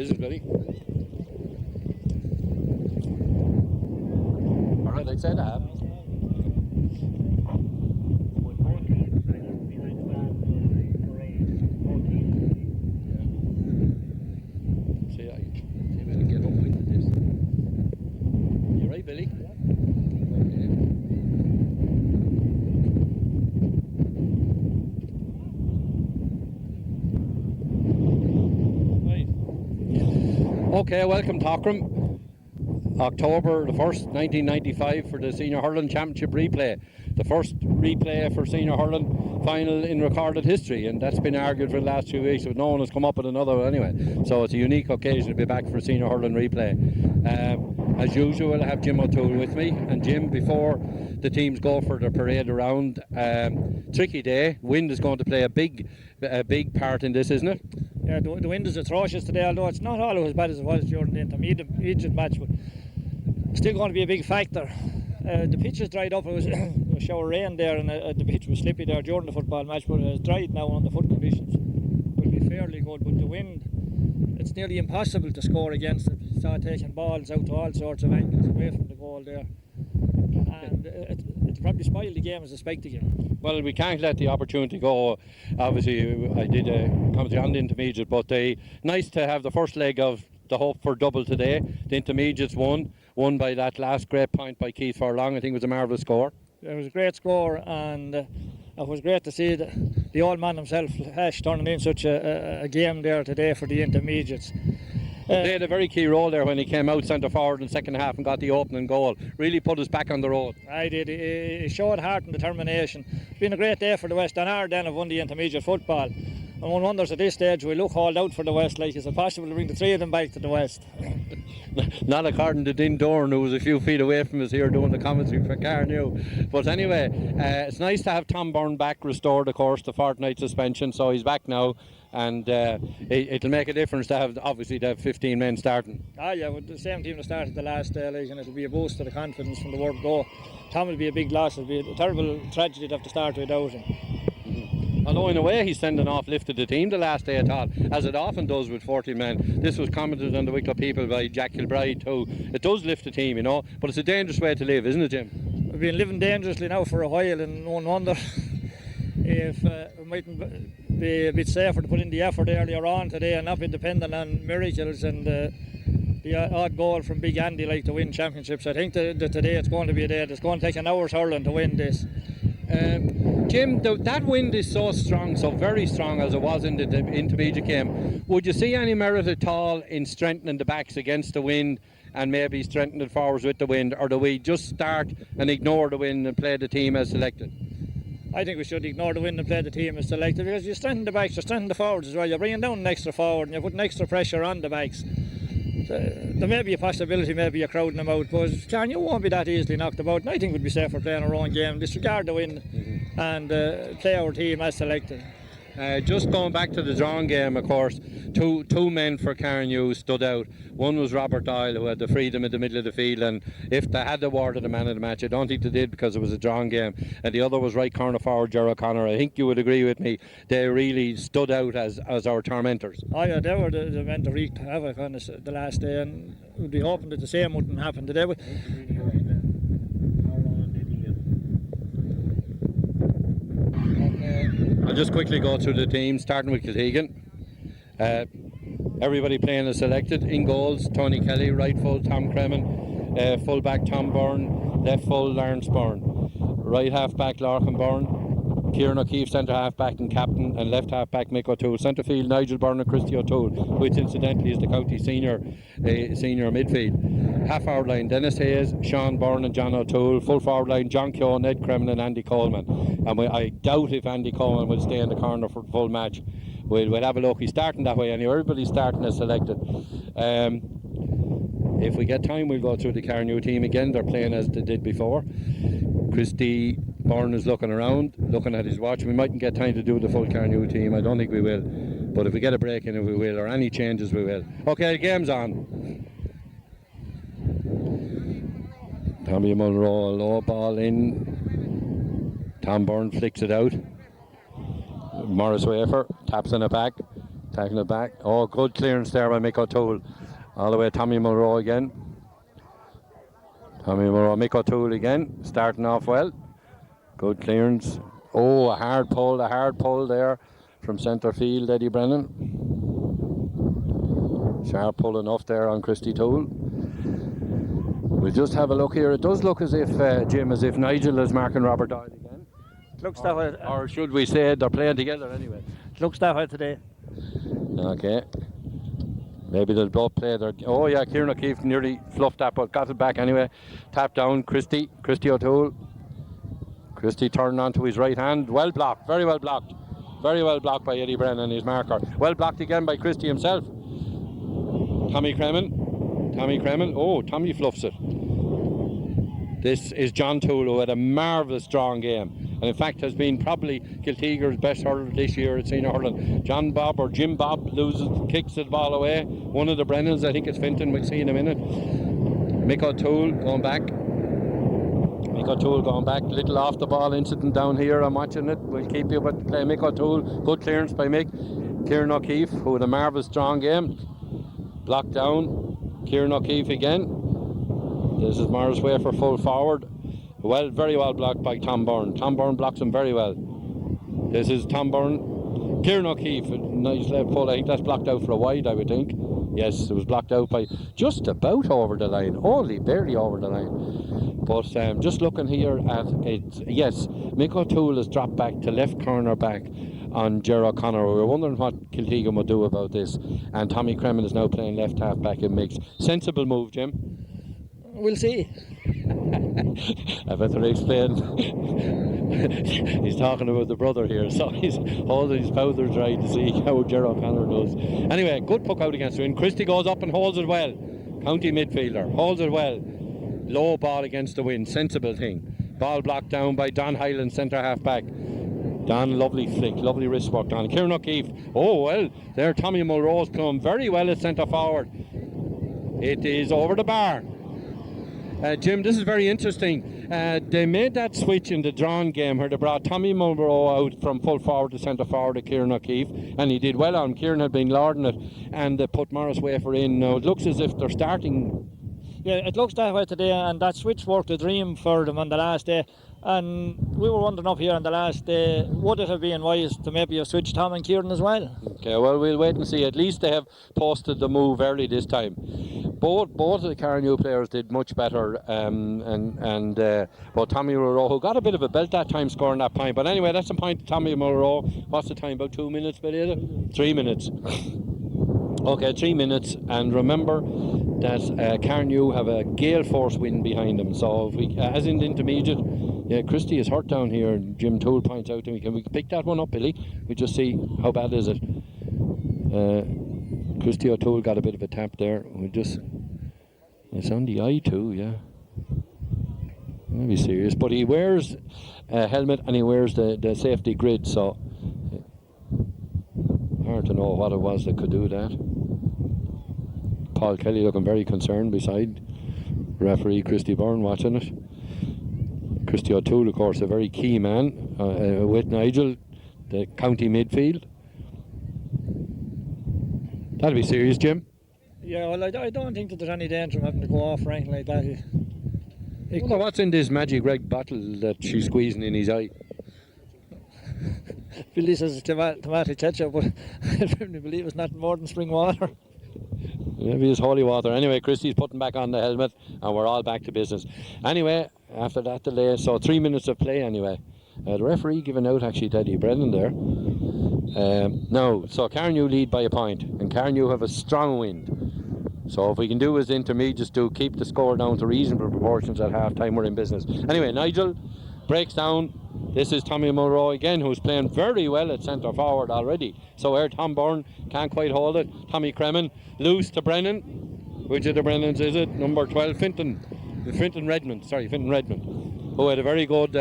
business, Billy. All right, I'd say that. See, I see if I can get up with this. You right, Billy? Okay, welcome to Auckram. October the 1st, 1995 for the Senior Hurling Championship replay. The first replay for Senior Hurling final in recorded history, and that's been argued for the last 2 weeks, but no one has come up with another anyway. So it's a unique occasion to be back for Senior Hurling replay. As usual, I have Jim O'Toole with me, and Jim, before the teams go for the parade around, tricky day. Wind is going to play a big part in this, isn't it? Yeah, the wind is atrocious today, although it's not all as bad as it was during the intermediate match, but still going to be a big factor. The pitch has dried up. It was a shower of rain there, and the pitch was slippy there during the football match, but it has dried now on the foot conditions. Will be fairly good, but the wind, it's nearly impossible to score against it. You start taking balls out to all sorts of angles away from the goal there, and it'll probably spoil the game as a spectacle. Well, we can't let the opportunity go. Obviously, I did a commentary on the intermediate, but nice to have the first leg of the hope for double today. The intermediates won by that last great point by Keith Furlong. I think it was a marvellous score. It was a great score, and it was great to see the old man himself, Ash, turning in such a game there today for the intermediates. They had a very key role there when he came out centre forward in the second half and got the opening goal. Really put us back on the road. I did. He showed heart and determination. It's been a great day for the West. And our then have won the intermediate football. And one wonders at this stage, we look hauled out for the West. Like, is it possible to bring the three of them back to the West? Not according to Dean Dorn, who was a few feet away from us here doing the commentary for Carnew. But anyway, it's nice to have Tom Byrne back, restored, of course, the fortnight suspension. So he's back now. And it'll make a difference to have 15 men starting. Yeah, with the same team that started the last day, like, and it'll be a boost to the confidence from the word go. Tom will be a big loss. It'll be a terrible tragedy to have to start without him. Although in a way he's sending off lifted the team the last day at all, as it often does with 14 men. This was commented on the Wicklow people by Jack Kilbride too. It does lift the team, but it's a dangerous way to live, isn't it, Jim? We've been living dangerously now for a while, and one wonder if we mightn't be a bit safer to put in the effort earlier on today and not be dependent on miracles and the odd goal from Big Andy like to win championships. I think that today it's going to be a day that's going to take an hour's hurling to win this. Jim, that wind is so strong, so very strong as it was in the intermediate game. Would you see any merit at all in strengthening the backs against the wind and maybe strengthening the forwards with the wind, or do we just start and ignore the wind and play the team as selected? I think we should ignore the wind and play the team as selected, because you strengthen the backs, you strengthen the forwards as well. You're bringing down an extra forward and you're putting extra pressure on the backs. There may be a possibility, maybe you're crowding them out, but you won't be that easily knocked about. And I think we'd be safer playing our own game, disregard the wind and play our team as selected. Just going back to the drawing game, of course, two men for Carnew stood out. One was Robert Doyle, who had the freedom in the middle of the field, and if they had awarded the man of the match, I don't think they did because it was a drawing game. And the other was right corner forward Gerard O'Connor. I think you would agree with me, they really stood out as our tormentors. Oh yeah, they were the men to wreak havoc on us the last day, and we'd be hoping that the same wouldn't happen today. I'll just quickly go through the team, starting with Kiltegan. Everybody playing as selected. In goals, Tony Kelly, right full, Tom Cremin, full back, Tom Byrne, left full, Lawrence Byrne, right half back, Larkin Byrne, Kieran O'Keefe, centre half back and captain, and left half back, Mick O'Toole. Centre field, Nigel Byrne and Christy O'Toole, which incidentally is the county senior midfield. Half forward line, Dennis Hayes, Sean Byrne and John O'Toole. Full forward line, John Keogh, Ned Cremin and Andy Coleman. And I doubt if Andy Coleman will stay in the corner for the full match. We'll have a look. He's starting that way anyway. Everybody's starting as selected. If we get time, we'll go through the Carnew team again. They're playing as they did before. Christy Byrne is looking around, looking at his watch. We mightn't get time to do the full Carnew team. I don't think we will. But if we get a break in, we will, or any changes, we will. Okay, the game's on. Tommy Munro, a low ball in. Tom Byrne flicks it out. Morris Wafer taps in it back. Taking it back. Oh, good clearance there by Mick O'Toole. All the way Tommy Mulrow again. Tommy Mulrow, Mick O'Toole again. Starting off well. Good clearance. Oh, a hard pull there from centre field, Eddie Brennan. Sharp pull enough there on Christy Toole. We'll just have a look here. It does look as if, Jim, as if Nigel is marking Robert Doyle again. It looks that way. Or should we say they're playing together anyway? It looks that way today. Okay. Maybe they'll both play their... Oh yeah, Kieran O'Keefe nearly fluffed that, but got it back anyway. Tap down, Christy O'Toole. Christy turning onto his right hand. Well blocked, very well blocked. Very well blocked by Eddie Brennan, his marker. Well blocked again by Christy himself. Tommy Cremin. Oh, Tommy fluffs it. This is John Toole, who had a marvellous strong game. And in fact has been probably Kilteager's best hurler this year at senior hurling. Jim Bob kicks the ball away. One of the Brennans, I think it's Finton, we'll see in a minute. Mick O'Toole going back. Little off the ball incident down here. I'm watching it. We'll keep you with play. Mick O'Toole, good clearance by Mick. Kieran O'Keefe, who had a marvellous strong game. Blocked down. Kieran O'Keefe again. This is Morris Way for full forward. Well, very well blocked by Tom Byrne. Tom Byrne blocks him very well. This is Tom Byrne. Kieran O'Keefe, nice left pull. I think that's blocked out for a wide, I would think. Yes, it was blocked out by just about over the line. Only barely over the line. But just looking here at it, yes, Mick O'Toole has dropped back to left corner back on Ger O'Connor. We were wondering what Kilteagan would do about this. And Tommy Cremin is now playing left half back in mix. Sensible move, Jim. We'll see. I better explain. He's talking about the brother here, so he's holding his powder dry to see how Ger O'Connor does. Anyway, good puck out against the wind. Christie goes up and holds it well. County midfielder, holds it well. Low ball against the wind, sensible thing. Ball blocked down by Don Hyland, centre half back. Don, lovely flick, lovely wrist work on. Kieran O'Keefe, oh well, there Tommy Mulrow's come very well at centre forward. It is over the bar. Jim, this is very interesting. They made that switch in the drawn game where they brought Tommy Mulrow out from full forward to centre forward to Kieran O'Keefe, and he did well on. Kieran had been lording it, and they put Morris Wafer in. Now it looks as if they're starting. Yeah, it looks that way today, and that switch worked a dream for them on the last day. And we were wondering up here on the last day, would it have been wise to maybe have switched Tom and Kieran as well? Okay, well, we'll wait and see. At least they have posted the move early this time. Both of the Carnew players did much better, but Tommy Mulrow, who got a bit of a belt that time, scoring that point. But anyway, that's the point to Tommy Mulrow. What's the time? About 2 minutes, Belida? 3 minutes. Okay, 3 minutes, and remember that Carnew have a gale force wind behind them. So if we, as in the intermediate, yeah, Christie is hurt down here. Jim Toole points out to me, can we pick that one up, Billy? We just see how bad is it. Christie O'Toole got a bit of a tap there. It's on the eye too, yeah. I'll be serious, but he wears a helmet and he wears the safety grid, so hard to know what it was that could do that. Paul Kelly looking very concerned beside referee Christy Byrne watching it. Christy O'Toole, of course, a very key man with Nigel, the county midfield. That'll be serious, Jim. Yeah, well, I don't think that there's any danger of having to go off or anything like that. Well, what's in this Magic Reg bottle that she's squeezing in his eye? Billy says it's tomato ketchup, but I firmly believe it's nothing more than spring water. Maybe it's holy water. Anyway, Christie's putting back on the helmet and we're all back to business. Anyway, after that delay, so 3 minutes of play anyway. The referee giving out actually to Eddie Brennan there. No, so Carnew lead by a point, and Carnew have a strong wind. So if we can do as intermediates do, keep the score down to reasonable proportions at half time, we're in business. Anyway, Nigel breaks down. This is Tommy Mulrow again, who's playing very well at centre forward already. So here Tom Byrne can't quite hold it. Tommy Cremin loose to Brennan. Which of the Brennans is it? Number 12, Finton Redmond, who had a very good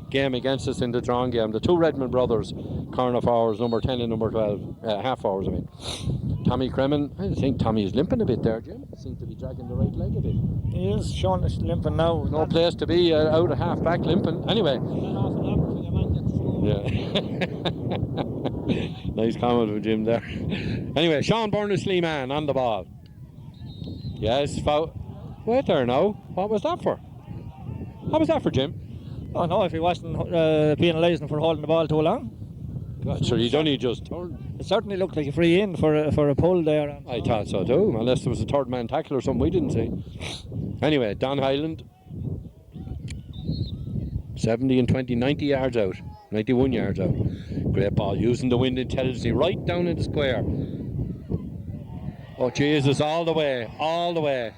game against us in the drawn game. The two Redmond brothers, corner forwards, number 10 and number 12, half forwards I mean. Tommy Cremin, I think Tommy is limping a bit there, Jim. Seems to be dragging the right leg a bit. He is showing us limping now. No place to be out of half back limping. Anyway. Yeah. Nice comment from Jim there. Anyway, Sean Berners-Lee man on the ball. Yes, foul. Wait there now. What was that for? What was that for, Jim? Oh no, if he wasn't penalising for holding the ball too long. God, sure, he'd only just turned. It certainly looked like a free in for a pull there. I thought so too, unless there was a third man tackle or something we didn't see. Anyway, Don Highland, 70 and 20, 90 yards out, 91 yards out. Great ball, using the wind intelligently, right down in the square. Oh Jesus, all the way, all the way.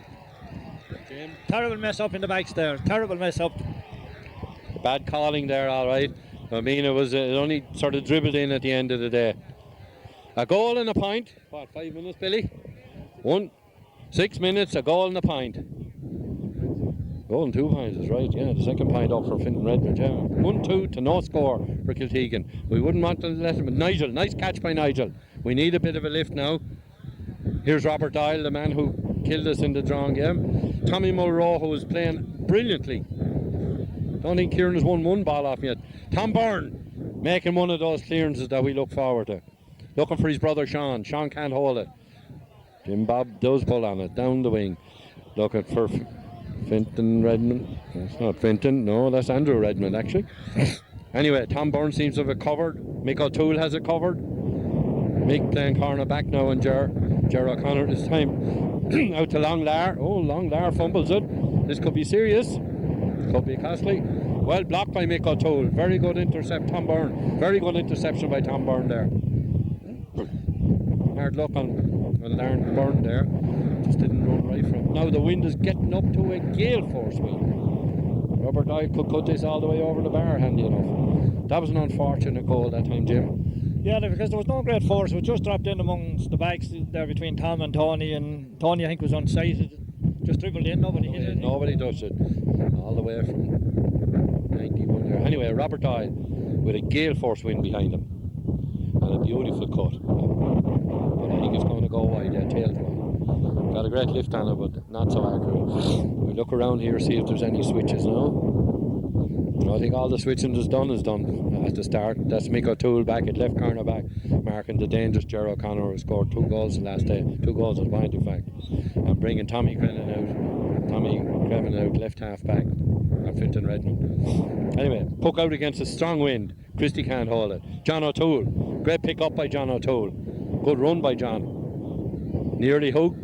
Jim. Terrible mess up in the backs there, terrible mess up. Bad calling there, all right. I mean, it only sort of dribbled in at the end of the day. A goal and a point. What, 5 minutes, Billy? 6 minutes, a goal and a point. Goal and 2 points is right, yeah. The second point up for Finton Redmond, yeah. 1-2 to no score for Kiltegan. We wouldn't want to let him. Nigel, nice catch by Nigel. We need a bit of a lift now. Here's Robert Doyle, the man who killed us in the drawing game. Tommy Mulrow, who was playing brilliantly. Don't think Kieran has won one ball off him yet. Tom Byrne making one of those clearances that we look forward to. Looking for his brother Sean. Sean can't hold it. Jim Bob does pull on it, down the wing. Looking for Finton Redmond. That's not Finton, no, that's Andrew Redmond actually. Anyway, Tom Byrne seems to have it covered. Mick O'Toole has it covered. Mick playing corner back now, and Ger O'Connor this time. Out to Long Lar. Oh, Long Lar fumbles it. This could be serious. Could be costly. Well blocked by Mick O'Toole. Very good intercept, Tom Byrne. Very good interception by Tom Byrne there. Hard luck on Larry Byrne there. Just didn't run right from him. Now the wind is getting up to a gale force wind. Robert Doyle could cut this all the way over the bar, handy enough. That was an unfortunate goal that time, Jim. Yeah, because there was no great force. It was just dropped in amongst the backs there between Tom and Tony. And Tony, I think, was unsighted. Just dribbled in, nobody hit it. Nobody does it. All the way from 91 there. Anyway, Robert Doyle with a gale force wind behind him. And a beautiful cut. But I think it's going to go wide, tail wide. Got a great lift on it, but not so accurate. We look around here, see if there's any switches now. I think all the switching is done at the start. That's Mick O'Toole back at left corner back, marking the dangerous Ger O'Connor, who scored 2 goals the last day. 2 goals at point, in fact. And bringing Tommy Crennan out left half back at Finton Redmond. Anyway, puck out against a strong wind. Christie can't hold it. John O'Toole, great pick up by John O'Toole. Good run by John. Nearly hooked.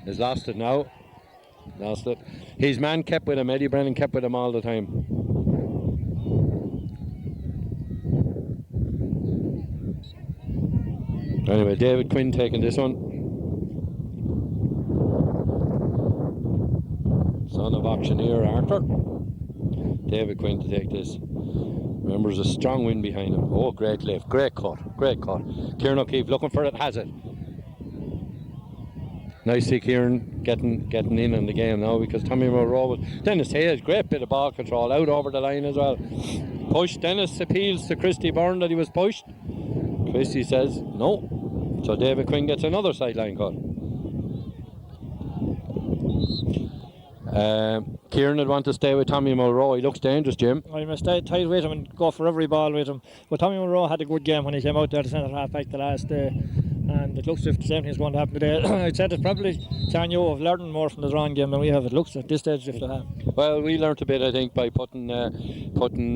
Has lost it now. Lost it. His man kept with him. Eddie Brennan kept with him all the time. Anyway, David Quinn taking this one. Son of auctioneer Arthur. David Quinn to take this. Remember, there's a strong wind behind him. Oh, great lift, great cut. Kieran O'Keefe looking for it, has it. Nice to see Kieran getting in on the game now, because Tommy Mulrow was. Dennis Hayes, great bit of ball control out over the line as well. Push. Dennis appeals to Christy Byrne that he was pushed. Christy says no. So David Quinn gets another sideline cut. Kieran would want to stay with Tommy Mulrow. He looks dangerous, Jim. Well, you must stay tight with him and go for every ball with him. But Tommy Mulrow had a good game when he came out there to centre half back the last day. And it looks as if the same thing is going to happen today. I'd said it's probably Chanyo have learned more from the drawn game than we have. It looks at this stage as if they have. Well, we learnt a bit, I think, by putting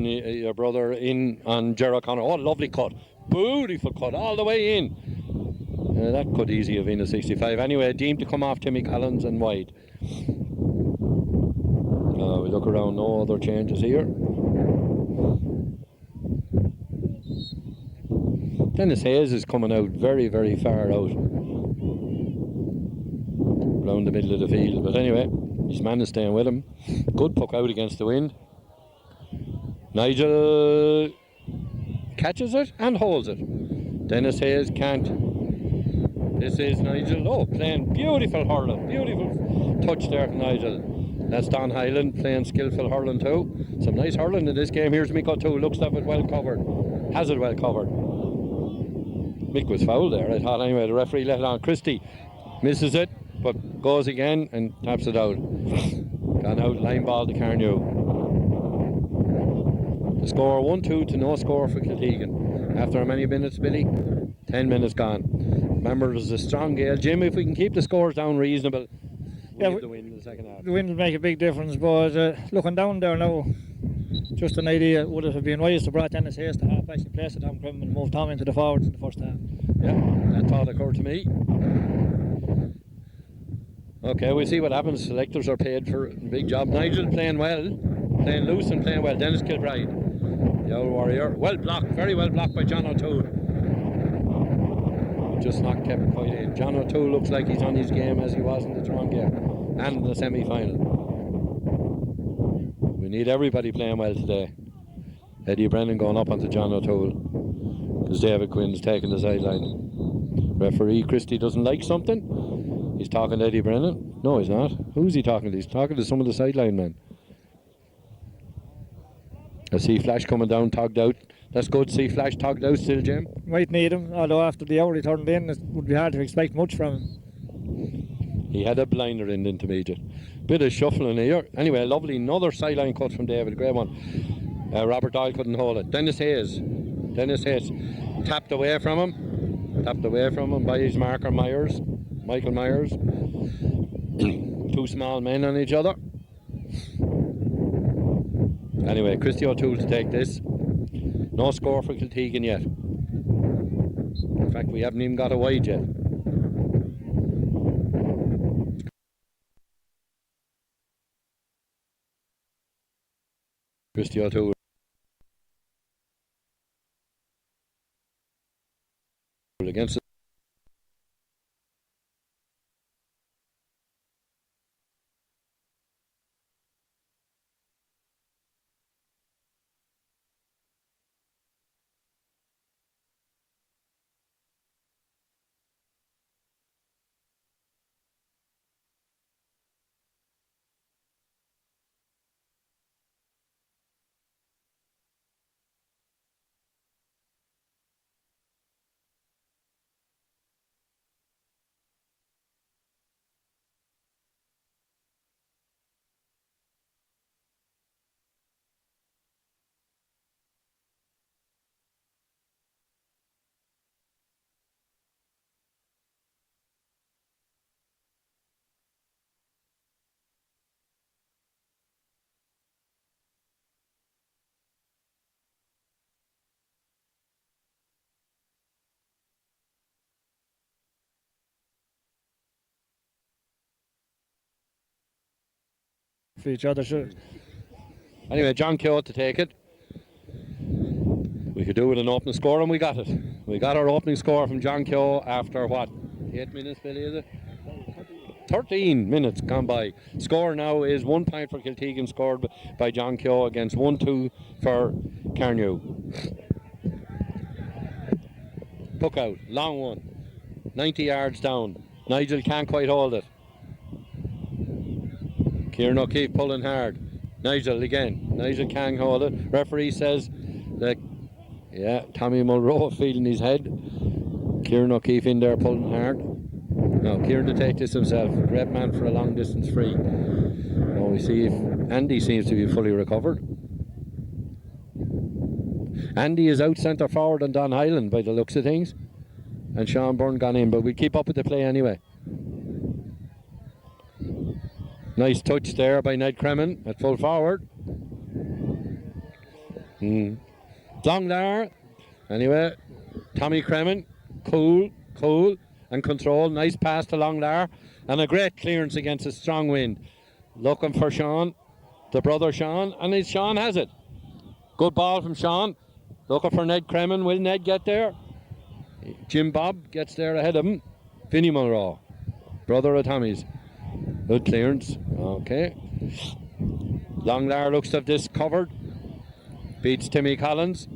your brother in on Ger O'Connor. Oh, lovely cut. Beautiful cut all the way in. That could easily have been a 65. Anyway, deemed to come off Timmy Collins and wide. We look around, no other changes here. Dennis Hayes is coming out very, very far out. Around the middle of the field. But anyway, his man is staying with him. Good puck out against the wind. Nigel catches it and holds it. Dennis Hayes can't. This is Nigel. Oh, playing beautiful hurling. Beautiful touch there from Nigel. That's Don Hyland playing skillful hurling too. Some nice hurling in this game. Here's Mick O'Toole. Looks to have it well covered. Has it well covered. Mick was fouled there, I thought. Anyway, the referee let it on. Christie misses it, but goes again and taps it out. Gone out, line ball to Carnew. The score 1-2 to no score for Kiltegan. After how many minutes, Billy? 10 minutes gone. Remember, there's a strong gale. Jim, if we can keep the scores down reasonable, we'll have the win in the second half. The wind will make a big difference, but looking down there now, just an idea, would it have been wise to brought Dennis Hayes to half, actually place it Tom Crim and move Tom into the forwards in the first half? Yeah, that thought occurred to me. Okay, we'll see what happens. Selectors are paid for a big job. Nigel playing well, playing loose and playing well. Dennis Kilbride, the old warrior. Well blocked, very well blocked by John O'Toole. Just not kept quite in. John O'Toole looks like he's on his game as he was in the Tyrone game and the semi-final. We need everybody playing well today. Eddie Brennan going up onto John O'Toole because David Quinn's taking the sideline. Referee Christie doesn't like something. He's talking to Eddie Brennan. No, he's not. Who's he talking to? He's talking to some of the sideline men. I see Flash coming down, togged out. That's good. See Flash togged out still, Jim. Might need him, although after the hour he turned in, it would be hard to expect much from him. He had a blinder in the intermediate. Bit of shuffling here. Anyway, lovely. Another sideline cut from David. Great one. Robert Doyle couldn't hold it. Dennis Hayes. Tapped away from him. By his marker Myers. Michael Myers. Two small men on each other. Anyway, Christy O'Toole to take this. No score for Kiltegan yet. In fact, we haven't even got a wide yet. Christy O'Toole against it. For each other, sure. Anyway, John Keogh to take it. We could do with an opening score, and we got it. We got our opening score from John Keogh after what? 8 minutes, Billy, is it? 13 minutes gone by. Score now is 1 point for Kiltegan, scored by John Keogh, against 1-2 for Carnew. Puck out, long one. 90 yards down. Nigel can't quite hold it. Kieran O'Keefe pulling hard. Nigel again. Nigel can't hold it. Referee says that, yeah, Tommy Mulrow feeling his head. Kieran O'Keefe in there pulling hard. No, Kieran to take this himself. Great man for a long distance free. Well, we see if Andy seems to be fully recovered. Andy is out centre forward on Don Highland by the looks of things. And Sean Byrne gone in, but we keep up with the play anyway. Nice touch there by Ned Kremen at full forward. Long there. Anyway, Tommy Kremen, cool, and control. Nice pass to Long there. And a great clearance against a strong wind. Looking for Sean, the brother Sean, and Sean has it. Good ball from Sean. Looking for Ned Kremen. Will Ned get there? Jim Bob gets there ahead of him. Vinnie Mulrow, brother of Tommy's. Good clearance. Okay. Long there looks to have this covered. Beats Timmy Collins.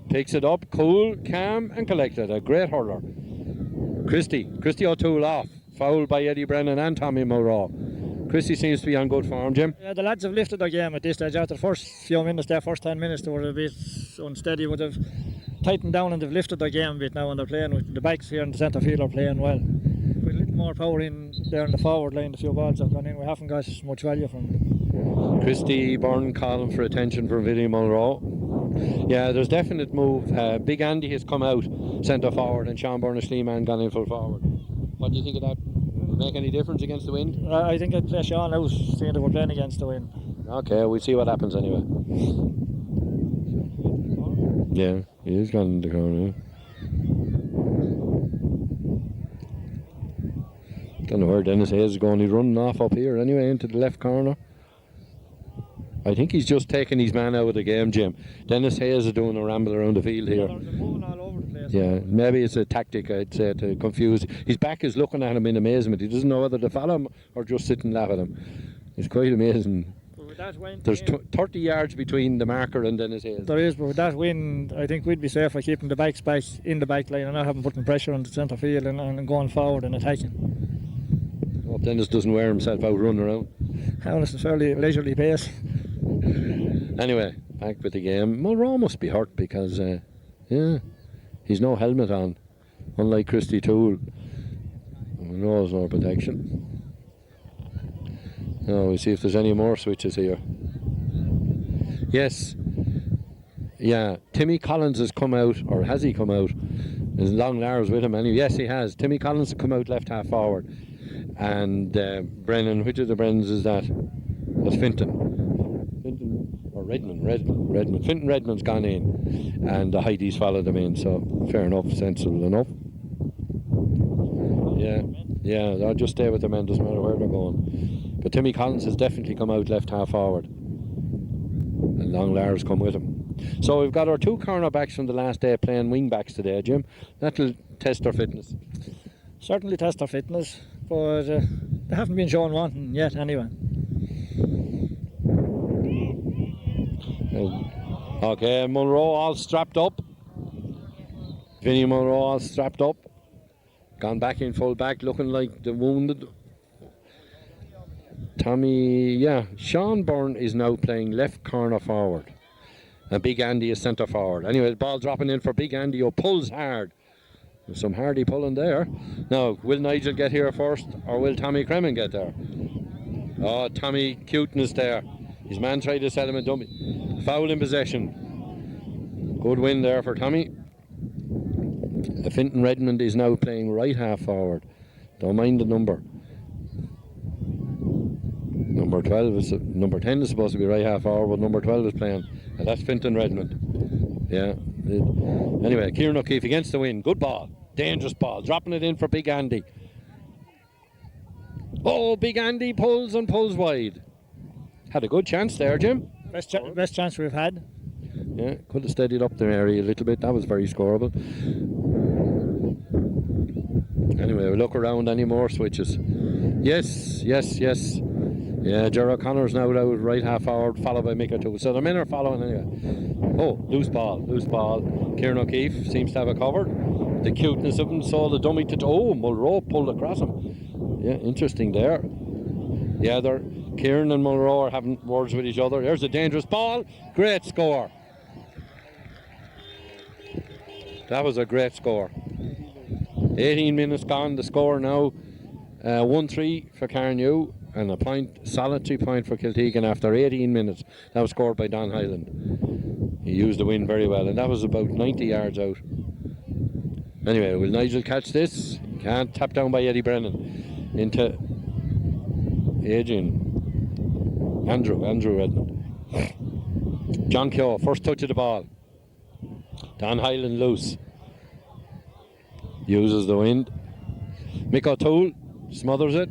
Picks it up. Cool, calm, and collected. A great hurler. Christy O'Toole off. Fouled by Eddie Brennan and Tommy Mulrow. Christy seems to be on good form, Jim. Yeah, the lads have lifted their game at this stage. After the first few minutes, their first 10 minutes, they were a bit unsteady. Would have tightened down and they've lifted their game a bit now, and they're playing with the backs here in the centre field are playing well. With a little more power in there in the forward line, the few balls have gone in. We haven't got much value from them. Christy Byrne calling for attention from Vinnie Mulrow. Yeah, there's definite move. Big Andy has come out centre forward and Sean Byrne-Sleeman gone in full forward. What do you think of that? Make any difference against the wind? I think I'd play Sean out, seeing that we're playing against the wind. Okay, we'll see what happens anyway. Yeah, he is gone in the corner. Don't know where Dennis Hayes is going. He's running off up here anyway into the left corner. I think he's just taking his man out of the game, Jim. Dennis Hayes is doing a ramble around the field here. They're moving all over the place. Yeah, maybe it's a tactic, I'd say, to confuse. His back is looking at him in amazement. He doesn't know whether to follow him or just sit and laugh at him. It's quite amazing. There's 30 yards between the marker and Dennis Hayes. There is, but with that wind, I think we'd be safer keeping the backs back in the back line and not having putting pressure on the centre field and going forward and attacking. Hope Dennis doesn't wear himself out running around. How necessarily leisurely pace. Anyway, back with the game. Mulrow must be hurt because, yeah, he's no helmet on, unlike Christy Toole. Mulrow's no protection. Now we'll see if there's any more switches here. Yes, yeah, Timmy Collins has come out, or has he come out? There's long Lars with him anyway. Yes, he has. Timmy Collins has come out left half forward. And Brennan, which of the Brennans is that? That's Finton. Or Redmond. Finton Redmond's gone in. And the Heidi's followed them in, so fair enough, sensible enough. Yeah, they'll just stay with the men, doesn't matter where they're going. But Timmy Collins has definitely come out left half forward. And Long Lars come with him. So we've got our two cornerbacks from the last day playing wing backs today, Jim. That'll test their fitness. Certainly test their fitness, but they haven't been shown wanting yet anyway. Okay, Mulrow all strapped up. Vinnie Mulrow all strapped up. Gone back in full back, looking like the wounded. Tommy, yeah, Sean Byrne is now playing left corner forward. And Big Andy is centre forward. Anyway, the ball dropping in for Big Andy, who pulls hard. There's some hardy pulling there. Now, will Nigel get here first, or will Tommy Cremin get there? Oh, Tommy cuteness there. His man tried to sell him a dummy. Foul in possession. Good win there for Tommy. Finton Redmond is now playing right half forward. Don't mind the number. Number 10 is supposed to be right half forward, but number 12 is playing. And that's Finton Redmond. Yeah. Anyway, Kieran O'Keefe against the wind. Good ball. Dangerous ball. Dropping it in for Big Andy. Oh, Big Andy pulls and pulls wide. Had a good chance there, Jim. Best chance we've had. Yeah, could have steadied up the area a little bit. That was very scoreable. Anyway, we'll look around. Any more switches? Yes. Yeah, Gerard Connor's now out right half forward, followed by Mick O'Toole. So the men are following anyway. Oh, loose ball. Kieran O'Keefe seems to have it covered. The cuteness of him saw the dummy to... Oh, Mulrow pulled across him. Yeah, interesting there. Yeah, Kieran and Mulrow are having words with each other. There's a dangerous ball. Great score. That was a great score. 18 minutes gone. The score now 1-3 for Carnew. And a point, solitary point for Kiltegan after 18 minutes. That was scored by Don Hyland. He used the wind very well, and that was about 90 yards out. Anyway, will Nigel catch this? Can't. Tap down by Eddie Brennan into Andrew Redmond. John Keogh, first touch of the ball. Don Hyland loose. Uses the wind. Mick O'Toole smothers it.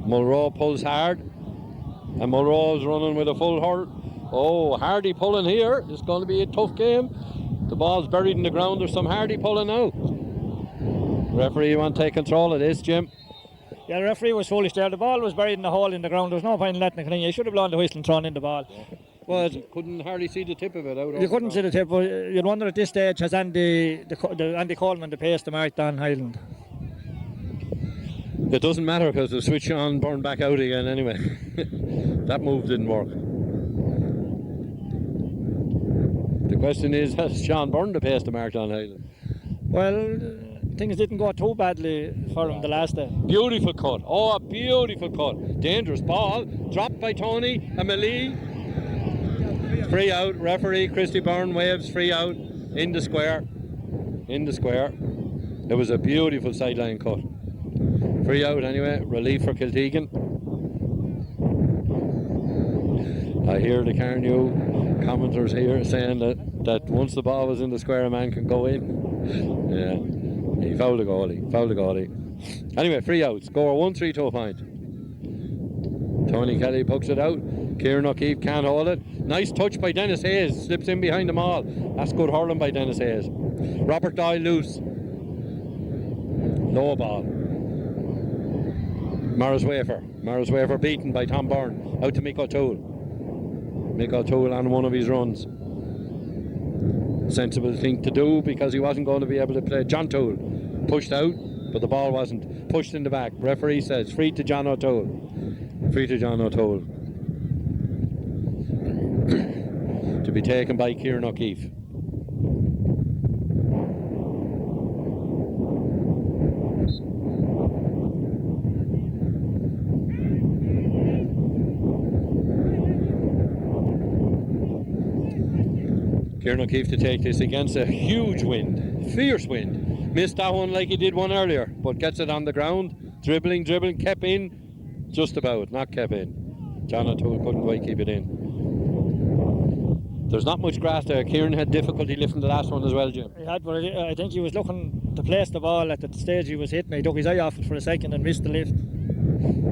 Mulrow pulls hard, and Mulrow's running with a full hurl. Oh, hardy pulling here. It's going to be a tough game. The ball's buried in the ground. There's some hardy pulling now. Referee, you want to take control of this, Jim? Yeah, the referee was foolish there. The ball was buried in the hole in the ground. There was no point in letting it continue. He should have blown the whistle and thrown in the ball. But couldn't hardly see the tip of it out. You couldn't see the tip, but you'd wonder at this stage, has Andy Coleman the pace to mark Don Hyland? It doesn't matter because the switch on, burn back out again anyway. That move didn't work. The question is, has Sean Byrne the pace to mark Don Hyland? Well, things didn't go too badly for him the last day. Beautiful cut. Oh, a beautiful cut. Dangerous ball. Dropped by Tony and Melee. Free out. Referee Christy Byrne waves free out in the square. In the square. It was a beautiful sideline cut. Free out anyway. Relief for Kiltegan. I hear the Carnew commenters here saying that once the ball was in the square, a man can go in. Yeah, he fouled the goalie. Fouled the goalie. Anyway, free out. Score 1-3 to a point. Tony Kelly pucks it out. Kieran O'Keefe can't hold it. Nice touch by Dennis Hayes. Slips in behind them all. That's good hurling by Dennis Hayes. Robert Doyle loose. Low ball. Morris Wafer beaten by Tom Byrne. Out to Mick O'Toole. Mick O'Toole on one of his runs. Sensible thing to do because he wasn't going to be able to play. John Toole pushed out, but the ball wasn't. Pushed in the back. Referee says free to John O'Toole. Free to John O'Toole. To be taken by Kieran O'Keefe. Kieran O'Keefe to take this against a huge wind, fierce wind. Missed that one like he did one earlier, but gets it on the ground. Dribbling, kept in. Just about, not kept in. John O'Toole couldn't quite keep it in. There's not much grass there. Kieran had difficulty lifting the last one as well, Jim. He had, but I think he was looking to place the ball at the stage he was hitting. He took his eye off it for a second and missed the lift.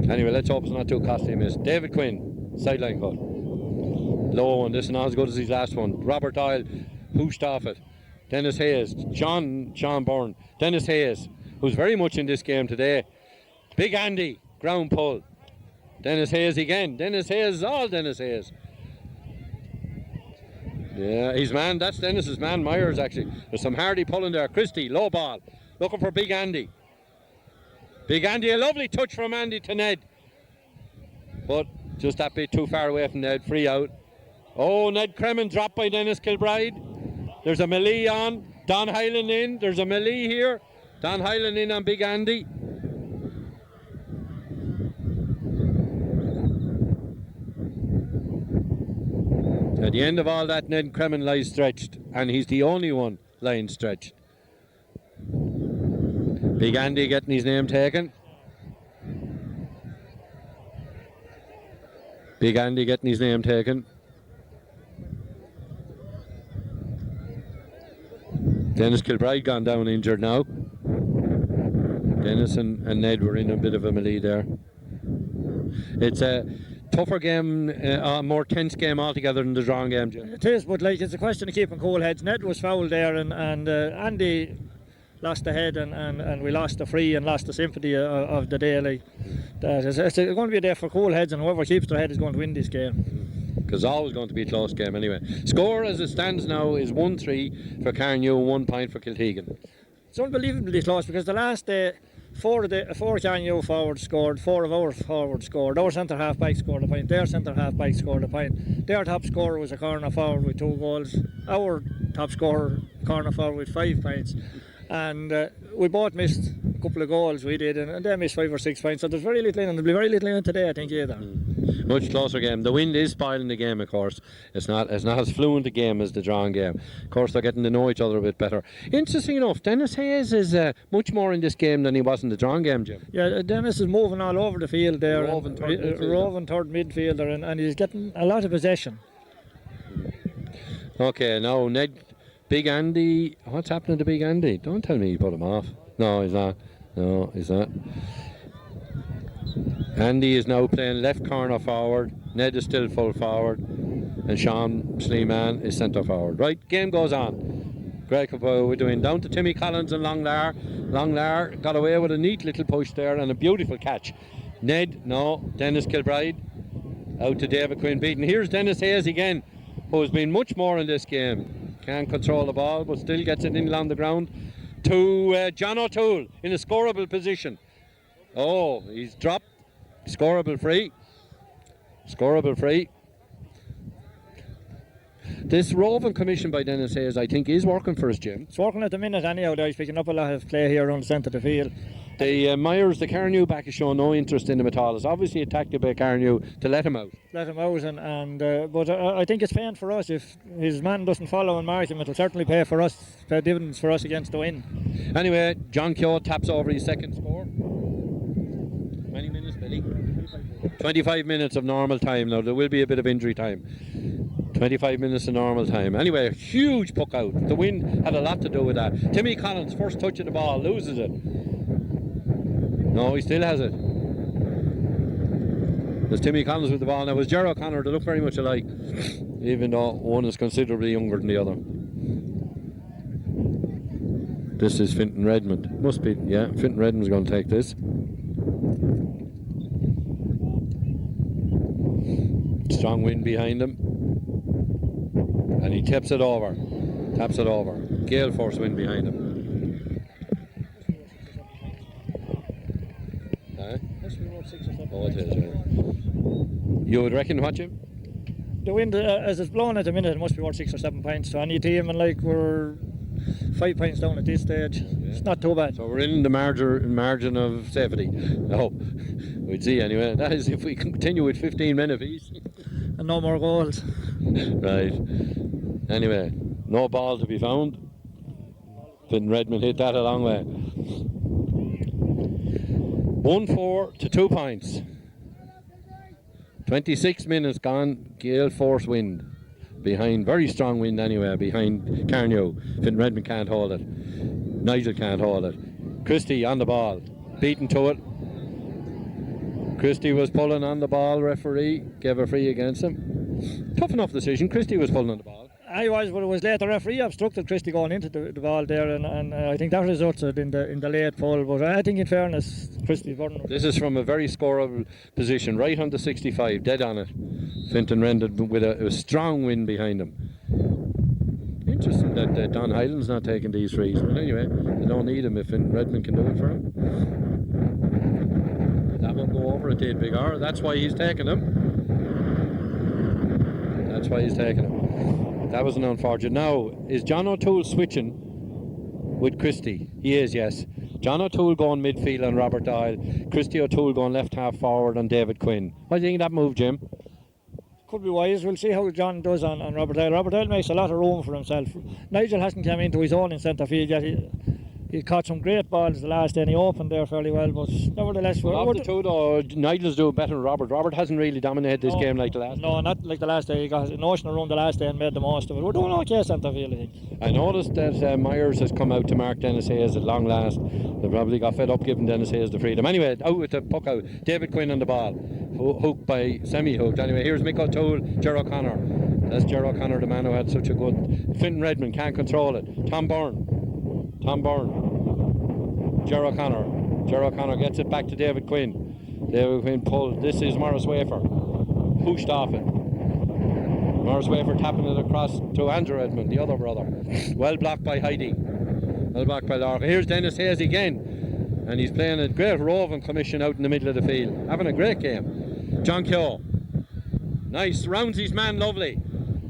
Anyway, let's hope it's not too costly a miss. David Quinn, sideline cut. Low one, this is not as good as his last one. Robert Doyle hooshed off it. Dennis Hayes, Sean Byrne. Dennis Hayes, who's very much in this game today. Big Andy, ground pull. Dennis Hayes again. Dennis Hayes, all Dennis Hayes. Yeah, his man, that's Dennis's man, Myers actually. There's some hardy pulling there. Christie, low ball. Looking for Big Andy. Big Andy, a lovely touch from Andy to Ned. But just that bit too far away from Ned, free out. Oh, Ned Cremin dropped by Dennis Kilbride. There's a melee on. Don Hyland in. There's a melee here. Don Hyland in on Big Andy. At the end of all that, Ned Cremin lies stretched, and he's the only one lying stretched. Big Andy getting his name taken. Big Andy getting his name taken. Dennis Kilbride gone down injured now. Dennis and Ned were in a bit of a melee there. It's a tougher game, a more tense game altogether than the drawing game, Jim. It is, but like it's a question of keeping cool heads. Ned was fouled there, and Andy lost the head, and we lost the free and lost the sympathy of the day. Like that. It's going to be a day for cool heads, and whoever keeps their head is going to win this game. Because it's always going to be a close game anyway. Score as it stands now is 1-3 for Carnew, 1 point for Kiltegan. It's unbelievably close because the last day, four Carnew forwards scored, 4 of our forwards scored. Our centre half back scored a point, their centre half back scored a point. Their top scorer was a corner forward with 2 goals. Our top scorer, corner forward with 5 points. And we both missed a couple of goals, we did, and they missed 5 or 6 points. So there's very little in, and there'll be very little in today, I think, either. Much closer game. The wind is spoiling the game, of course. It's not as fluent a game as the drawing game. Of course, they're getting to know each other a bit better. Interesting enough, Dennis Hayes is much more in this game than he was in the drawing game, Jim. Yeah, Dennis is moving all over the field there. Roving third midfielder, and he's getting a lot of possession. Okay, now Ned, Big Andy. What's happening to Big Andy? Don't tell me he put him off. No, he's not. No, he's not. Andy is now playing left corner forward. Ned is still full forward, and Sean Sleeman is centre forward. Right, game goes on. Great, we're doing down to Timmy Collins and Longlar. Longlar got away with a neat little push there and a beautiful catch. Ned, no. Dennis Kilbride out to David Quinn beaten. Here's Dennis Hayes again, who has been much more in this game. Can't control the ball, but still gets it in along the ground to John O'Toole in a scoreable position. Oh, he's dropped. Scoreable free. Scoreable free. This roving commission by Dennis Hayes, I think, is working for us, Jim. It's working at the minute anyhow. He's picking up a lot of play here on the centre of the field. The Myers, the Carnew back is showing no interest in him at all. It's obviously a tactic by Carnew to let him out. But I think it's paying for us. If his man doesn't follow and mark him, it'll certainly pay dividends for us against the wind. Anyway, John Keogh taps over his second score. Many minutes, Billy? 25 minutes of normal time. Now, there will be a bit of injury time. 25 minutes of normal time. Anyway, a huge puck out. The wind had a lot to do with that. Timmy Collins, first touch of the ball, loses it. No, he still has it. There's Timmy Collins with the ball. Now, it was Ger O'Connor. They look very much alike, even though one is considerably younger than the other. This is Fintan Redmond. Must be, yeah, Fintan Redmond's going to take this. Strong wind behind him. And he taps it over. Gale force wind behind him. Oh, it is, yeah. You would reckon what, Jim? The wind, as it's blowing at the minute, it must be worth 6 or 7 points to any team, and like we're 5 points down at this stage. Yeah. It's not too bad. So we're in the margin of safety. No, we'd see anyway. That is if we continue with 15 men apiece. And no more goals. Right. Anyway, no ball to be found. Fintan Redmond hit that a long way. 1-4 to 2 points. 26 minutes gone. Gale force wind behind, very strong wind anyway, behind Carnew. Fintan Redmond can't hold it. Nigel can't hold it. Christie on the ball, beaten to it. Christie was pulling on the ball. Referee gave a free against him. Tough enough decision. Christie was pulling on the ball. I was, but it was late. The referee obstructed Christie going into the ball there, and I think that resulted in the late pull. But I think, in fairness, Christie won. This is from a very scoreable position, right on the 65, dead on it. Fintan Redmond with a strong wind behind him. Interesting that Don Hyland's not taking these frees. But anyway, they don't need him if Fintan Redmond can do it for him. That won't go over. It did, Big R. That's why he's taking him. That was an unfortunate. Now, is John O'Toole switching with Christie? He is, yes. John O'Toole going midfield on Robert Doyle. Christie O'Toole going left half forward on David Quinn. What do you think of that move, Jim? Could be wise. We'll see how John does on Robert Doyle. Robert Doyle makes a lot of room for himself. Nigel hasn't come into his own in centre field yet. He caught some great balls the last day and he opened there fairly well, but nevertheless... Of the two though, Nigel's doing better than Robert. Robert hasn't really dominated this game like the last day. No, not like the last day. He got an ocean room the last day and made the most of it. We're doing okay centre field, I think. I noticed that Myers has come out to mark Dennis Hayes at long last. They probably got fed up giving Dennis Hayes the freedom. Anyway, out with the puck out. David Quinn on the ball. Hooked by semi-hooked. Anyway, here's Mick O'Toole, Ger O'Connor. That's Ger O'Connor, the man who had such a good... Fintan Redmond can't control it. Tom Byrne. Ger O'Connor gets it back to David Quinn. David Quinn pulled. This is Morris Wafer. Pushed off it. Morris Wafer tapping it across to Andrew Redmond, the other brother. Well blocked by Heidi. Well blocked by Laura. Here's Dennis Hayes again. And he's playing a great roving commission out in the middle of the field. Having a great game. John Keogh. Nice. Rounds his man, lovely.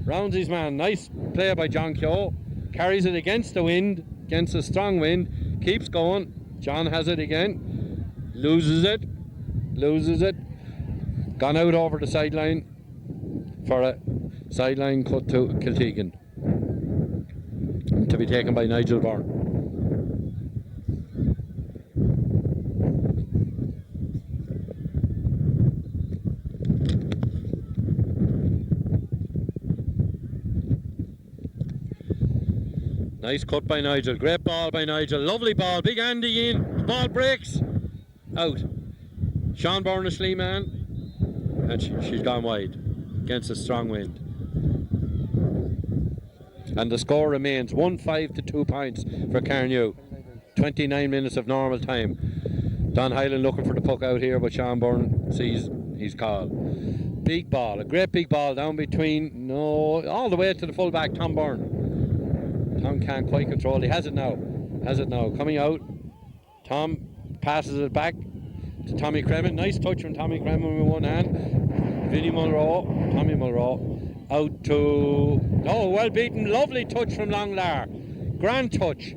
Rounds his man. Nice play by John Keogh. Carries it against the wind. Against a strong wind. Keeps going. John has it again. Loses it. Gone out over the sideline for a sideline cut to Kiltegan. To be taken by Nigel Byrne. Nice cut by Nigel. Great ball by Nigel. Lovely ball. Big Andy in. The ball breaks. Out. Sean Byrne, a Schliemann. And she's gone wide against a strong wind. And the score remains 1-5 to 2 points for Carnew. 29 minutes of normal time. Don Hyland looking for the puck out here, but Sean Byrne sees he's called. Big ball. A great big ball down between. No. All the way to the full back. Tom Byrne. Tom can't quite control. He has it now. Coming out. Tom passes it back to Tommy Cremin. Nice touch from Tommy Cremin with one hand. Tommy Mulrow. Out to... Oh, well beaten. Lovely touch from Longlar. Grand touch.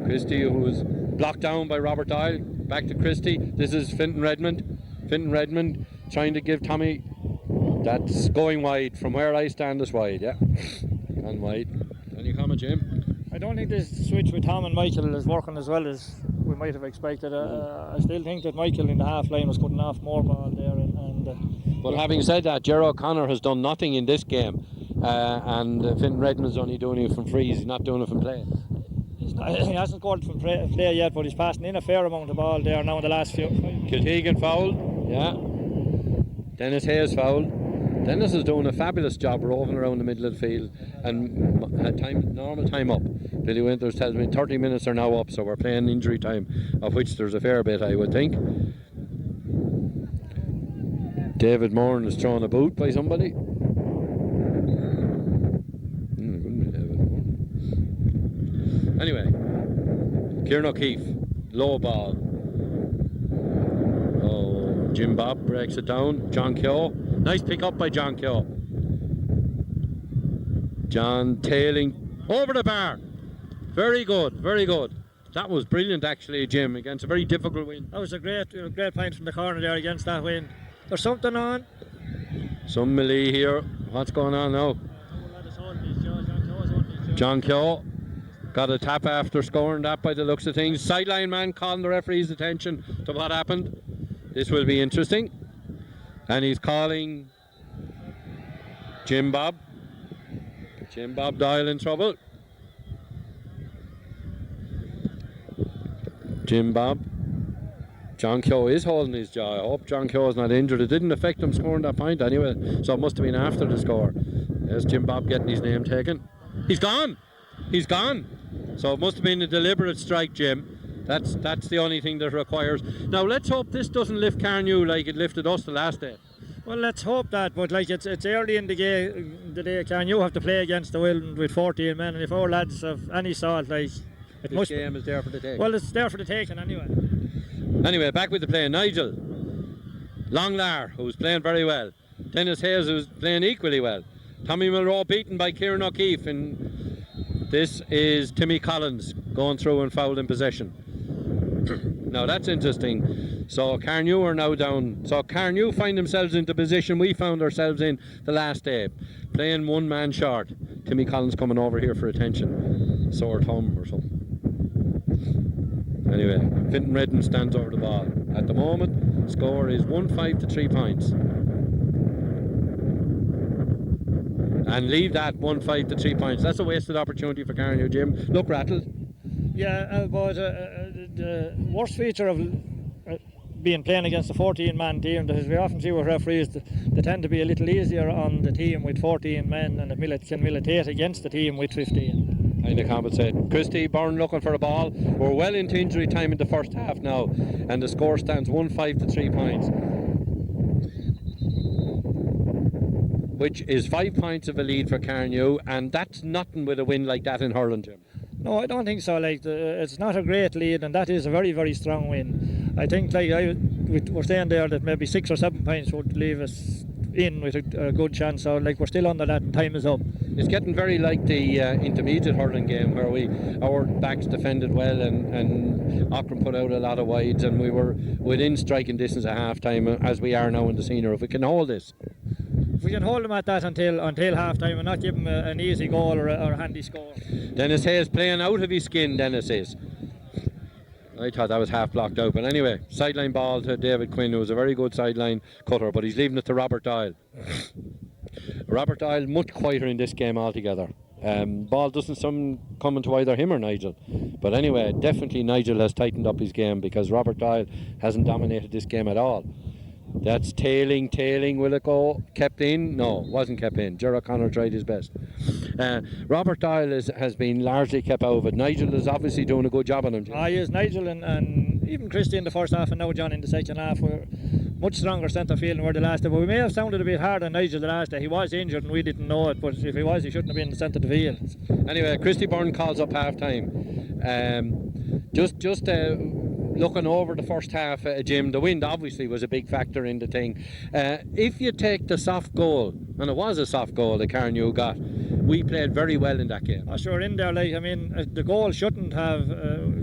Christie, who was blocked down by Robert Doyle. Back to Christie. This is Fintan Redmond. Fintan Redmond trying to give Tommy. That's going wide. From where I stand, it's wide, yeah. And wide. Any comment, Jim? I don't think this switch with Tom and Michael is working as well as we might have expected. I still think that Michael in the half line was cutting off more ball there. But having said that, Gerard O'Connor has done nothing in this game. And Fintan Redmond's only doing it from frees. He's not doing it from play. He hasn't scored from play yet, but he's passing in a fair amount of ball there now in the last few. Kiltegan foul, yeah. Dennis Hayes foul. Dennis is doing a fabulous job roving around the middle of the field and normal time up. Billy Winters tells me 30 minutes are now up, so we're playing injury time, of which there's a fair bit, I would think. David Moran is thrown a boot by somebody. Anyway, Kieran O'Keefe, low ball. Oh, Jim Bob breaks it down. John Keogh, nice pick up by John Keogh. John tailing over the bar. Very good, very good. That was brilliant actually, Jim, against a very difficult win. That was a great point from the corner there against that win. There's something on. Some melee here. What's going on now? John Keogh got a tap after scoring that by the looks of things. Sideline man calling the referee's attention to what happened. This will be interesting. And he's calling Jim Bob. Jim Bob Doyle in trouble. Jim Bob. John Keogh is holding his jaw. I hope John Keogh is not injured. It didn't affect him scoring that point anyway, so it must have been after the score. There's Jim Bob getting his name taken. He's gone. He's gone. So it must have been a deliberate strike, Jim. That's the only thing that requires. Now let's hope this doesn't lift Carnew like it lifted us the last day. Well, let's hope that, but like it's early in the day. Carnew have to play against the Wild with 14 men, and if our lads have any salt, like this game is there for the taking. Well, it's there for the taking anyway. Anyway, back with the play. Nigel Longlar, who's playing very well. Dennis Hayes, who's playing equally well. Tommy Mulrow beaten by Kieran O'Keefe, and this is Timmy Collins going through and fouled in possession. Now that's interesting. So Carnew are now down. So Carnew find themselves into the position we found ourselves in the last day, playing one man short. Timmy Collins coming over here for attention. Sore thumb or something. Anyway, Fintan Redden stands over the ball. At the moment, score is 1-5 to 3 points. And leave that 1-5 to 3 points. That's a wasted opportunity for Carnew, Jim. Look rattled. Yeah, but the worst feature of being playing against a 14-man team, as we often see with referees, they tend to be a little easier on the team with 14 men, and it can militate against the team with 15. Kind of compensate. Christie Byrne looking for a ball. We're well into injury time in the first half now, and the score stands 1-5 to 3 points, which is 5 points of a lead for Carnew, and that's nothing with a win like that in hurling, Jim. No, I don't think so. It's not a great lead, and that is a very, very strong win. I think we're saying there that maybe 6 or 7 points would leave us in with a good chance. So we're still under that, and time is up. It's getting very like the intermediate hurling game where our backs defended well and Auckland put out a lot of wides, and we were within striking distance at half time as we are now in the senior. If we can hold this. If we can hold them at that until half time and not give them an easy goal or a handy score. Dennis Hayes playing out of his skin, Dennis is. I thought that was half blocked out, but anyway, sideline ball to David Quinn, who was a very good sideline cutter, but he's leaving it to Robert Doyle. Robert Doyle much quieter in this game altogether. Ball doesn't come into either him or Nigel, but anyway, definitely Nigel has tightened up his game because Robert Doyle hasn't dominated this game at all. That's tailing, will it go? Kept in? No, wasn't kept in. Gerard O'Connor tried his best. Robert Doyle has been largely kept out of it. Nigel is obviously doing a good job on him. Yes, Nigel and even Christie in the first half, and now John in the second half. We're much stronger centre field than we were the last day. But we may have sounded a bit hard on Nigel the last day. He was injured and we didn't know it, but if he was, he shouldn't have been in the centre of the field. Anyway, Christie Byrne calls up half time. Just looking over the first half, Jim, the wind obviously was a big factor in the thing. If you take the soft goal, and it was a soft goal that Carnew got, we played very well in that game. Oh, sure, in there, like, I mean, the goal shouldn't have,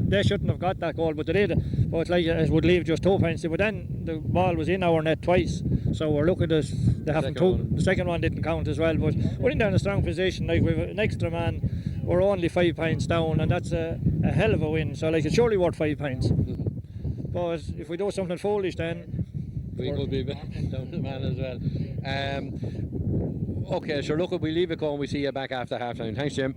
they shouldn't have got that goal, but they did. But like, it would leave just 2 points. But then the ball was in our net twice, so we're looking at they haven't the second one didn't count as well. But we're in there in a strong position. Like, we've an extra man, we're only 5 points down, and that's a hell of a win. So like, it's surely worth 5 points. But if we do something foolish, then we could be down the man as well. Okay, sure. Look, we leave it going. We see you back after half time. Thanks, Jim.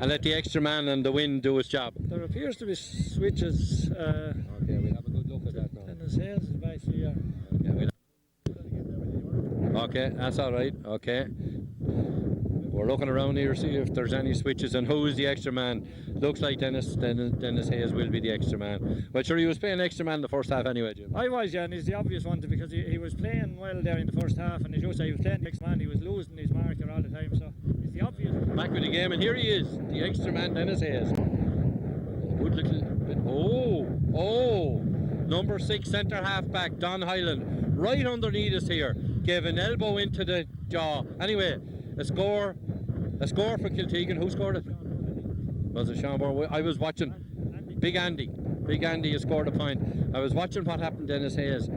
And let the extra man and the wind do his job. There appears to be switches. Okay, we'll have a good look at that now. And his hands is back here. Okay, that's all right. Okay. We're looking around here to see if there's any switches and who is the extra man. Looks like Dennis Hayes will be the extra man. Well, sure, he was playing extra man the first half anyway, Jim. I was, yeah, and he's the obvious one because he was playing well there in the first half, and as you say, he was playing the extra man. He was losing his marker all the time, so he's the obvious one. Back with the game, and here he is, the extra man, Dennis Hayes. Good little bit. Oh, number 6 centre half back, Don Hyland, right underneath us here, gave an elbow into the jaw. Anyway, a score for Kiltegan. Who scored it? Was it Sean Bourne? I was watching. Big Andy has scored a point. I was watching what happened to Dennis Hayes.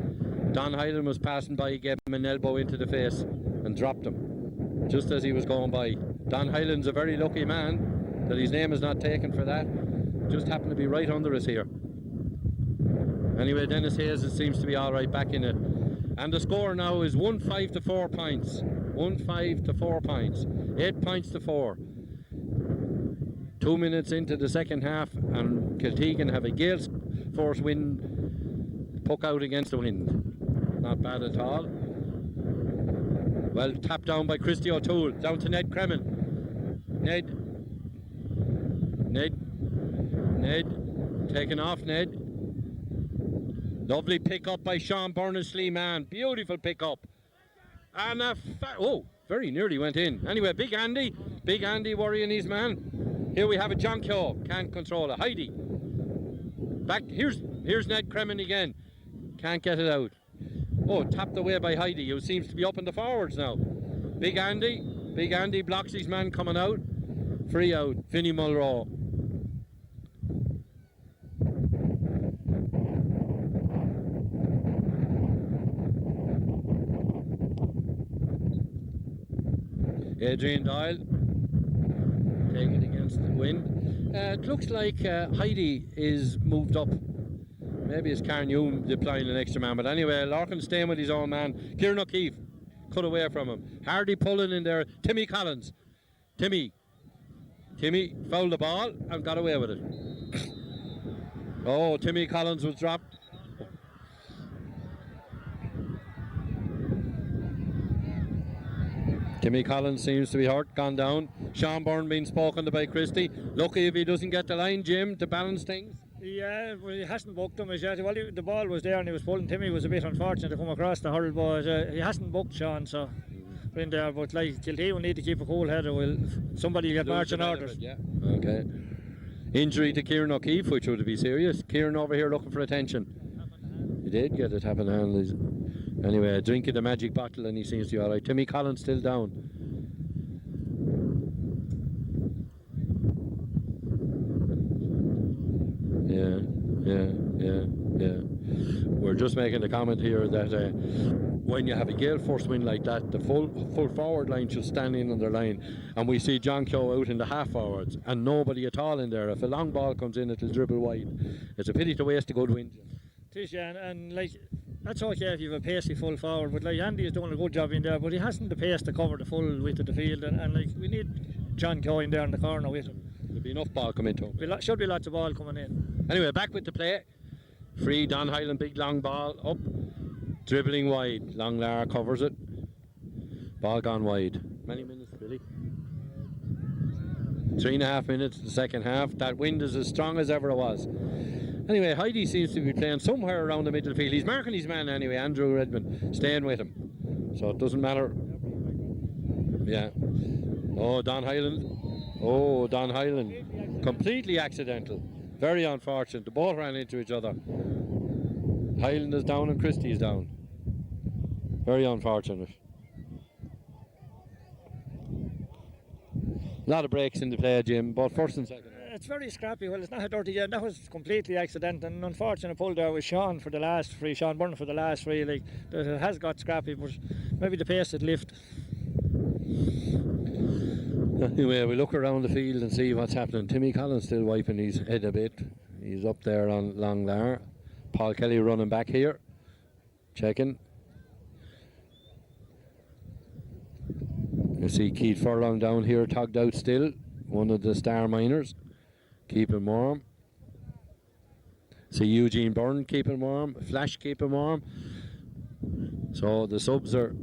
Don Hyland was passing by, he gave him an elbow into the face and dropped him just as he was going by. Don Hyland's a very lucky man that his name is not taken for that. Just happened to be right under us here. Anyway, Dennis Hayes, it seems to be all right back in it. And the score now is 1-5 to 4 points. 1-5 to 4 points. 8 points to 4. 2 minutes into the second half, and Kiltegan have a gale force wind, puck out against the wind. Not bad at all. Well, tapped down by Christy O'Toole, down to Ned Cremin. Ned, taken off Ned. Lovely pick up by Sean Burnley-Sleeman, beautiful pick up. And very nearly went in. Anyway, Big Andy worrying his man. Here we have a John Keogh, can't control it. Heidi, back, here's Ned Cremin again, can't get it out. Oh, tapped away by Heidi, who seems to be up in the forwards now. Big Andy blocks his man coming out. Free out, Vinnie Mulrow. Adrian Doyle taking it against the wind. It looks like Heidi is moved up. Maybe it's Karen Hume deploying an extra man, but anyway, Larkin staying with his own man. Kieran O'Keefe cut away from him. Hardy pulling in there. Timmy Collins. Timmy fouled the ball and got away with it. Oh, Timmy Collins was dropped. Timmy Collins seems to be hurt, gone down. Sean Byrne being spoken to by Christie. Lucky if he doesn't get the line, Jim, to balance things. Yeah, well, he hasn't booked him as yet. Well, the ball was there and he was pulling. Timmy was a bit unfortunate to come across the hurl, but he hasn't booked Sean, so we're in there. But like Kiltee will need to keep a cool head, or somebody will get marching orders. Yeah. Okay. Injury to Kieran O'Keefe, which would be serious. Kieran over here looking for attention. He did get a tap in the hand. Anyway, drinking the magic bottle and he seems to be alright. Timmy Collins still down. Yeah. We're just making a comment here that when you have a gale force wind like that, the full forward line should stand in on their line, and we see John Keogh out in the half forwards and nobody at all in there. If a long ball comes in, it'll dribble wide. It's a pity to waste a good wind. It is, yeah, and like that's okay if you have a pacey full forward, but like Andy is doing a good job in there, but he hasn't the pace to cover the full width of the field, and like we need John Keogh in there in the corner with him. There'll be enough ball coming to him. Should be lots of ball coming in. Anyway, back with the play. Free Don Hyland, big long ball up. Dribbling wide. Long Lara covers it. Ball gone wide. Many minutes, Billy? 3.5 minutes the second half. That wind is as strong as ever it was. Anyway, Heidi seems to be playing somewhere around the middle field. He's marking his man anyway, Andrew Redmond, staying with him. So it doesn't matter. Yeah. Oh, Don Hyland. Completely accidental. Very unfortunate. The both ran into each other. Hyland is down and Christie is down. Very unfortunate. A lot of breaks in the play, Jim, both first and second. It's very scrappy. Well, it's not a dirty game. That was completely accidental. An unfortunate pull there with Sean for the last free. Sean Byrne for the last free. Like, it has got scrappy, but maybe the pace would lift. Anyway, we look around the field and see what's happening. Timmy Collins still wiping his head a bit. He's up there on Long Lar. Paul Kelly running back here. Checking. You see Keith Furlong down here tugged out still. One of the star miners. Keeping warm. See Eugene Byrne keeping warm. Flash keeping warm. So the subs are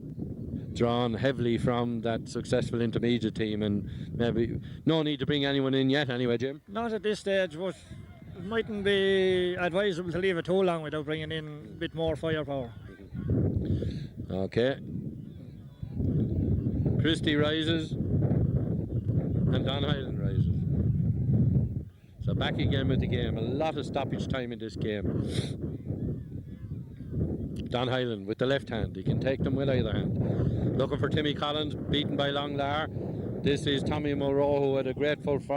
drawn heavily from that successful intermediate team, and maybe no need to bring anyone in yet anyway, Jim. Not at this stage, but it mightn't be advisable to leave it too long without bringing in a bit more firepower. Okay. Christie rises and Don Hyland rises. So back again with the game. A lot of stoppage time in this game. Don Hyland with the left hand. He can take them with either hand. Looking for Timmy Collins, beaten by Long Lar. This is Tommy Monroe, who had a great first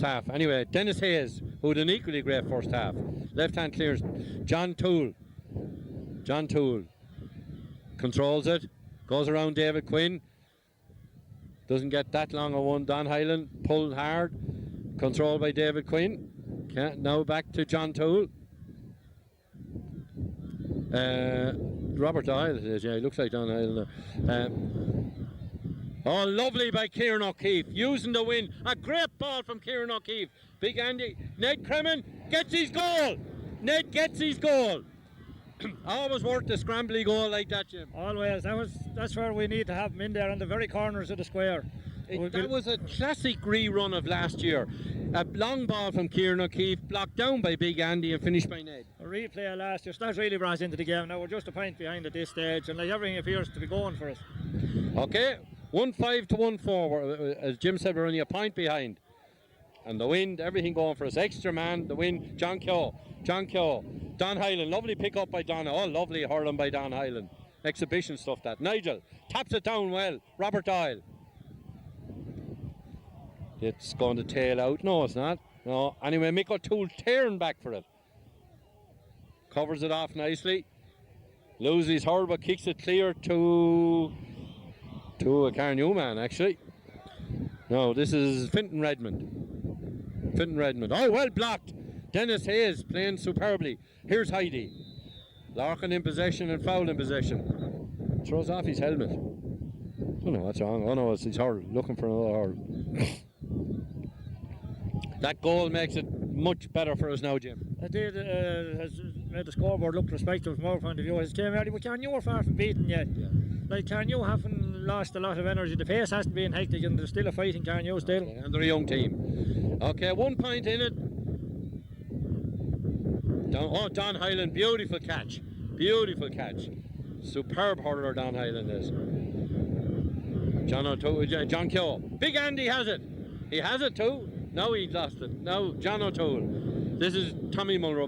half. Anyway, Dennis Hayes, who had an equally great first half. Left hand clears. John Toole controls it. Goes around David Quinn. Doesn't get that long a one. Don Hyland pulled hard. Controlled by David Quinn. Now back to John Toole. Robert Doyle it is, yeah, he looks like Don Hyland. Oh, lovely by Kieran O'Keefe. Using the wind. A great ball from Kieran O'Keefe. Big Andy. Ned Cremin gets his goal. Ned gets his goal. Always worth a scrambly goal like that, Jim. Always. That's where we need to have them in there on the very corners of the square. That was a classic rerun of last year. A long ball from Kieran O'Keefe, blocked down by Big Andy and finished by Ned. A replay of last year. So that really brought us into the game. Now we're just a point behind at this stage, and like everything appears to be going for us. Okay, 1-5 to 1-4. As Jim said, we're only a point behind. And the wind, everything going for us. Extra man, the wind. John Keogh. Don Hyland, lovely pick up by Don. Oh, lovely hurling by Don Hyland. Exhibition stuff that. Nigel taps it down well. Robert Doyle. It's going to tail out. No, it's not. No. Anyway, Mick O'Toole tearing back for it. Covers it off nicely. Loses his hurl, but kicks it clear to a Carnew man, actually. No, this is Finton Redmond. Oh, well blocked. Dennis Hayes playing superbly. Here's Heidi. Larkin in possession and Fowl in possession. Throws off his helmet. Don't know what's wrong. Oh no, it's his hurl. Looking for another hurl. That goal makes it much better for us now, Jim. It did. Has made the scoreboard look prospective from our point of view. As came early, but Carnew were far from beaten yet. Yeah. Like Carnew haven't lost a lot of energy. The pace hasn't been hectic, and there's still a fight in Carnew still. Okay, and they're a young team. Okay, 1 point in it. Don Hyland, beautiful catch. Superb hurler Don Hyland is. John Keogh. Big Andy has it. He has it too. Now he lost it. Now John O'Toole. This is Vinnie Monroe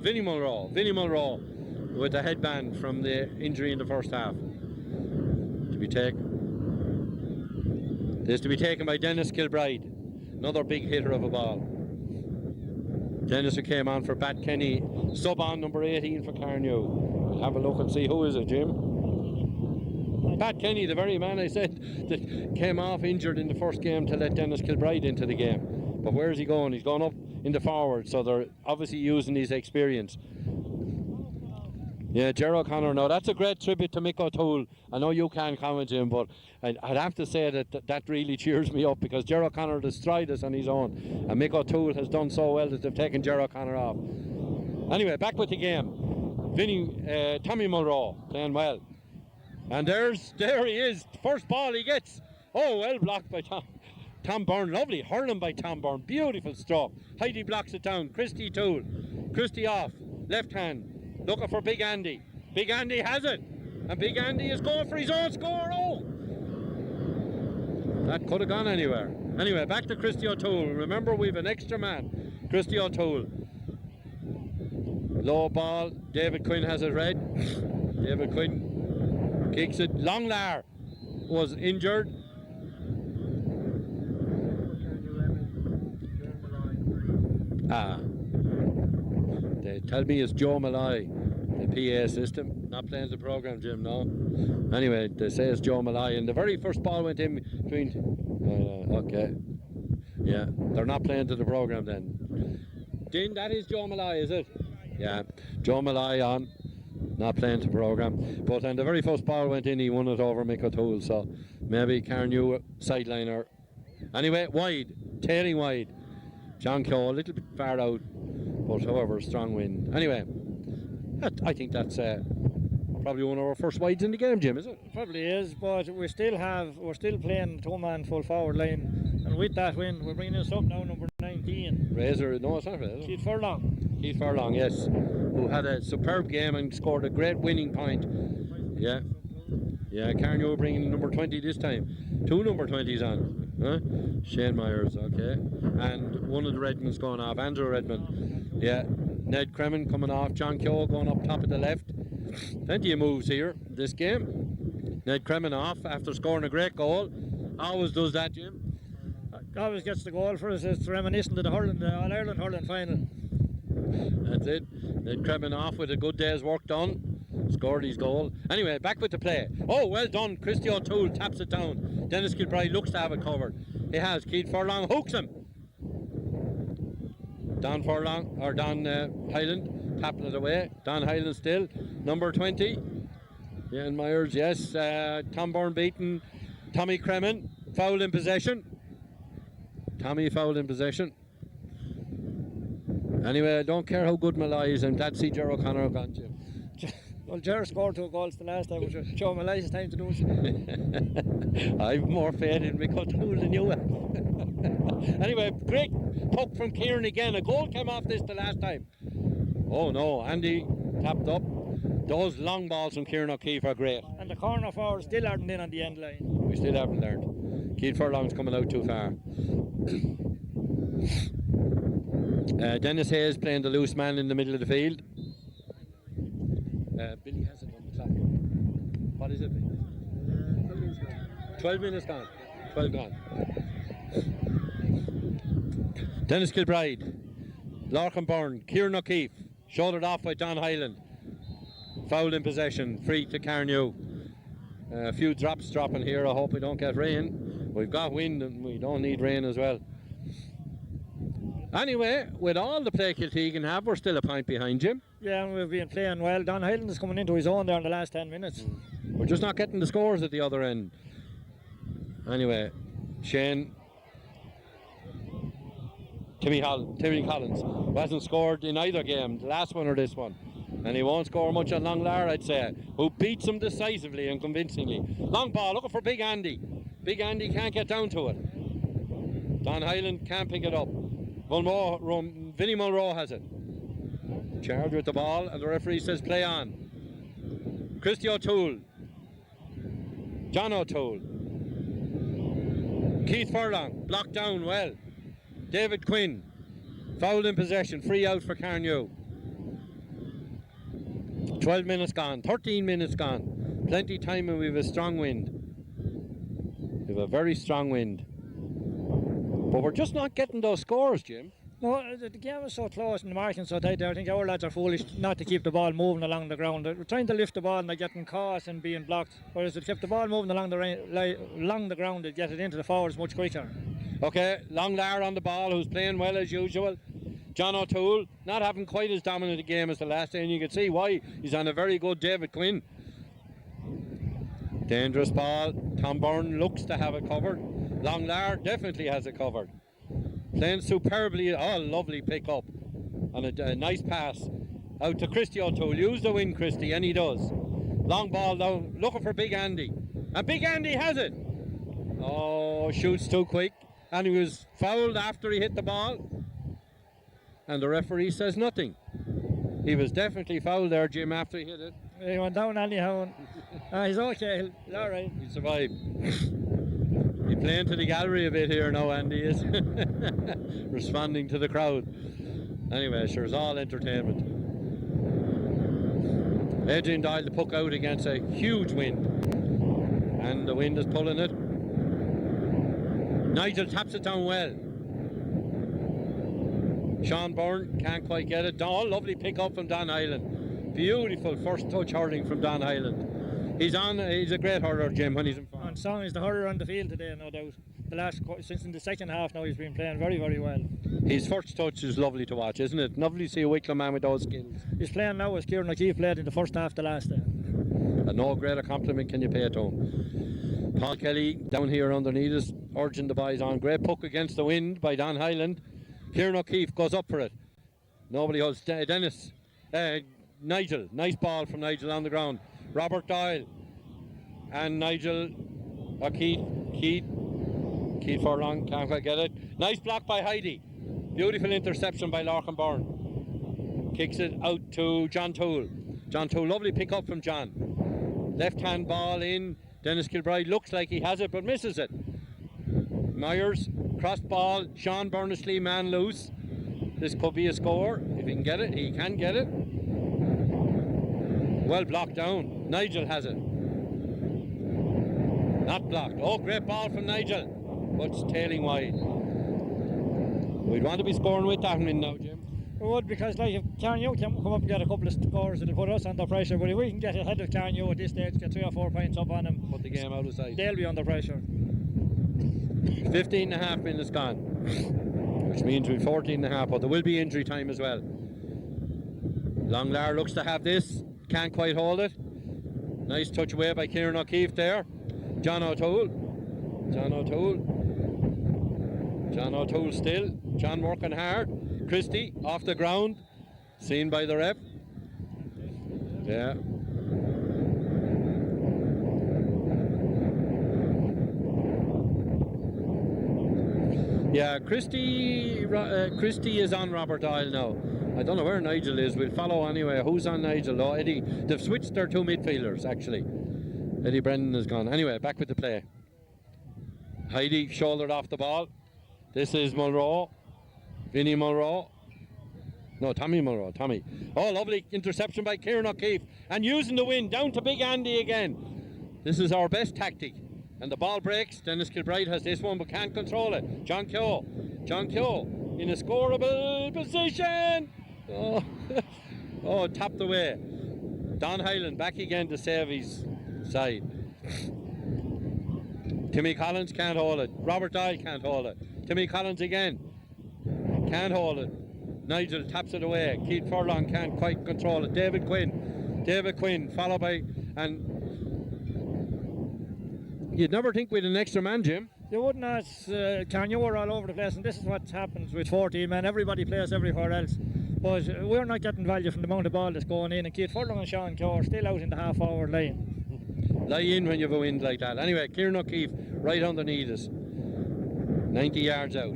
with the headband from the injury in the first half. This to be taken by Dennis Kilbride. Another big hitter of a ball. Dennis who came on for Pat Kenny. Sub on number 18 for Carnew. We'll have a look and see who is it, Jim. Pat Kenny, the very man I said that came off injured in the first game to let Dennis Kilbride into the game. But where is he going? He's going up in the forward, so they're obviously using his experience. Yeah, Gerard O'Connor. No, that's a great tribute to Mick O'Toole. I know you can't comment, Jim, but I'd have to say that really cheers me up, because Gerard O'Connor destroyed us on his own, and Mick O'Toole has done so well that they've taken Gerard O'Connor off. Anyway, back with the game. Tommy Mulrow playing well. And there he is. First ball he gets. Oh, well blocked by Tom Byrne. Lovely hurling by Tom Byrne. Beautiful stroke. Heidi blocks it down. Christy Toole. Christy off. Left hand. Looking for Big Andy. Big Andy has it. And Big Andy is going for his own score. Oh! That could have gone anywhere. Anyway, back to Christy O'Toole. Remember, we've an extra man. Christy O'Toole. Low ball. David Quinn has it red. David Quinn kicks it. Longlar was injured. They tell me it's Joe Malloy, the PA system. Not playing the programme, Jim, no. Anyway, they say it's Joe Malloy, and the very first ball went in between. Okay. Yeah, they're not playing to the programme then. Dean, that is Joe Malloy, is it? Yeah, Joe Malloy on. Not playing to programme. But and the very first ball went in, he won it over Mick O'Toole, so maybe Carnew sideliner. Anyway, wide, tailing wide. John Keogh a little bit far out, but however, strong wind. Anyway, I think that's probably one of our first wides in the game, Jim, is it? Probably is, but we're still playing two-man full forward line, and with that wind, we're bringing us up now, number 19. Razor, no, it's not Razor. Keith Furlong. Keith Furlong, yes, who had a superb game and scored a great winning point. Yeah, Carnew bringing number 20 this time. Two number 20s on. Huh? Shane Myers, okay. And one of the Redmonds going off, Andrew Redmond. Yeah, Ned Cremin coming off, John Keogh going up top of the left. Plenty of moves here this game. Ned Cremin off after scoring a great goal. Always does that, Jim. Always gets the goal for us. It's reminiscent of the All-Ireland hurling final. That's it. Ned Cremin off with a good day's work done. Scored his goal. Anyway, back with the play. Oh, well done. Christy O'Toole taps it down. Dennis Kilbride looks to have it covered. He has. Keith Furlong hooks him. Don Hyland tapping it away. Don Hyland still. Number 20. Ian Myers, yes. Tom Byrne beaten. Tommy Cremin. Foul in possession. Tommy fouled in possession. Anyway, I don't care how good Malloy is. I'm glad to see Ger O'Connor gone, Jim. Well, Ger scored 2 goals the last time, which was Joe Malloy's time to do it. I've more faith in Mick O'Toole than you have. Anyway, great puck from Kieran again. A goal came off this the last time. Oh no, Andy tapped up. Those long balls from Kieran O'Keefe are great. And the corner forward still aren't in on the end line. We still haven't learned. Keith Furlong's coming out too far. Dennis Hayes playing the loose man in the middle of the field. Billy has it on the clock. What is it, Billy? 12 minutes gone. 12 gone. Dennis Kilbride, Larkin Byrne, Kieran O'Keefe, shouldered off by Don Hyland. Foul in possession, free to Carnew. A few drops dropping here. I hope we don't get rain. We've got wind and we don't need rain as well. Anyway, with all the play Kiltee can have, we're still a point behind, Jim. Yeah, and we've been playing well. Don Hyland is coming into his own there in the last 10 minutes. We're just not getting the scores at the other end. Anyway, Shane, Timmy Collins, who hasn't scored in either game, the last one or this one. And he won't score much on Longlar, I'd say, who beats him decisively and convincingly. Long ball, looking for Big Andy. Big Andy can't get down to it. Don Hyland can't pick it up. Vinnie Mulrow has it. Charged with the ball, and the referee says play on. Christy O'Toole. John O'Toole. Keith Furlong, blocked down well. David Quinn, fouled in possession, free out for Carnew. 12 minutes gone, 13 minutes gone. Plenty time and we have a strong wind. We have a very strong wind. But we're just not getting those scores, Jim. No, the game is so close and the margins so tight there. I think our lads are foolish not to keep the ball moving along the ground. They're trying to lift the ball and they're getting caught and being blocked. Whereas if they kept the ball moving along the ground, they'd get it into the forwards much quicker. Okay, Longlar on the ball, who's playing well as usual. John O'Toole, not having quite as dominant a game as the last day, and you can see why. He's on a very good David Quinn. Dangerous ball. Tom Byrne looks to have it covered. Longlar definitely has it covered. Playing superbly. Oh, lovely pick up. And a nice pass Out to Christy O'Toole. Use the wind, Christy, and he does. Long ball down, looking for Big Andy. And Big Andy has it. Oh, shoots too quick. And he was fouled after he hit the ball. And the referee says nothing. He was definitely fouled there, Jim, after he hit it. He went down anyhow. He's okay. He's all right. He survived. He's playing to the gallery a bit here now, Andy is. Responding to the crowd. Anyway, sure, it's all entertainment. Adrian Doyle to puck out against a huge wind. And the wind is pulling it. Nigel taps it down well. Sean Byrne can't quite get it. Lovely pick up from Don Hyland. Beautiful first touch hurling from Don Hyland. He's a great hurler, Jim, when he's in form. And Song is the hurler on the field today, no doubt. Since in the second half now, he's been playing very, very well. His first touch is lovely to watch, isn't it? Lovely to see a Wicklow man with those skills. He's playing now as Kieran O'Keefe played in the first half the last day. And no greater compliment can you pay to him. Paul Kelly down here underneath us, urging the boys on. Great puck against the wind by Don Hyland. Kieran O'Keefe goes up for it. Nobody holds. Nigel, nice ball from Nigel on the ground. Robert Doyle and Nigel Keith Furlong can't quite get it. Nice block by Heidi. Beautiful interception by Larkin Byrne. Kicks it out to John Toole. John Toole, lovely pick up from John. Left hand ball in. Dennis Kilbride looks like he has it but misses it. Myers, cross ball. Sean Berners-Lee man loose. This could be a score. If he can get it, he can get it. Well blocked down. Nigel has it. Not blocked. Oh, great ball from Nigel. But it's tailing wide. We'd want to be scoring with that one now, Jim. We would, because like if Carnew can come up and get a couple of scores, it'll put us under pressure. But if we can get ahead of Carnew at this stage, get 3 or 4 points up on them, put the game out of sight, they'll be under pressure. 15 and a half minutes gone, which means we've 14 and a half, but there will be injury time as well. Longlar looks to have this, can't quite hold it. Nice touch away by Kieran O'Keefe there. John O'Toole still. John working hard. Christie off the ground, seen by the ref. Yeah. Yeah, Christie is on Robert Doyle now. I don't know where Nigel is. We'll follow anyway. Who's on Nigel? Oh, Eddie. They've switched their 2 midfielders actually. Eddie Brendan is gone. Anyway, back with the play. Heidi shouldered off the ball. This is Monroe. Vinnie Monroe. No, Tommy Monroe. Tommy. Oh, lovely interception by Kieran O'Keefe. And using the wind down to Big Andy again. This is our best tactic. And the ball breaks. Dennis Kilbride has this one but can't control it. John Keogh in a scoreable position. Oh, oh, tapped away. Don Hyland back again to save his side. Timmy Collins can't hold it. Robert Doyle can't hold it. Timmy Collins again. Can't hold it. Nigel taps it away. Keith Furlong can't quite control it. David Quinn followed by, and you'd never think we'd an extra man, Jim. You wouldn't. Carnew were all over the place, and this is what happens with 14 men. Everybody plays everywhere else, but we're not getting value from the amount of ball that's going in. And Keith Furlong and Sean Keogh are still out in the half-forward line. Lie in when you have a wind like that. Anyway, Kieran O'Keefe right underneath us. 90 yards out.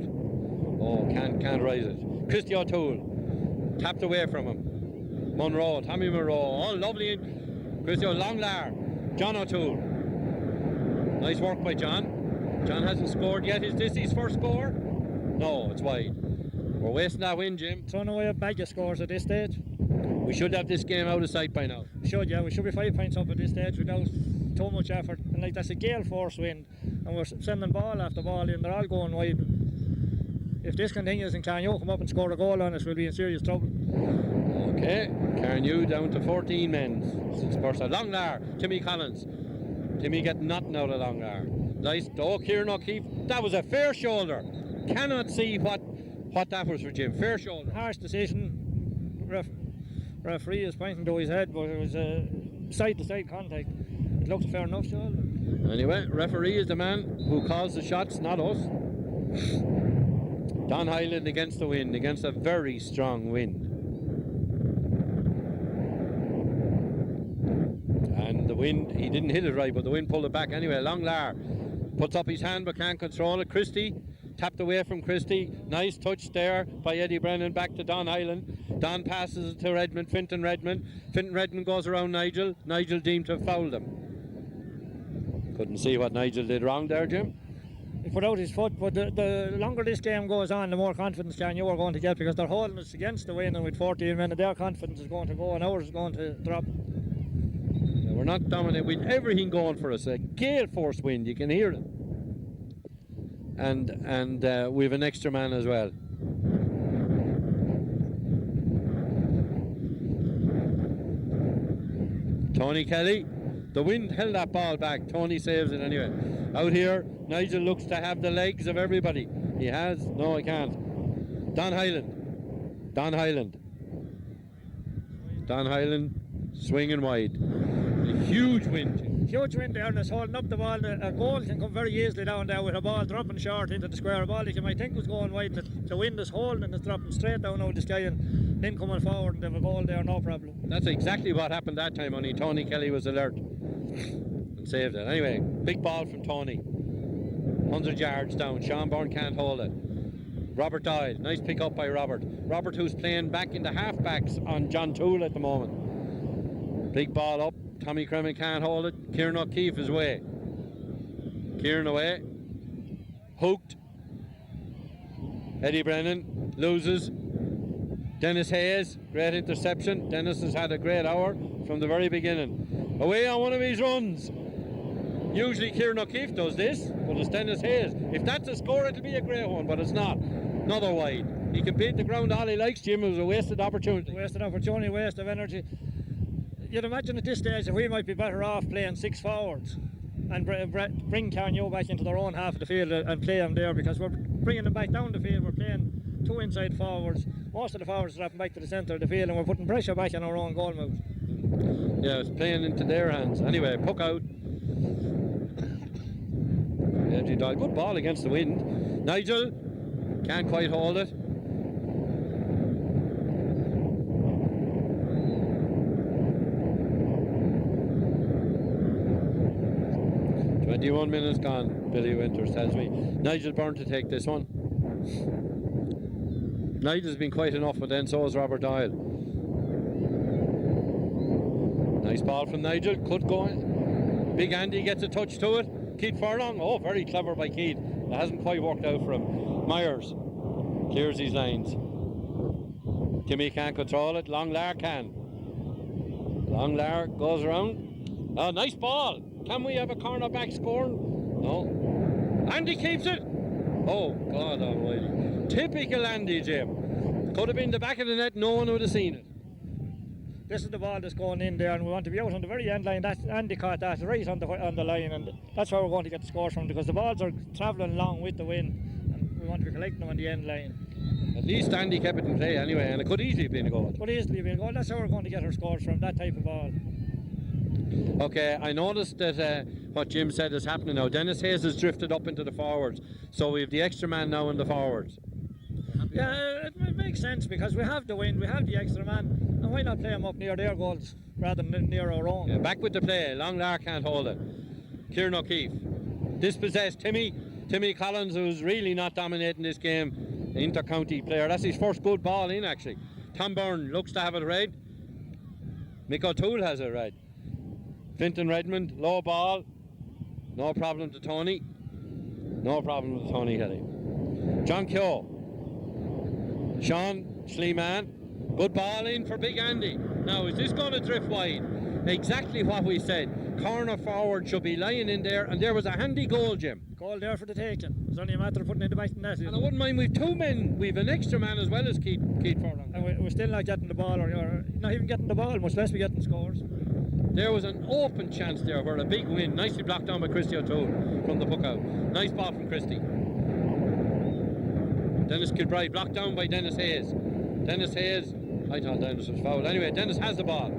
Oh, can't rise it. Christy O'Toole tapped away from him. Tommy Monroe. Oh, lovely. Christy Longlar. John O'Toole. Nice work by John. John hasn't scored yet. Is this his first score? No, it's wide. We're wasting that win, Jim. Throwing away a bag of scores at this stage. We should have this game out of sight by now. We should, yeah. We should be 5 points up at this stage without too much effort. And like that's a gale force wind, and we're sending ball after ball in. They're all going wide. If this continues and Carnew come up and score a goal on us, we'll be in serious trouble. Okay, Carnew down to 14 men. 6 person. Longlar, Timmy Collins. Timmy getting nothing out of Longlar. Nice. Oh, Kieran O'Keefe. That was a fair shoulder. Cannot see what that was for Jim. Fair shoulder. Harsh decision. Referee is pointing to his head, but it was side-to-side contact. It looked fair enough shoulder. Anyway, referee is the man who calls the shots, not us. Don Hyland against the wind, against a very strong wind. the wind, he didn't hit it right, but the wind pulled it back anyway. Longlar puts up his hand but can't control it. Christie tapped away from Christie. Nice touch there by Eddie Brennan back to Don Hyland. Don passes it to Redmond, Fintan Redmond. Fintan Redmond goes around Nigel. Nigel deemed to have fouled him. Couldn't see what Nigel did wrong there, Jim. He put out his foot, but the longer this game goes on, the more confidence John you are going to get, because they're holding us against the wind, and with 14 men, their confidence is going to go and ours is going to drop. Yeah, we're not dominant with everything going for us. A gale force wind, you can hear it. And we have an extra man as well. Tony Kelly, the wind held that ball back. Tony saves it anyway. Out here, Nigel looks to have the legs of everybody. He has? No, he can't. Don Hyland. Don Hyland. Don Hyland swinging wide. A huge wind. Huge wind there, and it's holding up the ball. A goal can come very easily down there with a ball dropping short into the square. A ball that you might think was going wide. The wind is holding and it's dropping straight down out of the sky, and then coming forward and they have a goal there, no problem. That's exactly what happened that time, only Tony Kelly was alert and saved it. Anyway, big ball from Tony. 100 yards down. Sean Byrne can't hold it. Robert Doyle, nice pick up by Robert. Robert, who's playing back in the halfbacks on John Toole at the moment. Big ball up. Tommy Cremin can't hold it. Kieran O'Keefe is away. Kieran away. Hooked. Eddie Brennan loses. Dennis Hayes, great interception. Dennis has had a great hour from the very beginning. Away on one of his runs. Usually Kieran O'Keefe does this, but it's Dennis Hayes. If that's a score, it'll be a great one, but it's not. Another wide. He can beat the ground all he likes, Jim. It was a wasted opportunity. Wasted opportunity, waste of energy. You'd imagine at this stage that we might be better off playing 6 forwards and bring Carnio back into their own half of the field and play them there, because we're bringing them back down the field. We're playing 2 inside forwards. Most of the forwards are dropping back to the centre of the field, and we're putting pressure back on our own goal move. Yeah, it's playing into their hands. Anyway, puck out. Good ball against the wind. Nigel can't quite hold it. "21 minutes gone," Billy Winters tells me. Nigel Byrne to take this one. Nigel's been quite enough, but then so has Robert Doyle. Nice ball from Nigel, could go in. Big Andy gets a touch to it. Keith Furlong, oh, very clever by Keith. It hasn't quite worked out for him. Myers clears his lines. Timmy can't control it. Longlar can. Longlar goes around. Oh, nice ball. Can we have a cornerback scoring? No. Andy keeps it. Oh, God almighty. Typical Andy, Jim. Could have been the back of the net, no one would have seen it. This is the ball that's going in there, and we want to be out on the very end line. Andy caught that right on the line, and that's where we're going to get the scores from, because the balls are travelling along with the wind, and we want to be collecting them on the end line. At least Andy kept it in play anyway, and it could easily have been a goal. Could easily have been a goal. That's how we're going to get our scores from, that type of ball. Okay, I noticed that what Jim said is happening now. Dennis Hayes has drifted up into the forwards, so we have the extra man now in the forwards. Yeah, it makes sense, because we have the wind, we have the extra man, and why not play them up near their goals rather than near our own? Yeah, back with the play. Longlar can't hold it. Kieran O'Keefe. Dispossessed Timmy Collins, who's really not dominating this game. The inter-county player. That's his first good ball in, actually. Tom Byrne looks to have it red. Mick O'Toole has it red. Fintan Redmond, low ball. No problem to Tony. No problem with Tony Kelly. John Keogh. Sean Schliemann. Good ball in for Big Andy. Now, is this going to drift wide? Exactly what we said. Corner forward should be lying in there, and there was a handy goal, Jim. Goal there for the taking. It's only a matter of putting it in the back of the net. And I wouldn't mind, we've 2 men. We've an extra man as well as Keith Furlong. And we're still not getting the ball, or not even getting the ball, much less we getting scores. There was an open chance there where a big win, nicely blocked down by Christy O'Toole from the puck out. Nice ball from Christy. Dennis Kilbride blocked down by Dennis Hayes. Dennis Hayes, I thought Dennis was fouled. Anyway, Dennis has the ball.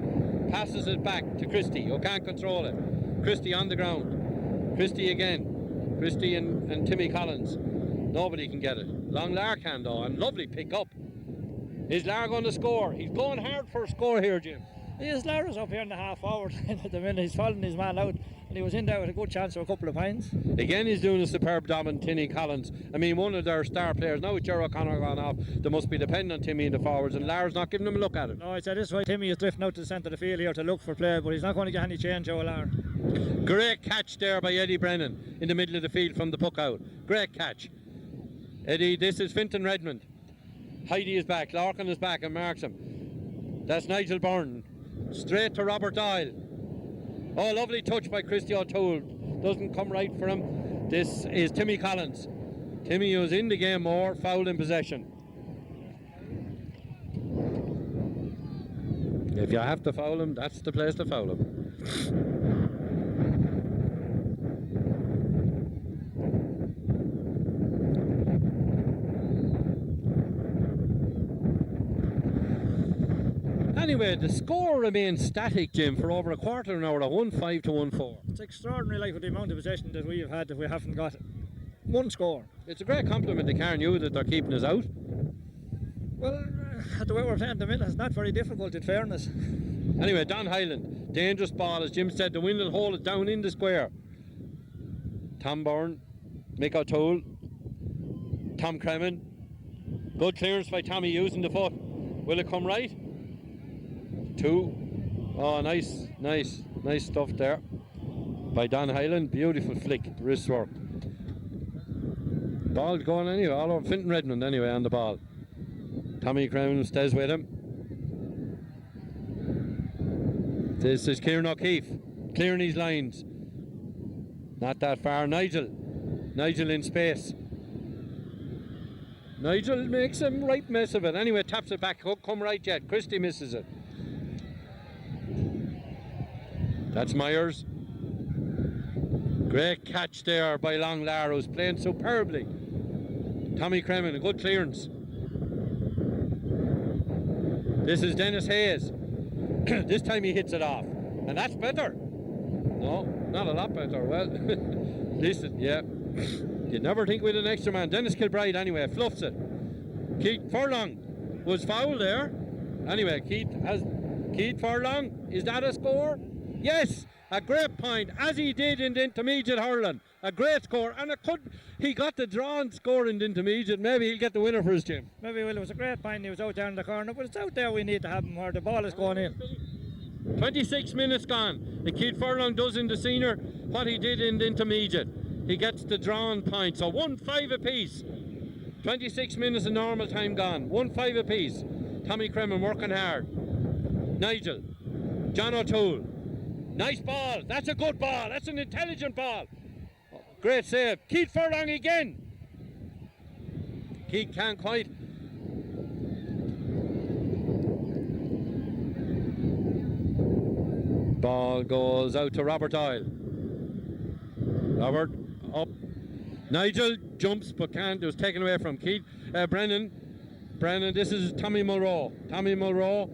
Passes it back to Christy, who can't control it. Christy on the ground. Christy again. Christy and Timmy Collins. Nobody can get it. Longlar can though, and lovely pick up. Is Lar going to score? He's going hard for a score here, Jim. His Lara's up here in the half forward at the minute. He's following his man out, and he was in there with a good chance of a couple of points. Again, he's doing a superb job on Tinny Collins. I mean, one of their star players. Now with Gerard O'Connor gone off, they must be dependent on Timmy in the forwards, and Lara's not giving them a look at it. No, I said this is why Timmy is drifting out to the centre of the field here to look for play, but he's not going to get any change out of Lara. Great catch there by Eddie Brennan in the middle of the field from the puck out. Great catch. Eddie, this is Fintan Redmond. Heidi is back, Larkin is back and marks him. That's Nigel Byrne. Straight to Robert Doyle. Oh, lovely touch by Christy O'Toole. Doesn't come right for him. This is Timmy Collins. Timmy was in the game more, fouled in possession. If you have to foul him, that's the place to foul him. Anyway, the score remains static, Jim, for over a quarter of an hour, 1-5 to 1-4. It's extraordinary, like, with the amount of possession that we have had, that we haven't got one score. It's a great compliment to Carnew that they're keeping us out. Well, the way we're playing at the minute, it's not very difficult, in fairness. Anyway, Don Hyland, dangerous ball, as Jim said, the wind will hold it down in the square. Tom Byrne, Mick O'Toole, Tom Cremin. Good clearance by Tommy using the foot. Will it come right? 2. Oh, nice stuff there by Don Hyland. Beautiful flick, wrist work. Ball's going anyway, all over Fintan Redmond anyway on the ball. Tommy Crown stays with him. This is Kieran O'Keefe clearing his lines. Not that far. Nigel in space. Nigel makes a right mess of it. Anyway, taps it back. Hook come right yet. Christie misses it. That's Myers. Great catch there by Long Lar, who's playing superbly. Tommy Cremin, a good clearance. This is Dennis Hayes. This time he hits it off. And that's better. No, not a lot better. Well, listen, yeah. You'd never think with an extra man. Dennis Kilbride anyway, fluffs it. Keith Furlong was fouled there. Anyway, Keith Furlong, is that a score? Yes, a great point, as he did in the intermediate hurling. A great score, and he got the drawn score in the intermediate. Maybe he'll get the winner for his team. Maybe it was a great point. He was out there in the corner, but it's out there we need to have him where the ball is going in. 26 minutes gone. And Keith Furlong does in the senior what he did in the intermediate. He gets the drawn point, so 1-5 apiece. 26 minutes of normal time gone. 1-5 apiece. Tommy Cremin working hard. Nigel, John O'Toole. Nice ball. That's a good ball. That's an intelligent ball. Great save. Keith Furlong again. Keith can't quite. Ball goes out to Robert Doyle. Robert up. Nigel jumps but can't. It was taken away from Keith. Brennan, this is Tommy Mulrow. Tommy Mulrow,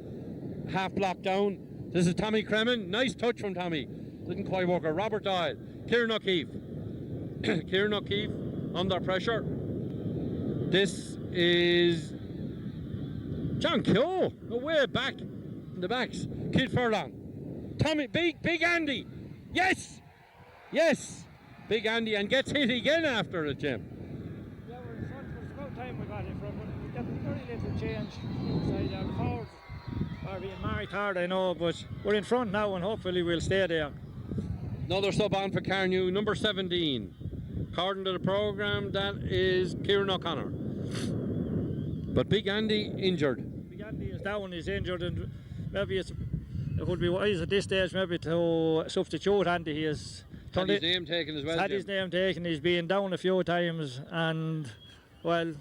half blocked down. This is Tommy Cremin. Nice touch from Tommy. Didn't quite work out. Robert Doyle. Kieran O'Keefe. Kieran O'Keefe under pressure. This is John Keogh. Way back in the backs. Keith Furlong. Tommy, big Andy. Yes. Big Andy, and gets hit again after it, Jim. Yeah, we're in front, but it's about time we got in front, but we got very little change inside our forwards. Are being married hard, I know, but we're in front now and hopefully we'll stay there. Another sub on for Carnew, number 17. According to the programme, that is Kieran O'Connor. But Big Andy injured. Big Andy is down, he's injured, and maybe it would be wise at this stage maybe to substitute Andy. He has had his name taken as well. Had his name taken, he's been down a few times, and well,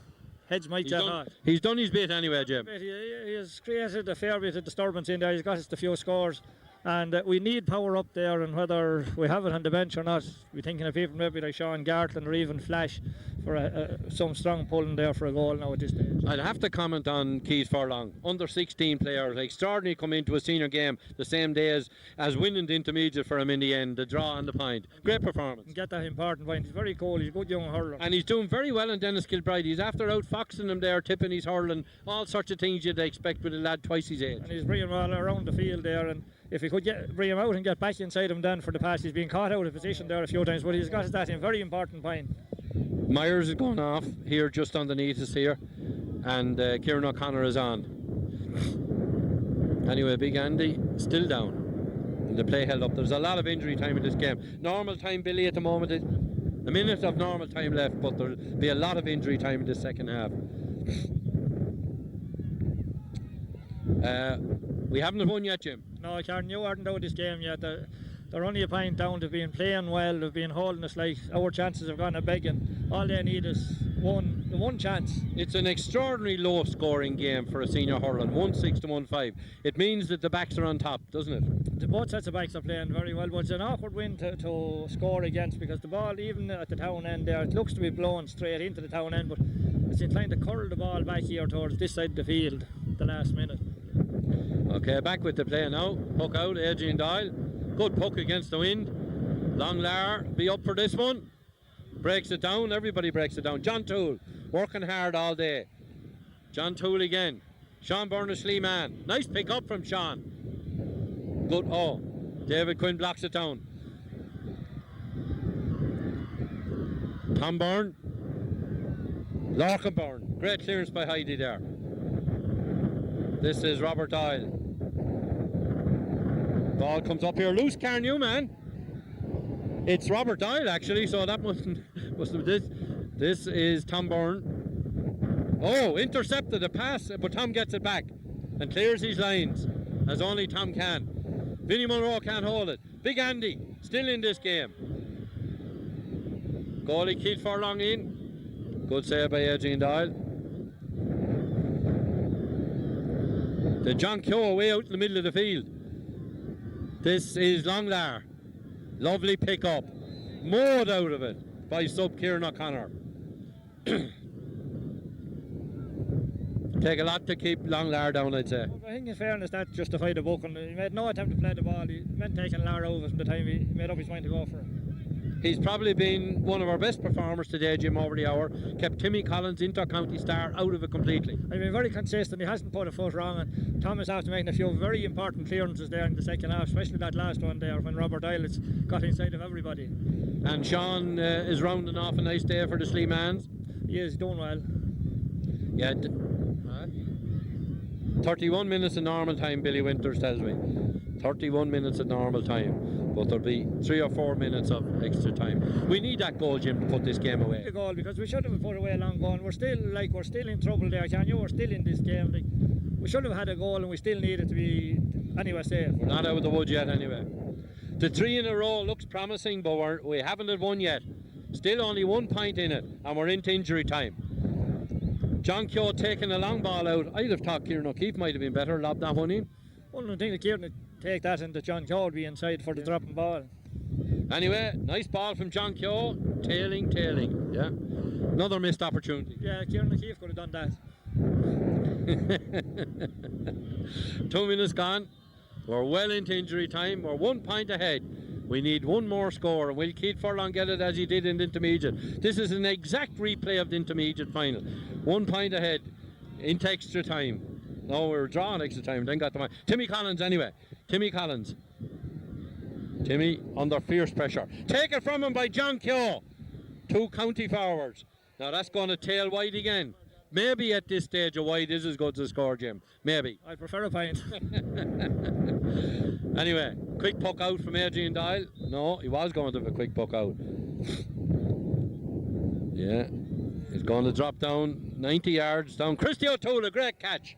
heads might get hot. He's done his bit anyway, Jim. He has created a fair bit of disturbance in there. He's got us a few scores, And we need power up there, and whether we have it on the bench or not, we're thinking of people maybe like Sean Gartland or even Flash for some strong pulling there for a goal now at this stage. I'd have to comment on Keith Furlong. Under 16 players, extraordinary, come into a senior game the same day as winning the intermediate for him in the end, the draw and the point. Great performance. Get that important point. He's very cool, he's a good young hurler. And he's doing very well in Dennis Kilbride. He's after outfoxing him there, tipping his hurling, all sorts of things you'd expect with a lad twice his age. And he's bringing him all around the field there, and if he could bring him out and get back inside him then for the pass, he's been caught out of position there a few times, but he's got that in, very important point. Myers is going off here just underneath us here, and Kieran O'Connor is on. Anyway, Big Andy still down, and the play held up. There's a lot of injury time in this game. Normal time, Billy, at the moment is a minute of normal time left, but there'll be a lot of injury time in the second half. We haven't won yet, Jim. No, Karen, you aren't out of this game yet. They're only a point down. They've been playing well. They've been holding us like our chances have gone a begging. All they need is one chance. It's an extraordinary low scoring game for a senior hurling, 1-6 to 1-5. It means that the backs are on top, doesn't it? The both sets of backs are playing very well, but it's an awkward win to score against, because the ball, even at the town end there, it looks to be blown straight into the town end, but it's inclined to curl the ball back here towards this side of the field the last minute. Okay, back with the play now. Puck out, Adrian Doyle. Good puck against the wind. Longlar, be up for this one. Breaks it down, everybody breaks it down. John Toole, working hard all day. John Toole again. Sean Byrne-Slee man. Nice pick up from Sean. Good, oh, David Quinn blocks it down. Tom Byrne. Larkin Byrne. Great clearance by Heidi there. This is Robert Doyle. Ball comes up here loose, Karen Newman. It's Robert Doyle actually, so that must this. This is Tom Byrne. Oh, intercepted a pass, but Tom gets it back and clears his lines as only Tom can. Vinnie Monroe can't hold it. Big Andy still in this game. Goalie Keith Furlong in. Good save by Adrian Doyle. The John Keogh way out in the middle of the field. This is Longlar. Lovely pick up. Mowed out of it by sub Kieran O'Connor. Take a lot to keep Longlar down, I'd say. I think in fairness that justified the booking. He made no attempt to play the ball. He meant taking Lar over from the time he made up his mind to go for it. He's probably been one of our best performers today, Jim, over the hour. Kept Timmy Collins, inter-county star, out of it completely. I've been very consistent. He hasn't put a foot wrong, and Thomas after making a few very important clearances there in the second half, especially that last one there when Robert Eilets got inside of everybody. And Sean is rounding off a nice day for the Sleemans. He is doing well. Yeah. 31 minutes of normal time, Billy Winters tells me. 31 minutes of normal time, but there'll be 3 or 4 minutes of extra time. We need that goal, Jim, to put this game away. The goal, because we should have put away long gone. We're still in trouble there, Can you? We're still in this game. Like, we should have had a goal, and we still need it to be anyway safe. We're not out of the woods yet, anyway. The 3 in a row looks promising, but we haven't had one yet. Still only 1 point in it, and we're into injury time. John Keogh taking a long ball out. I'd have thought Kieran O'Keefe might have been better, lobbed that one in. Well, I think that Kieran would take that and that John Keogh would be inside for the dropping ball. Anyway, nice ball from John Keogh. Tailing. Yeah. Another missed opportunity. Yeah, Kieran O'Keefe could have done that. 2 minutes gone. We're well into injury time. We're 1 point ahead. We need one more score, and will Keith Furlong get it as he did in the intermediate? This is an exact replay of the intermediate final. 1 point ahead into extra time. No, we were drawing extra time, then got the man. Timmy Collins anyway. Timmy Collins. Timmy under fierce pressure. Taken from him by John Keogh. 2 county forwards. Now that's going to tail wide again. Maybe at this stage a wide is as good as a score, Jim. Maybe. I prefer a pint. Anyway, quick puck out from Adrian Doyle. No, he was going to have a quick puck out. Yeah, he's going to drop down 90 yards down. Christy O'Toole, a great catch.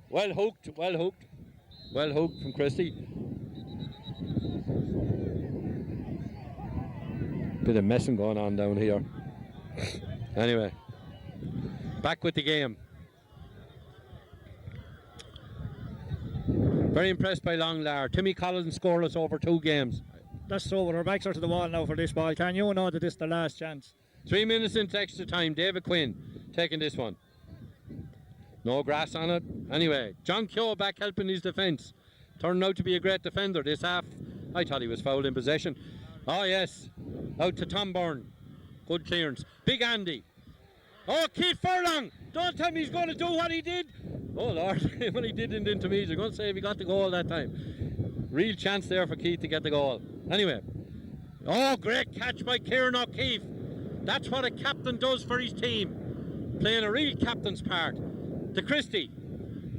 Well hooked from Christy. Bit of messing going on down here. Anyway, back with the game. Very impressed by Longlar. Timmy Collins scoreless over 2 games. That's so, but our backs are to the wall now for this ball. Can you know that this is the last chance? 3 minutes into extra time. David Quinn taking this one. No grass on it. Anyway, John Keogh back helping his defence. Turned out to be a great defender this half. I thought he was fouled in possession. Oh yes. Out to Tom Byrne. Good clearance. Big Andy. Oh, Keith Furlong. Don't tell me he's going to do what he did. Oh Lord, what he did in the intermediate. I'm going to say if he got the goal that time. Real chance there for Keith to get the goal. Anyway. Oh, great catch by Kieran O'Keefe. That's what a captain does for his team. Playing a real captain's part. To Christie.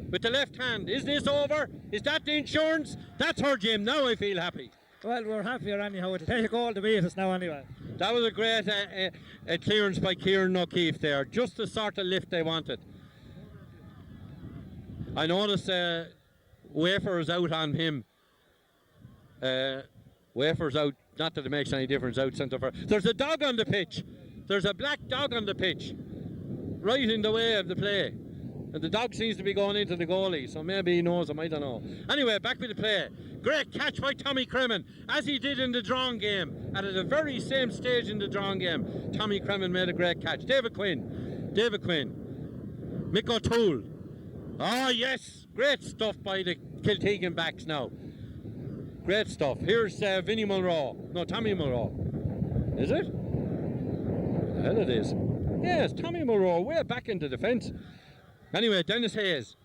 With the left hand. Is this over? Is that the insurance? That's her, Jim. Now I feel happy. Well, we're happier anyhow. It'll take a goal to beat us now anyway. That was a great clearance by Kieran O'Keefe there. Just the sort of lift they wanted. I noticed Wafer's out on him. Wafer's out. Not that it makes any difference out centre for. There's a dog on the pitch. There's a black dog on the pitch. Right in the way of the play. And the dog seems to be going into the goalie, so maybe he knows him, I don't know. Anyway, back with the play. Great catch by Tommy Cremin, as he did in the drawing game. And at the very same stage in the drawing game, Tommy Cremin made a great catch. David Quinn. Mick O'Toole. Oh yes, great stuff by the Kiltegan backs now. Great stuff. Here's Tommy Mulrow. Is it? What the hell it is? Yes, Tommy Mulrow way back into defence. Anyway, Dennis Hayes.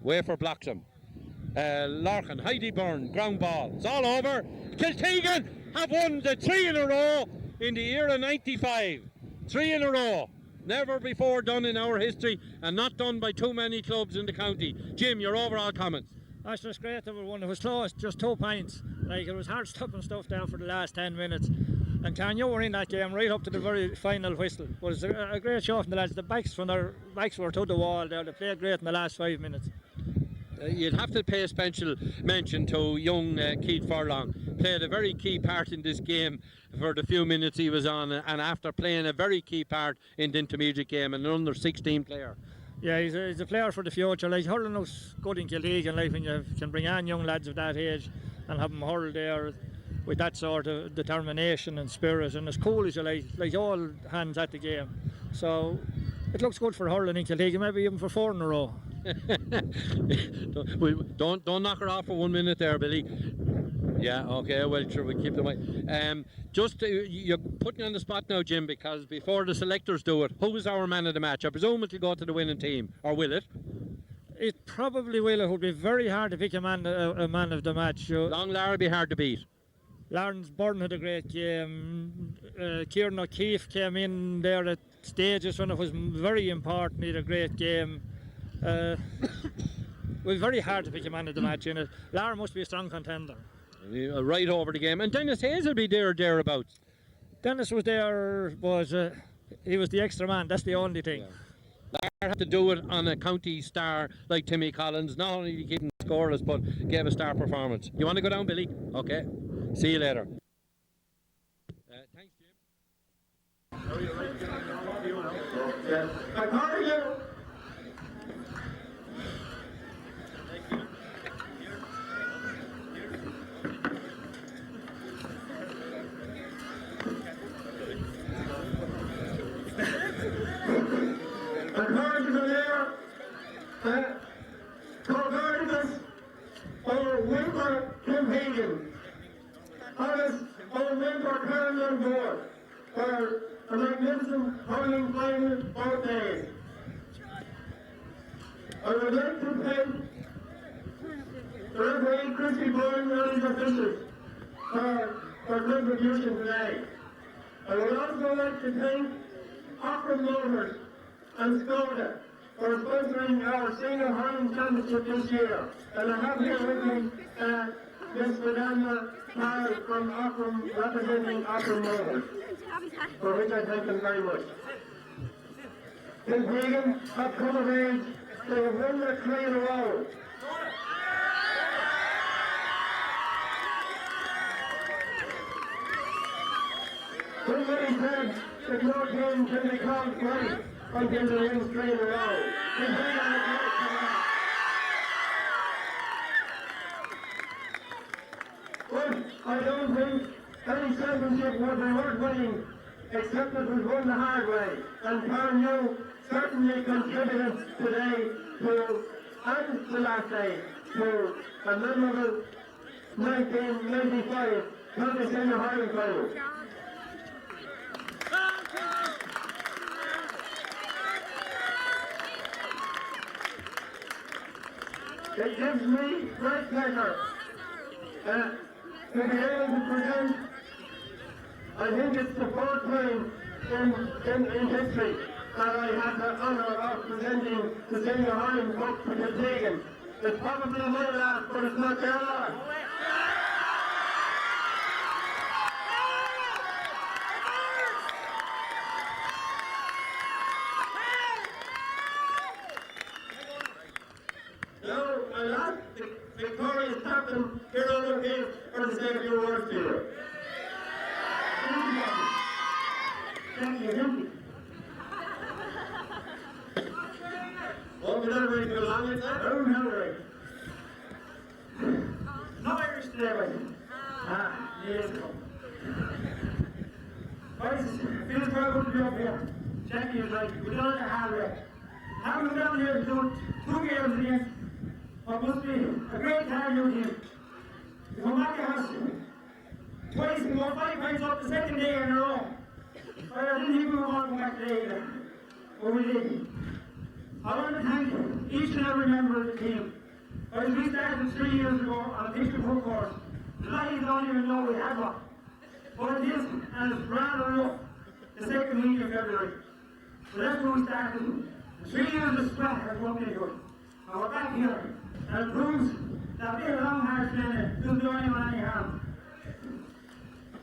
Wafer blocks him. Larkin, Heidi Byrne, ground ball. It's all over. Kiltegan have won the 3 in a row in the year of 95. 3 in a row. Never before done in our history and not done by too many clubs in the county. Jim, your overall comments? That's just great that we won. It was close, just 2 points. Like, it was hard stopping stuff down for the last 10 minutes. And Canyon were in that game right up to the very final whistle. It was a great show from the lads. The backs were to the wall there. They played great in the last 5 minutes. You'd have to pay a special mention to young Keith Furlong. Played a very key part in this game for the few minutes he was on, and after playing a very key part in the intermediate game, an under 16 player. Yeah, he's a player for the future. Like, hurling looks good in Kiltegan, like when you can bring on young lads of that age and have them hurl there with that sort of determination and spirit, and as cool as you like all hands at the game. So it looks good for hurling in Kiltegan, maybe even for 4 in a row. don't knock her off for 1 minute there, Billy. Yeah, okay, well sure, we'll keep the mic. You're putting on the spot now, Jim, because before the selectors do it, who is our man of the match? I presume it'll go to the winning team, or will it? It probably will. It would be very hard to pick a man of the match. Longlar will be hard to beat. Lawrence Byrne had a great game. Kieran O'Keefe came in there at stages when it was very important. He had a great game. It was very hard to pick a man of the match in it. Lara must be a strong contender. Right over the game. And Dennis Hayes will be there or thereabouts. Dennis was there, he was the extra man, that's the only thing. Yeah. Lara had to do it on a county star like Timmy Collins. Not only did he keep him scoreless, but gave a star performance. You want to go down, Billy? Okay. See you later. Thanks, Jim. Congratulations for Wicklow Kiltegan. Honest old member Caroline Board for a magnificent hurling final both days. I would like to thank the referee Christy Boyne and his officials for their contribution today. I would also like to thank Auckland Motors and Skoda for sponsoring our senior hurling championship this year. And I have here with me Miss Madonna Carl from Auckland, representing Auckland Motors, for which I thank them very much. Kiltegan have come of age. They have won their 3 in a row. Somebody said that no team can be called great until they win 3 in a row. Kiltegan have won it. I don't think any championship would be worth winning except it was won the hard way. And Karen, you certainly contributed today to, and the last day, to a memorable 1995 County Senior Hurling final. It gives me great pleasure to be able to present, I think it's the fourth time in history that I have the honour of presenting the Senior Hurling Cup to Kiltegan. It's probably my last, but it's not their last. Now, I'll ask the victorious captain, Kieran O'Keefe, to say a few words to you. Thank you. Oh, we're not ready to go along with that? Oh, no, right. No Irish today, right? Years ago. Boys, it feels very good to be up here. Jackie is right, we're done it the hard way. Having come down here to do 2 games against what must be a great cardio team. We come back to us twice and go 5 points up the second day in a row. I didn't think we were going to go back today either, but we did. I want to thank each and every member of the team. As we started 3 years ago on a picture book course, the ladies don't even know we had one. But it is, and it's rather rough, the second week of February. So that's where we started. 3 years of sweat has worked into it. And we're back here, and it proves that being a long hard trainer doesn't do anyone any harm.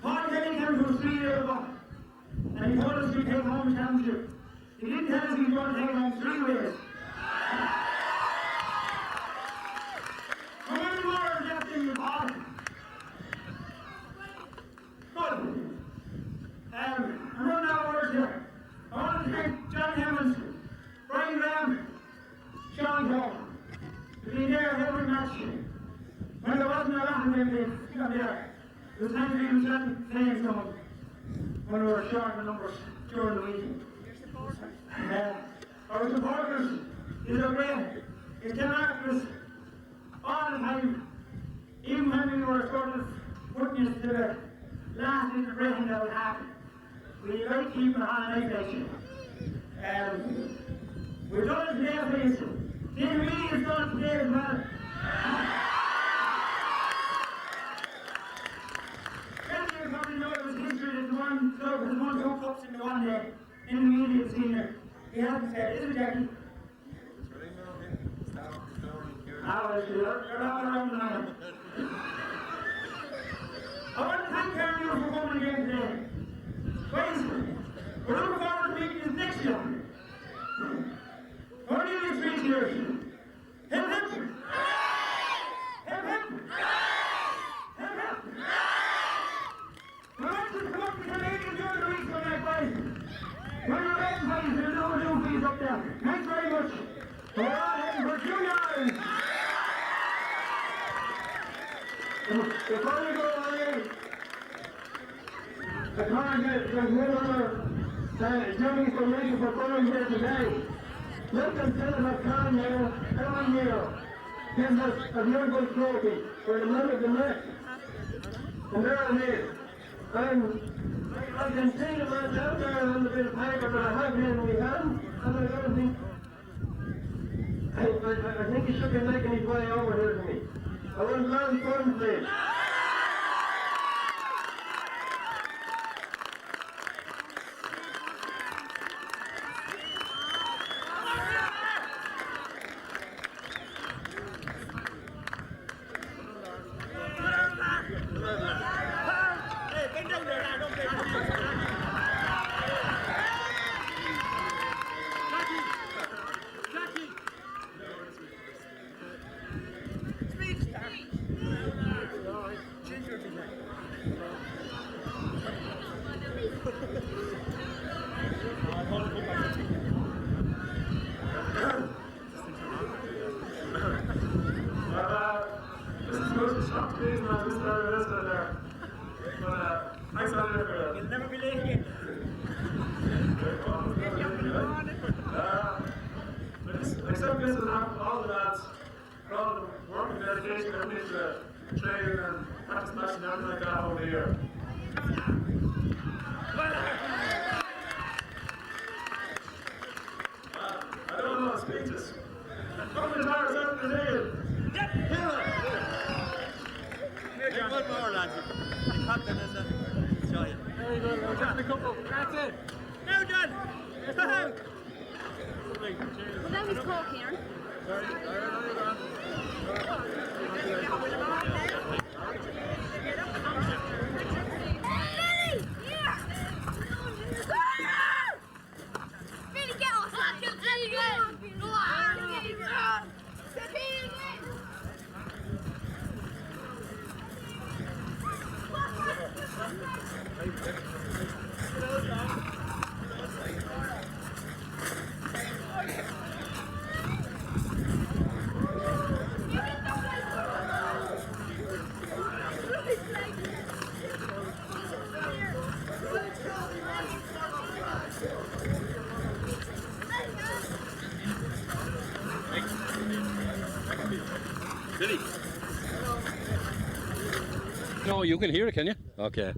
Paul Kelly came to us 3 years ago, and he told us we'd take home the championship. He didn't tell us he was going to take it home 3 ways. How many more are left in the ball? Good. I'm running out of words here. I want to thank John Hemmons, Brian Graham, Sean Cole, to be there every match. When there wasn't a lot of them there, it was time to be playing someone when we were short of numbers during the week. Our supporters is a great. It's been after us all the time, even when we were sort of witness to the last integration that would happen. We like keeping on an isolation. We've done it today, please. The intermediate's done it today as well. You probably know it was history that the one club has won 2 cups in the one day. Intermediate senior. He hasn't said, is it, Jackie? You're not around the line. I want to thank Karen for coming again today. Boys, we're looking forward to meeting you next year. Only in 3 years. Hip hip! Hip hip! Hip hip! We want you to come up to Canadian during the week for that, boys. When you're ready, boys, there's no new fees up there. Thanks very much. We're all heading for juniors. Before you go away, the target was Wicklow, Jimmy for making for going here today. Lincoln Senator Conway every year gives us a beautiful trophy for the men of the neck. And there it is. I can see the man out there on the bit of paper that I have here in my hand, and I don't think, I think he should be making his way over here to me. I want long fun, please. This is supposed to shock me, man. This is there. Thanks a lot for You'll never be late again. But this, except this is all the lads, for all the work and dedication that went into training and practice match and everything like that over the year. I don't know speeches. Come to the Tires after the day. Yep. Make one more, lads. The captain is a giant. Very good. We're getting a couple. That's it. Now, John. Well, that was cold, Karen. Billy, get off that! Billy. No, you can hear it, can you? Okay.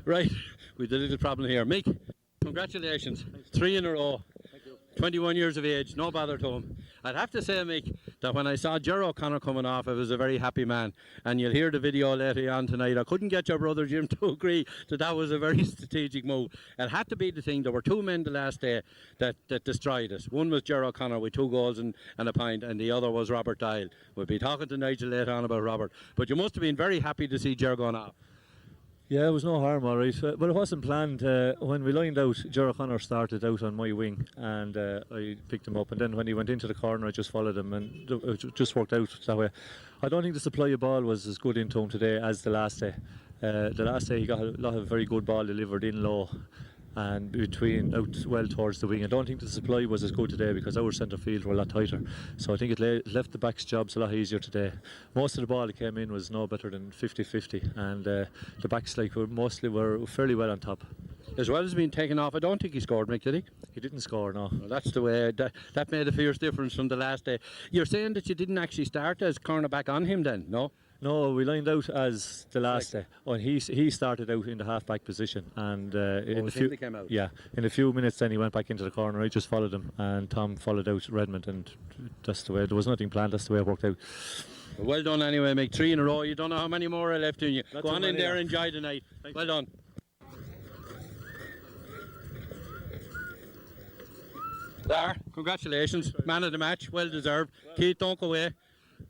Right, with a little problem here. Mick, congratulations. 3 in a row. 21 years of age, no bother to him. I'd have to say, Mick, that when I saw Ger O'Connor coming off, I was a very happy man. And you'll hear the video later on tonight. I couldn't get your brother Jim to agree that that was a very strategic move. It had to be the thing. There were 2 men the last day that destroyed us. One was Ger O'Connor with 2 goals and a point, and the other was Robert Dial. We'll be talking to Nigel later on about Robert. But you must have been very happy to see Ger going off. Yeah, it was no harm, all right. But it wasn't planned. When we lined out, Ger O'Connor started out on my wing, and I picked him up. And then when he went into the corner, I just followed him, and it just worked out that way. I don't think the supply of ball was as good into him today as the last day. The last day he got a lot of very good ball delivered in low and between out well towards the wing. I don't think the supply was as good today because our centre field were a lot tighter. So I think it left the back's jobs a lot easier today. Most of the ball that came in was no better than 50-50, and the backs were fairly well on top. As well as being taken off, I don't think he scored, Mick, did he? He didn't score, no. Well, that's the way, that made a fierce difference from the last day. You're saying that you didn't actually start as cornerback on him then, no? No, we lined out as the last day. And he started out in the half-back position, and in a few minutes then he went back into the corner. I just followed him, and Tom followed out Redmond, and that's the way. There was nothing planned. That's the way it worked out. Well done anyway, Mick. 3 in a row. You don't know how many more are left in you. Not Go on in there, yeah. enjoy the night. Thanks. Well done. There, congratulations, man of the match, well deserved. Keith, don't go away.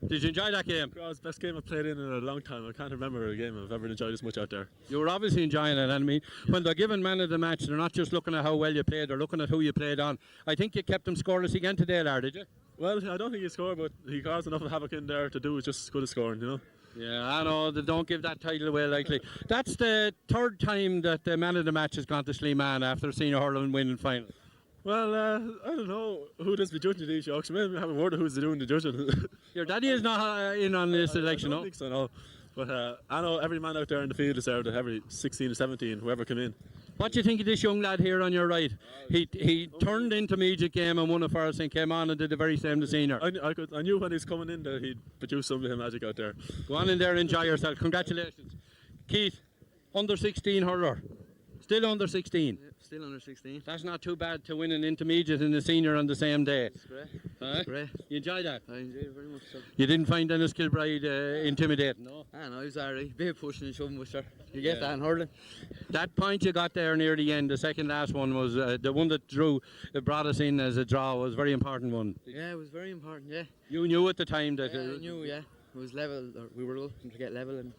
Did you enjoy that game? It was the best game I've played in a long time. I can't remember a game I've ever enjoyed this much out there. You were obviously enjoying it, and I mean, when they're given man of the match, they're not just looking at how well you played, they're looking at who you played on. I think you kept them scoreless again today, Lar, did you? Well, I don't think he scored, but he caused enough havoc in there to do just as good as scoring, you know. Yeah, I know, they don't give that title away likely. That's the 3rd time that the man of the match has gone to Sleeman after senior hurling winning final. Well, I don't know who does be judging these jokes. Maybe we have a word of who's doing the judging. Your daddy is not in on this election, I no? don't think so, no. But I know every man out there in the field is there, every 16 or 17, whoever come in. What do you think of this young lad here on your right? He turned intermediate game and won it for us and came on and did the very same to senior. I knew when he was coming in that he'd produce some of him magic out there. Go on in there and enjoy yourself. Congratulations. Keith, under 16 hurler. Still under 16. Yeah, still under 16. That's not too bad to win an intermediate and a senior on the same day. It's great. Huh? It's great. You enjoy that? I enjoyed it very much so. You didn't find Dennis Kilbride intimidating? No. I know, he was alright. Bit of pushing and shoving, but sure. You get that in hurling. That point you got there near the end, the second last one, was the one that brought us in as a draw, was a very important one. Yeah, it was very important, yeah. You knew at the time that... I knew, yeah. It was level, or we were looking to get level, and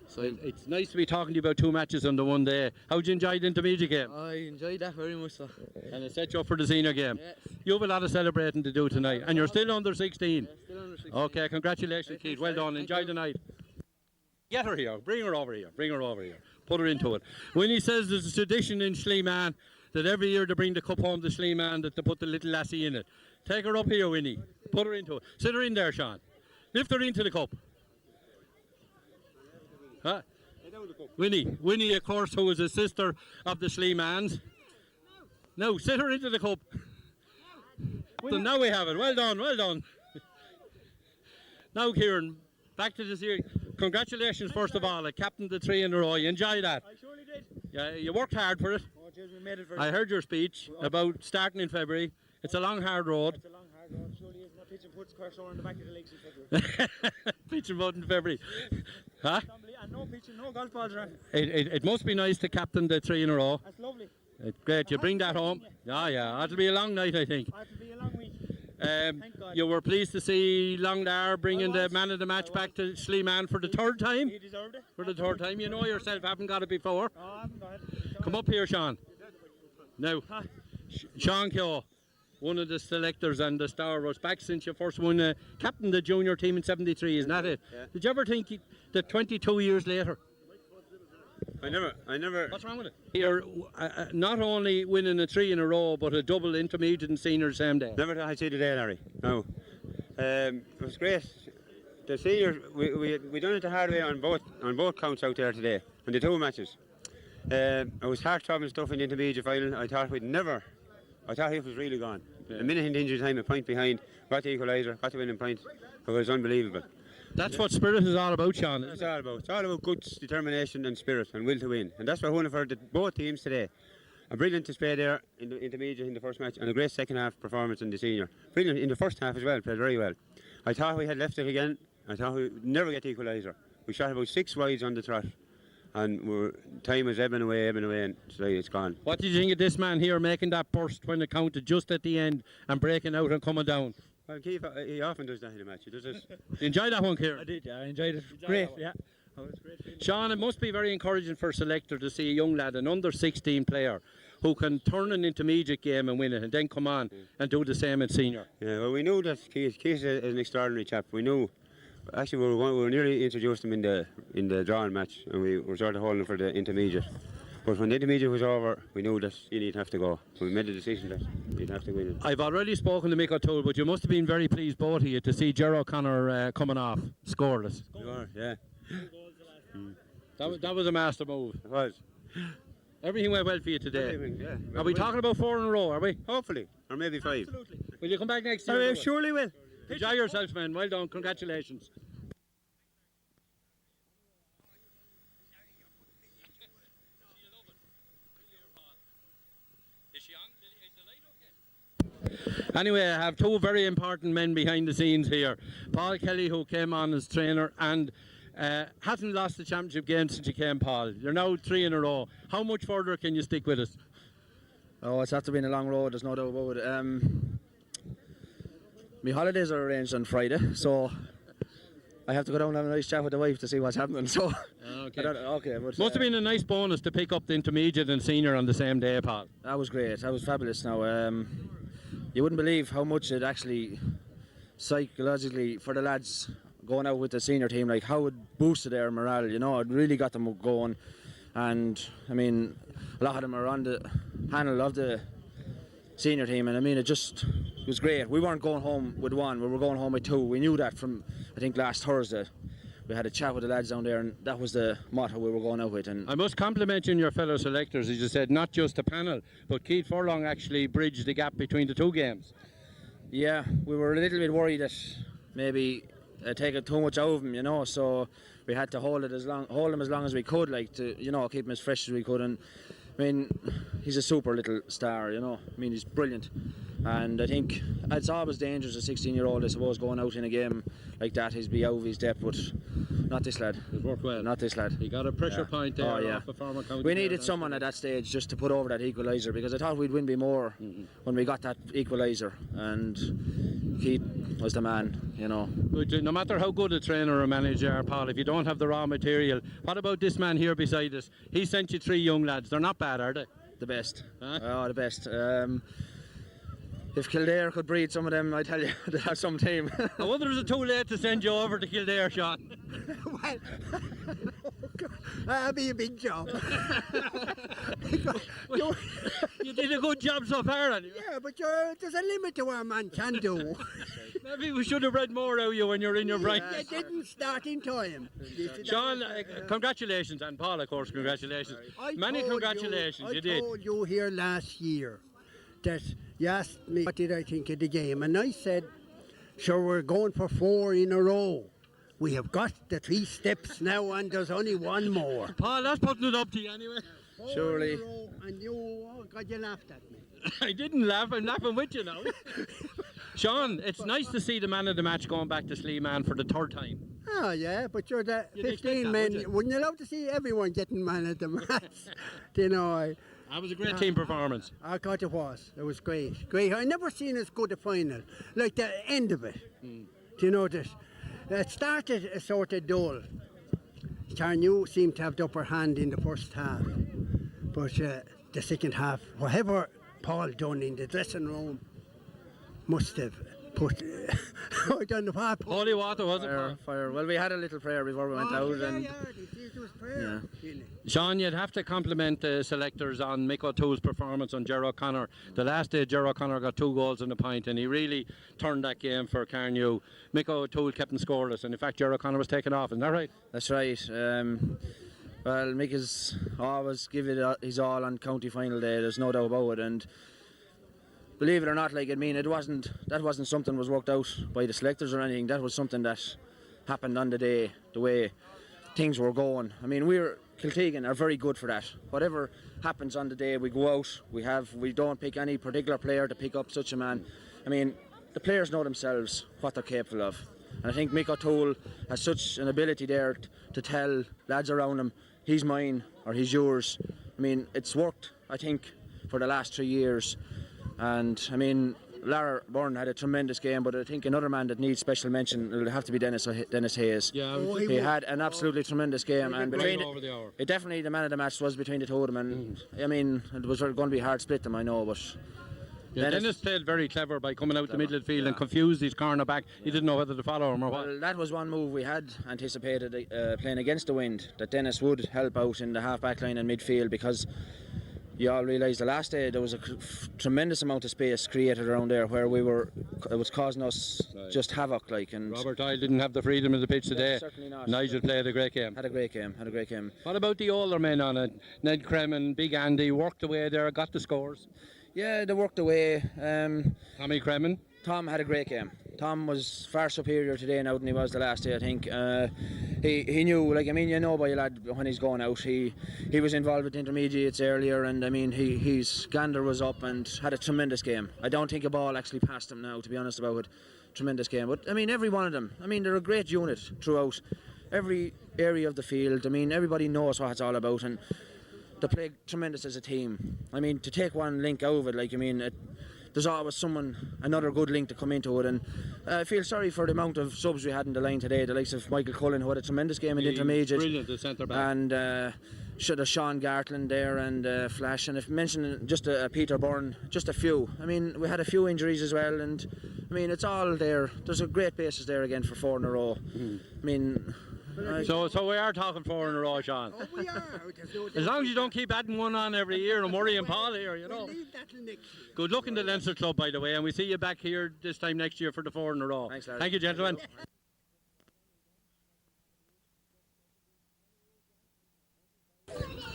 so it's nice to be talking to you about 2 matches on the one day. How'd you enjoy the intermediate game? I enjoyed that very much so. And it set you up for the senior game. Yes. You have a lot of celebrating to do tonight, and you're still under 16. Yeah, still under 16. Okay, congratulations, Keith. Well done. Enjoy the night. Get her here. Bring her over here. Bring her over here. Put her into it. Winnie says there's a tradition in Sleeman that every year they bring the cup home to Sleeman, that they put the little lassie in it. Take her up here, Winnie. Put her into it. Sit her in there, Sean. Lift her into the cup. Huh? Winnie, of course, who is a sister of the Schliemans. Now, sit her into the cup. So now we have it. Well done, well done. Now, Kieran, back to the series. Congratulations, first of all. I captained the 3 in a row. You enjoyed that? I surely did. Yeah, you worked hard for it. Oh, geez, we made it very I heard your speech about starting in February. It's a long, hard road. It's a long, hard road. Surely is not pitching puts Kershaw in the back of the legs in February. Pitching mud in February. Huh? And no pitching, no golf balls around. It must be nice to captain the 3 in a row. That's lovely. It's great. You bring that home. Yeah. It'll be a long night, I think. It'll be a long week. Thank God. You were pleased to see Longdar bringing the man of the match back to Schliemann for the 3rd time. He deserved it. For the 3rd time. You know yourself, haven't got it before. Oh, I haven't got it. Come up here, Sean. Now, Sean Keogh, one of the selectors and the star, was back since you first won captain the junior team in '73, isn't that it? Yeah. Did you ever think that 22 years later? I never. What's wrong with it? Here, not only winning a 3 in a row, but a double intermediate and senior same day. Never thought I'd see the day, Larry. No. It was great. The seniors, we done it the hard way on both counts out there today, on the 2 matches. It was heart-throbbing stuff in the intermediate final. I thought it was really gone. A minute in the injury time, a point behind, got the equaliser, got the winning point. It was unbelievable. That's what spirit is all about, Sean. It's all about guts, determination and spirit and will to win. And that's what won for both teams today. A brilliant display there in the intermediate in the first match and a great second half performance in the senior. Brilliant in the first half as well, played very well. I thought we had left it again. I thought we'd never get the equaliser. We shot about 6 wides on the trot. And time was ebbing away and today it's gone. What did you think of this man here making that burst when it counted just at the end and breaking out and coming down? Well, Keith, he often does that in a match. He does it. You enjoyed that one, Kieran? I did, yeah. I enjoyed it. Great, yeah. Oh, it's great. Sean, it must be very encouraging for a selector to see a young lad, an under 16 player, who can turn an intermediate game and win it and then come on and do the same in senior. Yeah, well, we knew that Keith is an extraordinary chap. We knew. Actually, we were nearly introduced him in the drawing match, and we were sort of holding for the intermediate. But when the intermediate was over, we knew that he'd have to go. So we made the decision that he'd have to win it. I've already spoken to Mick O'Toole, but you must have been very pleased, both of you, to see Ger O'Connor coming off scoreless. We were, yeah. That was a master move. It was. Everything went well for you today. Everything, yeah. Are we talking about 4 in a row, are we? Hopefully, or maybe 5. Absolutely. Will you come back next year? Surely will. Enjoy yourselves, man. Well done. Congratulations. Anyway, I have 2 very important men behind the scenes here. Paul Kelly, who came on as trainer and hasn't lost the championship game since you came, Paul. You're now 3 in a row. How much further can you stick with us? Oh, it's after been a long road, there's no doubt about it. My holidays are arranged on Friday, so I have to go down and have a nice chat with the wife to see what's happening. So, Okay. but Must have been a nice bonus to pick up the intermediate and senior on the same day, Paul. that was great. That was fabulous. Now, you wouldn't believe how much it actually psychologically for the lads going out with the senior team, like how it boosted their morale. You know, it really got them going. And I mean, a lot of them are on the panel of the senior team, and I mean, it was great. We weren't going home with 1, we were going home with 2. We knew that from, I think, last Thursday. We had a chat with the lads down there, and that was the motto we were going out with. And I must compliment you and your fellow selectors, as you said, not just a panel, but Keith Furlong actually bridged the gap between the 2 games. yeah, we were a little bit worried that maybe taking too much out of him, you know, so we had to hold him as long as we could, like, to, you know, keep him as fresh as we could. And I mean, he's a super little star, you know. I mean, he's brilliant. And I think it's always dangerous, a 16-year-old, I suppose, going out in a game like that. He's be out of his depth, but not this lad. It worked well. Not this lad. He got a pressure point there off a former county We player. needed someone at that stage just to put over that equaliser, because I thought we'd win by more when we got that equaliser. And Keith was the man, you know. But no matter how good a trainer or manager are, Paul, if you don't have the raw material, what about this man here beside us? He sent you 3 young lads. They're not bad, are they? The best. Huh? Oh, the best. If Kildare could breed some of them, I tell you, they'd have some team. I wonder if it's too late to send you over to Kildare, Sean. Well, that'll be a big job. You did a good job so far, anyway. Yeah, but there's a limit to what a man can do. Maybe we should have read more out of you when you're in your prime. They didn't start in time. Sean, congratulations, and Paul, of course, congratulations. Many congratulations, you did. I told you here last year that you asked me what did I think of the game, and I said, sure, we're going for 4 in a row. We have got the 3 steps now, and there's only one more. Paul, that's putting it up to you anyway. 4 Surely. in a row, and oh God, you laughed at me. I didn't laugh, I'm laughing with you now. Sean, it's nice to see the man of the match going back to Sleeman for the 3rd time. Oh yeah, but you're the You'd 15 expect that, men. Wouldn't you love to see everyone getting man of the match? You know, That was a great team performance. I thought it was. It was great. Great. I never seen us go to final. Like the end of it. Do you know this? It started a sort of dull. Carnew seemed to have the upper hand in the first half. But the second half, whatever Paul done in the dressing room, must have put. I don't know what. Holy water, was it? Fire, fire. Well, we had a little prayer before we went out, and It was prayer. Really. Sean, you'd have to compliment the selectors on Mick O'Toole's performance on Ger O'Connor. The last day, Ger O'Connor got 2 goals and a point, and he really turned that game for Carnew. Mick O'Toole kept him scoreless, and in fact, Ger O'Connor was taken off. Isn't that right? that's right. Well, Mick has always given it his all on county final day. There's no doubt about it, and believe it or not, like, I mean, that wasn't something was worked out by the selectors or anything. That was something that happened on the day, the way things were going. I mean, Kiltegan are very good for that. Whatever happens on the day, we go out. We don't pick any particular player to pick up such a man. I mean, the players know themselves what they're capable of, and I think Mick O'Toole has such an ability there to tell lads around him, he's mine or he's yours. I mean, it's worked, I think, for the last 3 years. And I mean, Lara Byrne had a tremendous game, but I think another man that needs special mention will have to be Dennis Hayes. Yeah, he had an absolutely tremendous game, and between over the hour. it definitely the man of the match was between the two of them. And I mean, it was going to be a hard split them, I know, but Yeah, Dennis played very clever by coming out the middle of the field and confused his cornerback. He didn't know whether to follow him or what. Well, that was one move we had anticipated playing against the wind, that Dennis would help out in the half back line and midfield, because you all realise the last day there was a tremendous amount of space created around there where it was causing us just havoc, like. And Robert Doyle didn't have the freedom of the pitch today. Certainly not. Nigel played a great game. Had a great game. What about the older men on it? Ned Cremin, Big Andy worked away there, got the scores. Yeah, they worked away. Tommy Cremin. Tom had a great game. Tom was far superior today now than he was the last day, I think. He knew, like, I mean, you know by a lad when he's going out. He was involved with intermediates earlier, and I mean, his gander was up and had a tremendous game. I don't think a ball actually passed him now, to be honest about it. Tremendous game. But I mean, every one of them, I mean, they're a great unit throughout every area of the field. I mean, everybody knows what it's all about, and they play tremendous as a team. I mean, to take one link out of it, like, I mean, there's always another good link to come into it, and I feel sorry for the amount of subs we had in the line today, the likes of Michael Cullen, who had a tremendous game in the intermediate. Brilliant, the centre back. And should have Sean Gartland there, and Flash, and if mentioning just Peter Byrne, just a few. I mean, we had a few injuries as well, and I mean, it's all there. There's a great basis there again for 4 in a row. I mean, so we are talking 4 in a row, Sean. Oh, we are. As long as you don't keep adding one on every year and worrying Paul here, you know. We'll leave that till next year. Good luck in the Leinster Club, by the way, and we see you back here this time next year for the 4 in a row. Thanks, Larry. Thank you, gentlemen.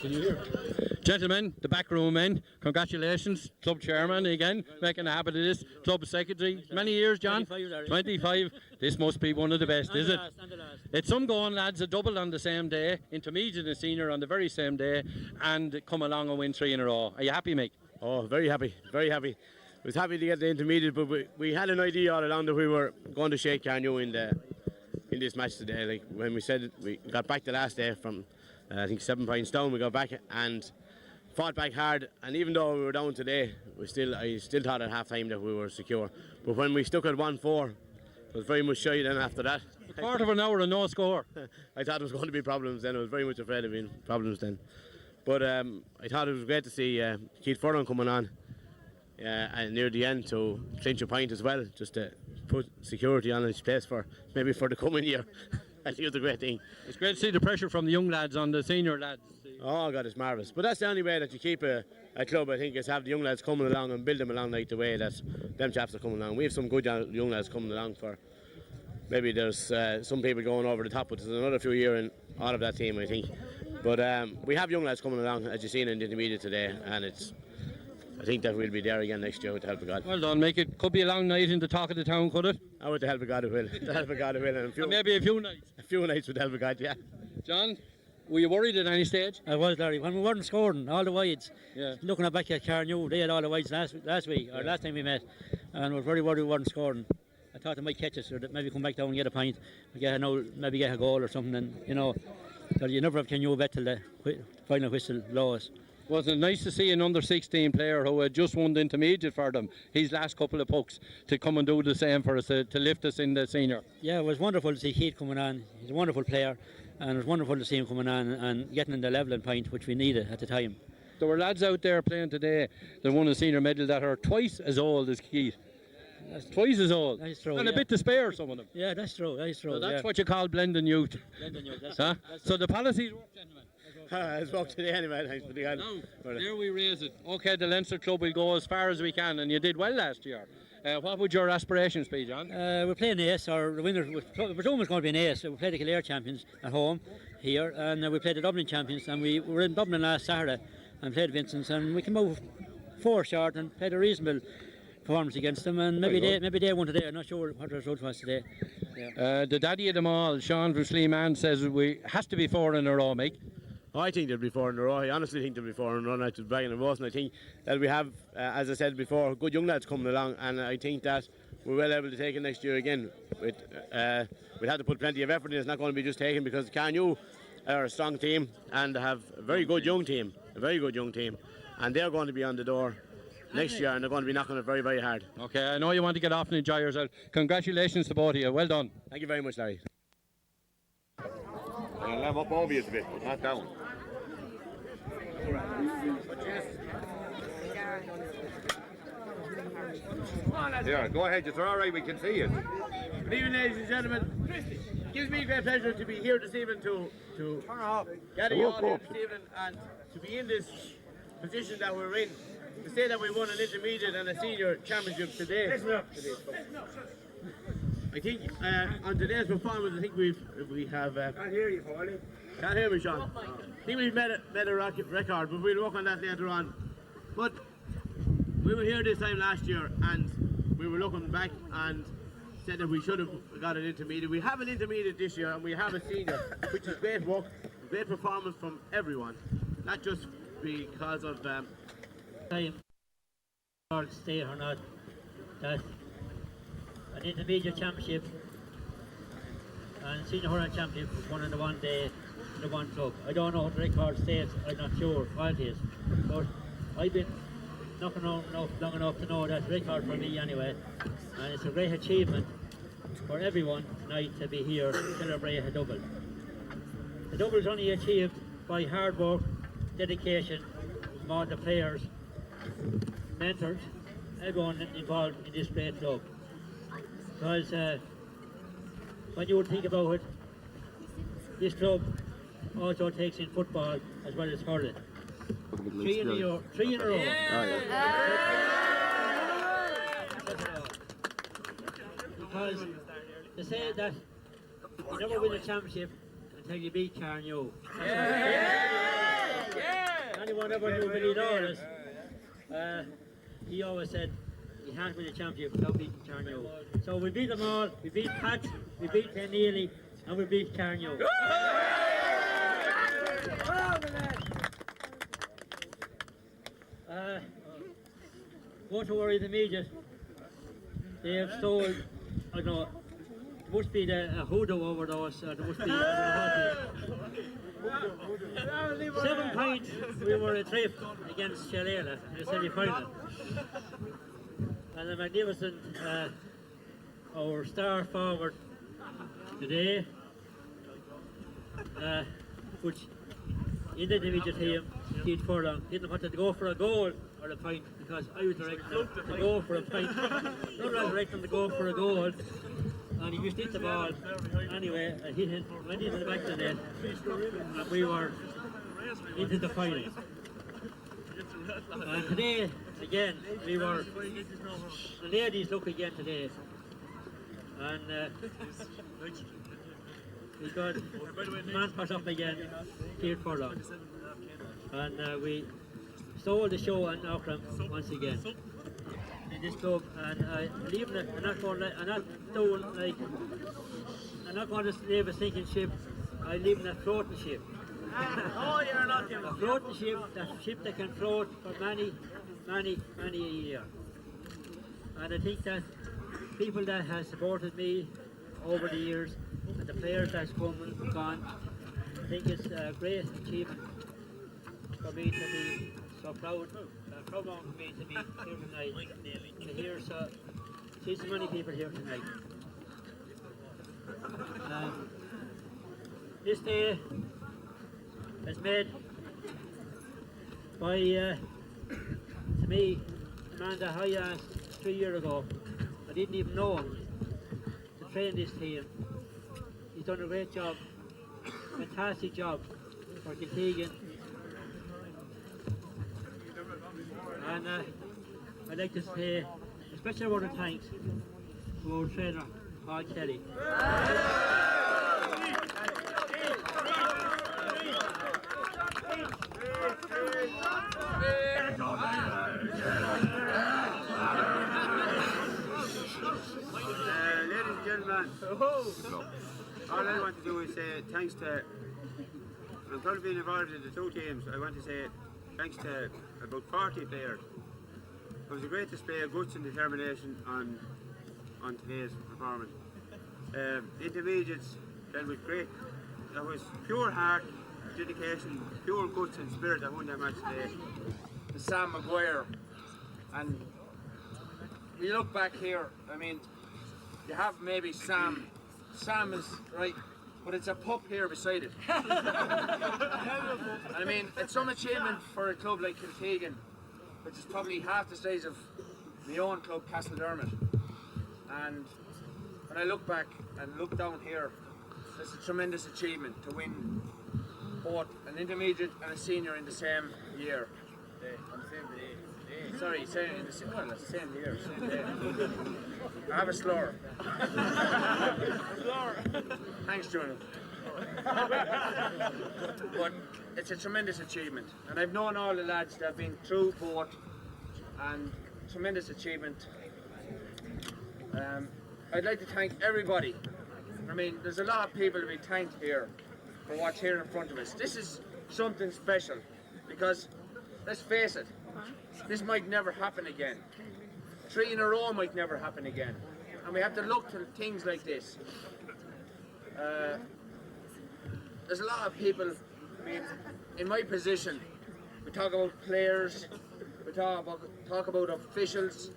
Can you hear? Gentlemen, the backroom men, congratulations. Club chairman again, making a habit of this. Club secretary, many years, John? 25. This must be one of the best, is it? It's some going, lads, a double on the same day, intermediate and senior on the very same day, and come along and win 3 in a row. Are you happy, Mick? Oh, very happy, very happy. I was happy to get the intermediate, but we had an idea all along that we were going to shake Carnew in this match today. Like when we said it, we got back the last day from I think 7 points down, we got back and fought back hard. And even though we were down today, I still thought at half time that we were secure. But when we stuck at 1-4, it was very much shy then after that. A quarter of an hour and no score. I thought there was going to be problems then. I was very much afraid of being problems then. But I thought it was great to see Keith Furlong coming on and near the end to clinch a point as well, just to put security on his place for maybe for the coming year. I think it's a great thing. It's great to see the pressure from the young lads on the senior lads. Oh God, it's marvellous. But that's the only way that you keep a club, I think, is have the young lads coming along and build them along like the way that them chaps are coming along. We have some good young lads coming along for. Maybe there's some people going over the top, but there's another few years in all of that team, I think. But we have young lads coming along, as you've seen in the intermediate today, and I think that we'll be there again next year with the help of God. Well done, Mick. It could be a long night in the talk of the town, could it? Oh, with the help of God it will. The help of God it will. And maybe a few nights. A few nights with the help of God, yeah. John, were you worried at any stage? I was, Larry. When we weren't scoring all the wides, looking back at Carnew, they had all the wides last week, or last time we met, and I was very worried we weren't scoring. I thought they might catch us, or that maybe come back down and get a pint, maybe get a goal or something, and you never have Carnew bet till the final whistle blows. Wasn't it nice to see an under-16 player who had just won the intermediate for them, his last couple of pucks, to come and do the same for us, to lift us in the senior? Yeah, it was wonderful to see Keith coming on. He's a wonderful player, and it was wonderful to see him coming on and getting in the levelling point, which we needed at the time. There were lads out there playing today that won a senior medal that are twice as old as Keith. Twice as old. That's true, and a bit to spare, some of them. Yeah, that's true. So that's what you call blending youth. Blending youth, that's So the policies work, gentlemen. It's worked today anyway, thanks for the God. Now, there we raise it. OK, the Leinster Club will go as far as we can, and you did well last year. What would your aspirations be, John? We're playing ace, or the winner, we presume it's going to be an ace. We played the Kildare champions at home here, and we played the Dublin champions, and we were in Dublin last Saturday and played Vincent's, and we came out 4 short and played a reasonable performance against them, and maybe they won today. I'm not sure what the result was today. Yeah. The daddy of them all, Sean from Sleeman, says we has to be 4 in a row, Mick. I think there'll be 4 in a row. I honestly think there'll be 4 in a row. Not just bragging and boasting. I think that we have, as I said before, good young lads coming along, and I think that we're well able to take it next year again. We'll have to put plenty of effort in. It's not going to be just taken, because Carnew are a strong team and have a very good young team, and they're going to be on the door next year, and they're going to be knocking it very, very hard. OK, I know you want to get off and enjoy yourself. Congratulations to both of you. Well done. Thank you very much, Larry. I'll let up over you a bit, not down. Yeah, go ahead, it's all right, we can see you. Good evening, ladies and gentlemen. It gives me great pleasure to be here this evening to gather you all here this evening and to be in this position that we're in. To say that we won an intermediate and a senior championship today. I think on today's performance, I think we have. Can't hear you, Paulie. Can't hear me, Sean. I think we've made a record, but we'll work on that later on. But we were here this time last year, and we were looking back and said that we should have got an intermediate. We have an intermediate this year, and we have a senior, which is great work, great performance from everyone, not just because of time, or state or not, that an intermediate championship and senior hurling championship was won in the one day, in the one club. I don't know what the record states, I'm not sure what it is, but I've been knocking around long enough to know that record for me anyway, and it's a great achievement for everyone tonight to be here to celebrate a double. The double is only achieved by hard work, dedication from all the players, mentors, everyone involved in this great club. Because when you would think about it, this club also takes in football as well as hurling. 3 in a row. Because they say that you never win a championship until you beat Carnew. Anyone ever knew Billy Doris? He always said you can't win a championship without beating Carnew. So we beat them all. We beat Pat, we beat Ken Neely, and we beat Carnew. Don't worry, the media. They have stole, I don't know, there must be a hoodoo overdose, there must be, 7 points, we were a trip against Shalala in the semi-final. And the magnificent, our star forward today, which in the individual team, Keith Furlong, didn't want to go for a goal or a point, because I was directing him to go for a point. Not directing him to go for a goal, and he just hit the ball anyway, and he went into the back of the net, and we were into the final. And today, again, the ladies look again today. And we got man up again, here furlong. And we stole the show on Auckland once again in this club. And I'm not going to leave a sinking ship. I'm leaving a floating ship. No, you're not. A floating ship, a ship that can float for many a year. And I think that people that have supported me over the years and the players that's come and gone, I think it's a great achievement for me to be so proud for me to be here tonight, to hear see so many people here tonight. This day is made by, to me, a man that I asked 3 years ago. I didn't even know him to train this team. He's done a great job, fantastic job for Kiltegan. And I'd like to say a special word of thanks to our trainer, Paul Kelly. Ladies and gentlemen, all I want to do is say thanks to, I'm proud of being involved in the two teams. I want to say thanks to about 40 players. It was a great display of guts and determination on today's performance. Intermediates dealt with great, that was pure heart, dedication, pure guts and spirit that won that match today. Sam Maguire, and you look back here, I mean, you have maybe Sam is right, but it's a pup here beside it. I mean, it's some achievement for a club like Kiltegan, which is probably half the size of my own club, Castledermot. And when I look back and look down here, it's a tremendous achievement to win both an intermediate and a senior in the same year. Sorry, same year, same day. I have a slur. Thanks, Jonah. But it's a tremendous achievement, and I've known all the lads that have been through both, and tremendous achievement. I'd like to thank everybody. I mean, there's a lot of people to be thanked here for what's here in front of us. This is something special, because let's face it, this might never happen again. 3 in a row might never happen again. And we have to look to things like this. There's a lot of people, I mean, in my position, we talk about players, we talk about officials,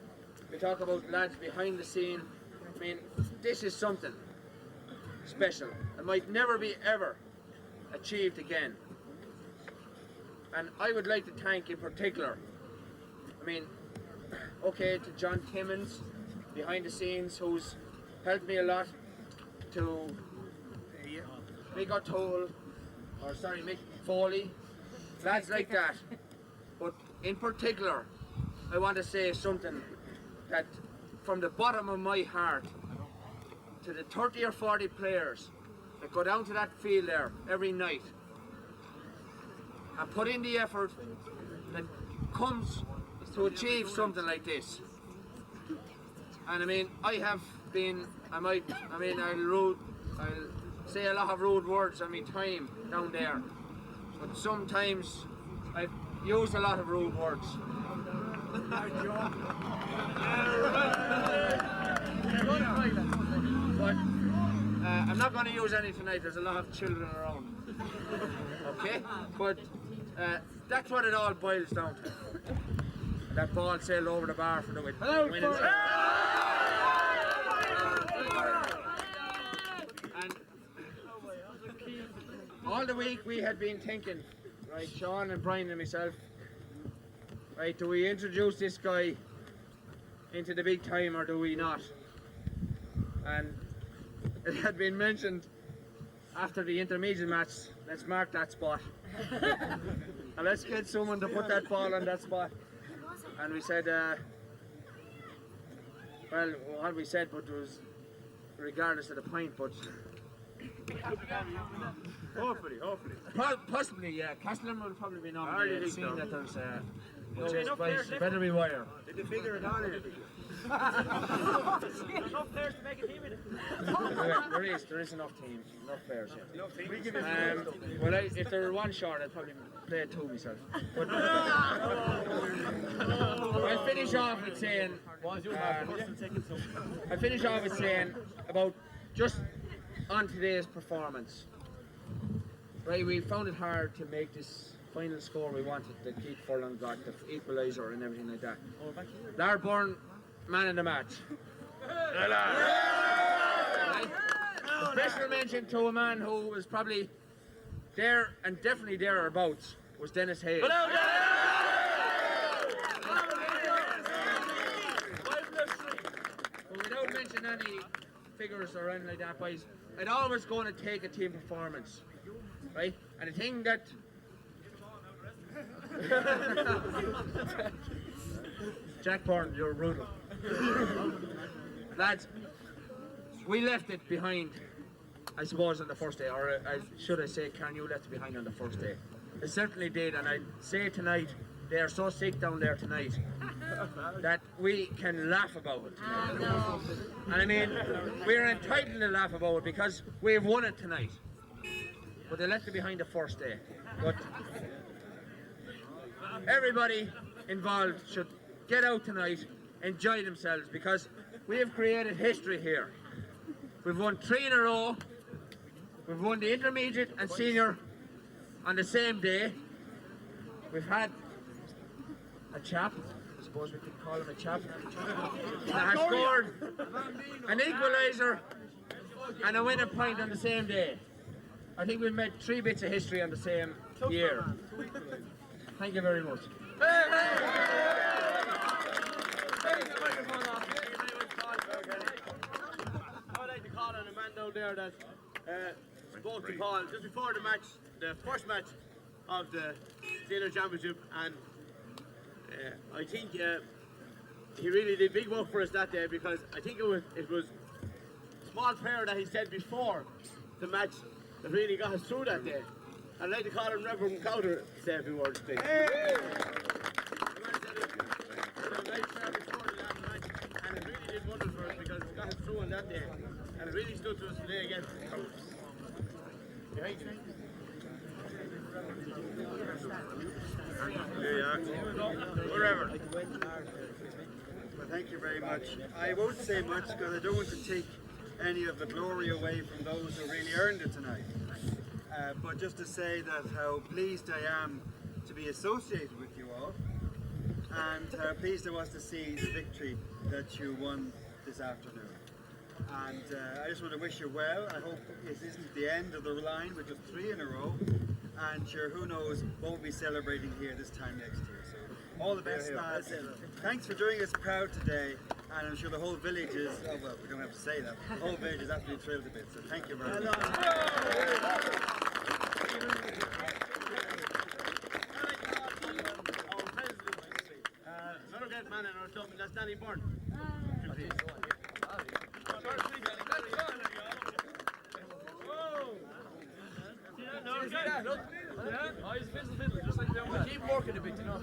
we talk about lads behind the scene. I mean, this is something special. It might never be ever achieved again. And I would like to thank in particular, I mean, okay, to John Timmins behind the scenes, who's helped me a lot, to Mick O'Toole, or sorry, Mick Foley, lads like that. But in particular, I want to say something that from the bottom of my heart to the 30 or 40 players that go down to that field there every night and put in the effort that comes to achieve something like this. And I mean, I have been, I'll say a lot of rude words on my time down there, but sometimes I've used a lot of rude words. But I'm not going to use any tonight, there's a lot of children around. Okay? But that's what it all boils down to. That ball sailed over the bar for the winning. And all the week we had been thinking, right, Sean and Brian and myself, right, do we introduce this guy into the big time or do we not? And it had been mentioned after the intermediate match, let's mark that spot. And let's get someone to put that ball on that spot. And we said, well, what we said, but it was regardless of the point, but Hopefully. possibly, yeah. Castellan will probably be I nominated, think seeing so. that there's enough players left. better beware. Did you figure it out? Enough players to make a team with it. There is enough teams, enough players. Yeah. We give it Well, if there were one short, I'd probably play two myself. But I'll finish off with saying. I'll finish off with saying about just on today's performance. Right, we found it hard to make this final score we wanted. That Keith Furlong got the equaliser and everything like that. Lar Byrne, man in the match. Right? A special mention to a man who was probably there and definitely thereabouts was Dennis Hayes. But without mentioning any figures or anything like that, boys, it's always going to take a team performance, right? And the thing that Jack Byrne, you're brutal. Lads, we left it behind, I suppose, on the first day, or should I say, Carnew left it behind on the first day. It certainly did, and I say tonight, they are so sick down there tonight that we can laugh about it. And I mean, we're entitled to laugh about it because we've won it tonight. But they left it behind the first day. But everybody involved should get out tonight, enjoy themselves, because we have created history here. We've won 3 in a row. We've won the intermediate and senior on the same day. We've had a chap, I suppose we could call him a chap, that has scored an equaliser and a winning point on the same day. I think we've made 3 bits of history on the same year. Thank you very much. I'd like to call on a man down there that spoke to Paul just before the match, the first match of the senior championship, and I think he really did big work for us that day, because I think it was a small prayer that he said before the match that really got us through that day. I'd like to call on Reverend Cowder to say a few words, please. And it really did wonders for us, because it got us through on that day, and it really stood to us today again. Wherever. Well, thank you very much. I won't say much because I don't want to take any of the glory away from those who really earned it tonight. But just to say that how pleased I am to be associated with you all, and how pleased I was to see the victory that you won this afternoon. And I just want to wish you well. I hope it isn't the end of the line with just 3 in a row. And sure, who knows what we'll be celebrating here this time next year. So all the best, lads. Thanks for doing us proud today. And I'm sure the whole village is, oh well, we don't have to say that. The whole village is absolutely thrilled a bit. So thank you very much. Another great man in our club, and that's Danny Byrne. Keep working a bit, you know.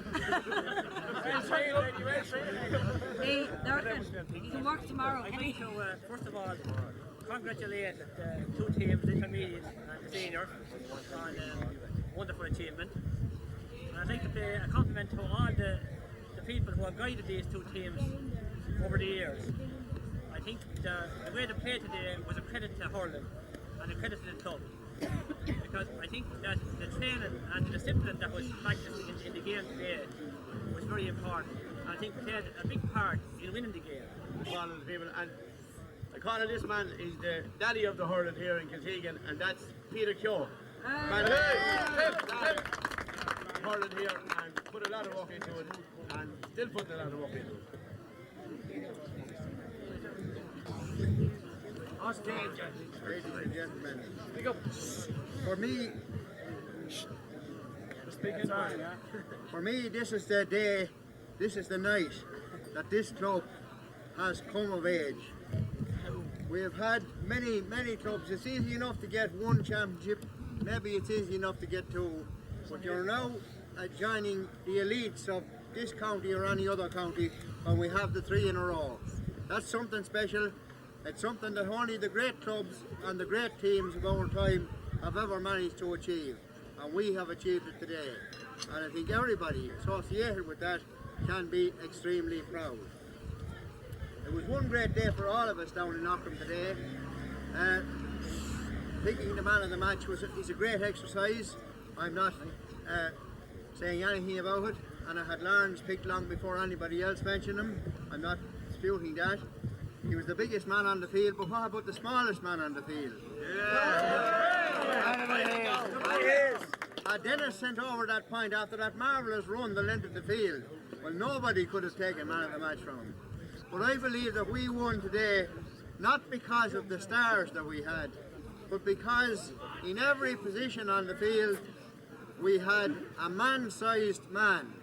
Hey, you can work tomorrow. I think to, first of all, congratulate the 2 teams, the intermediate and the senior, on wonderful achievement. And I'd like to pay a compliment to all the people who have guided these 2 teams over the years. I think the way they played today was a credit to hurling and a credit to the club. Because I think that the training and the discipline that was practiced in the game today was very important. And I think played a big part in winning the game. Calling the people, and I call on this man, he's the daddy of the hurling here in Kiltegan, and that's Peter Keogh. Man, hurling here and put a lot of work into it, and still putting a lot of work into it. Ladies and gentlemen, for me, this is the day, this is the night that this club has come of age. We have had many clubs. It's easy enough to get one championship, maybe it's easy enough to get two, but you're now joining the elites of this county or any other county when we have the 3 in a row. That's something special. It's something that only the great clubs and the great teams of our time have ever managed to achieve, and we have achieved it today. And I think everybody associated with that can be extremely proud. It was one great day for all of us down in Auckland today. Picking the man of the match is a great exercise. I'm not saying anything about it, and I had Lawrence picked long before anybody else mentioned him. I'm not disputing that. He was the biggest man on the field, but what about the smallest man on the field? Dennis sent over that point after that marvellous run the length of the field. Well, nobody could have taken man of the match from him. But I believe that we won today not because of the stars that we had, but because in every position on the field we had a man-sized man,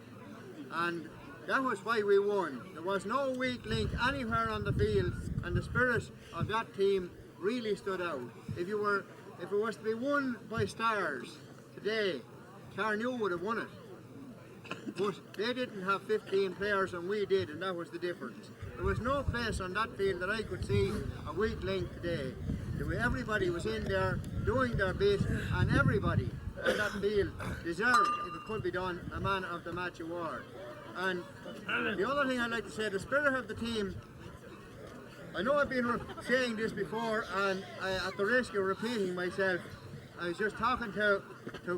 and that was why we won. There was no weak link anywhere on the field, and the spirit of that team really stood out. If it was to be won by stars today, Carnew would have won it. But they didn't have 15 players and we did, and that was the difference. There was no place on that field that I could see a weak link today. Everybody was in there doing their bit, and everybody on that field deserved, if it could be done, a man of the match award. And the other thing I'd like to say, the spirit of the team, I know I've been saying this before, and at the risk of repeating myself, I was just talking to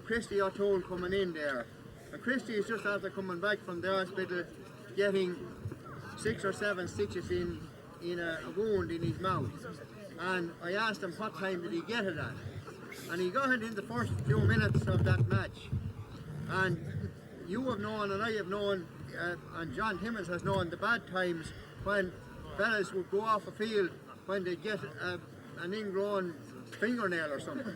Christy O'Toole coming in there. And Christy is just after coming back from the hospital, getting 6 or 7 stitches in a wound in his mouth. And I asked him what time did he get it at. And he got it in the first few minutes of that match. And you have known, and I have known, and John Timmins has known the bad times when fellas would go off a field when they get an ingrown fingernail or something.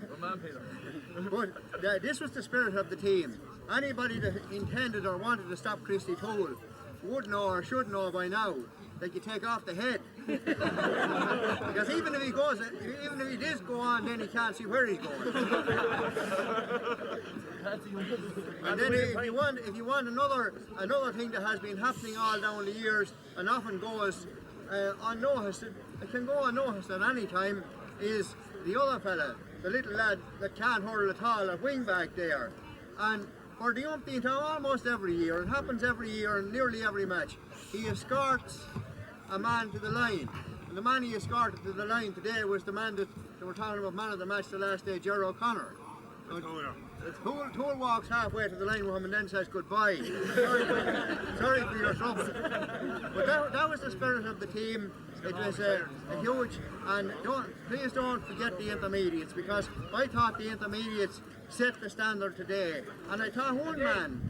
But this was the spirit of the team. Anybody that intended or wanted to stop Christy Toole would know or should know by now that you take off the head. Because even if he does go on, then he can't see where he's going. And then if you want another thing that has been happening all down the years and often goes unnoticed, it can go unnoticed at any time, is the other fella, the little lad that can't hurl at all, at wing back there. And for the umpteenth time, almost every year, it happens every year in nearly every match, he escorts a man to the line. And the man he escorted to the line today was the man that they were talking about, man of the match the last day, Jerry O'Connor. Toole walks halfway to the line with him and then says goodbye. Sorry for your trouble. But that was the spirit of the team. It was a huge, and please don't forget the intermediates, because I thought the intermediates set the standard today. And I thought one man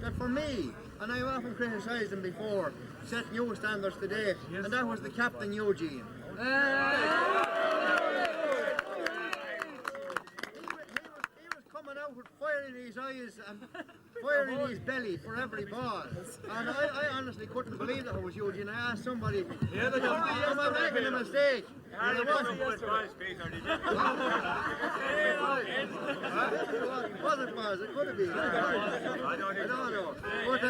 that for me, and I've often criticised him before, set new standards today, and that was the captain Eugene. He was coming out with fire in his eyes and fire in his belly for every ball. And I honestly couldn't believe that it was Eugene. I asked somebody, am I making a mistake? And it wasn't. Was it was? It could have been. I don't know. But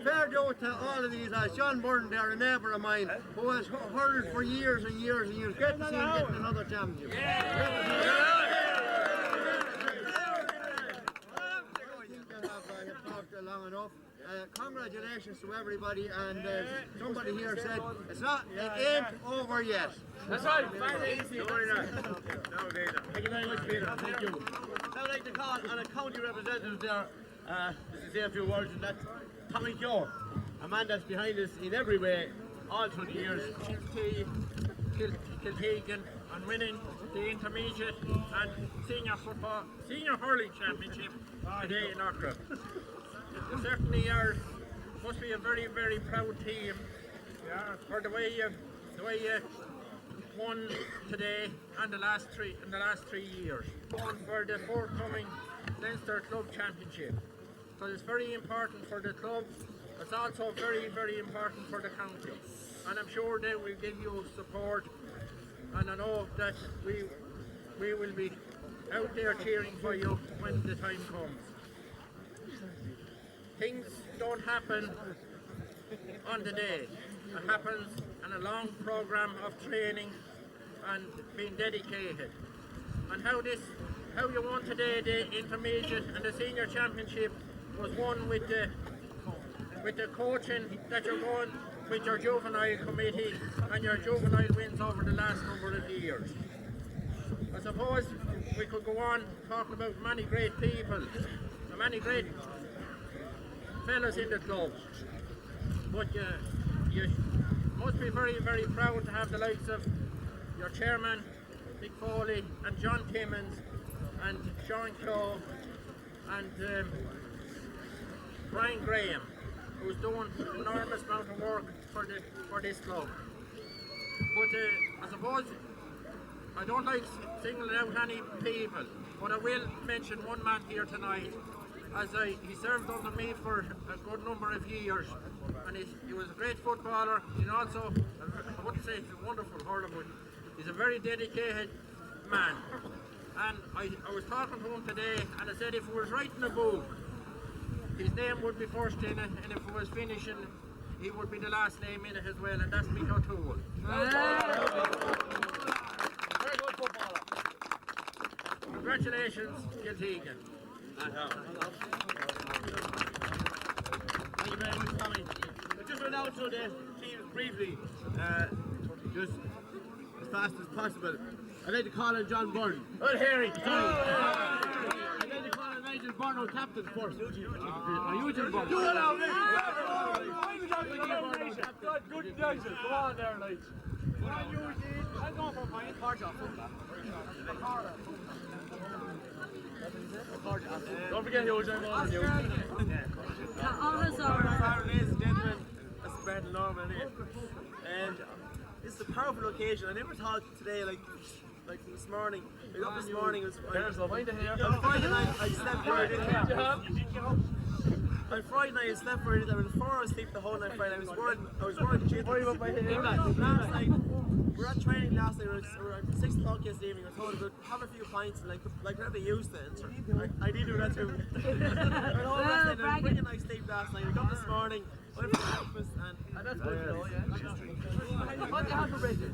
fair joke to all of these lads. John Byrne there, a neighbour of mine, who has hurled for years and years and years. Great to see him getting another championship. Long enough. Congratulations to everybody, and somebody here said it ain't over yet. That's right. Thank you very much, Peter. Thank you. I'd like to call on a county representative there to say a few words, and that's Tommy Keogh, a man that's behind us in every way all through the years. Kiltegan and winning the intermediate and senior hurling championship today in Auckland. You certainly must be a very, very proud team for the way you won today and in the last 3 years. Going for the forthcoming Leinster Club Championship. So it's very important for the club. It's also very, very important for the county. And I'm sure they will give you support. And I know that we will be out there cheering for you when the time comes. Things don't happen on the day. It happens in a long program of training and being dedicated. And how you won today, the intermediate and the senior championship, was won with the coaching that you're going with your juvenile committee and your juvenile wins over the last number of years. I suppose we could go on talking about many great people, and many great fellas in the club, but you must be very, very proud to have the likes of your chairman, Mick Foley, and John Timmins, and Sean Clough, and Brian Graham, who's doing an enormous amount of work for this club. But I suppose I don't like singling out any people, but I will mention one man here tonight, as he served under me for a good number of years, and he was a great footballer. He's also, I wouldn't say he's a wonderful hurler, but he's a very dedicated man. And I was talking to him today, and I said if he was writing a book, his name would be first in it, and if it was finishing, he would be the last name in it as well, and that's Mick O'Toole. Very good footballer. Congratulations, Kiltegan. Thank you very much, Tommy. I just went out to the teams briefly, just as fast as possible. I'd like to call on John Byrne. Oh, Harry, sorry. I'd like to call on Nigel Byrne, captain first. Eugene Byrne. Do it out, Good Nigel, go on there, lads. Go on, Eugene. I'm going for my cards off. Don't forget Eugene. Honors are. Ladies and gentlemen, that's Brendan Norman here. And this is a powerful occasion. I never thought today, like this morning. I got this morning. On Friday night, I slept very little. On Friday night, I slept very little. I was 4 hours sleep the whole night Friday. I was worried to last night. We were at training last night. We were at 6 o'clock yesterday evening. I was told about have a few pints and like whatever they used to. I did do that too. I was pretty nice sleep last night. We got this morning. Went for breakfast and that's good to know, yeah. What do you have for breakfast?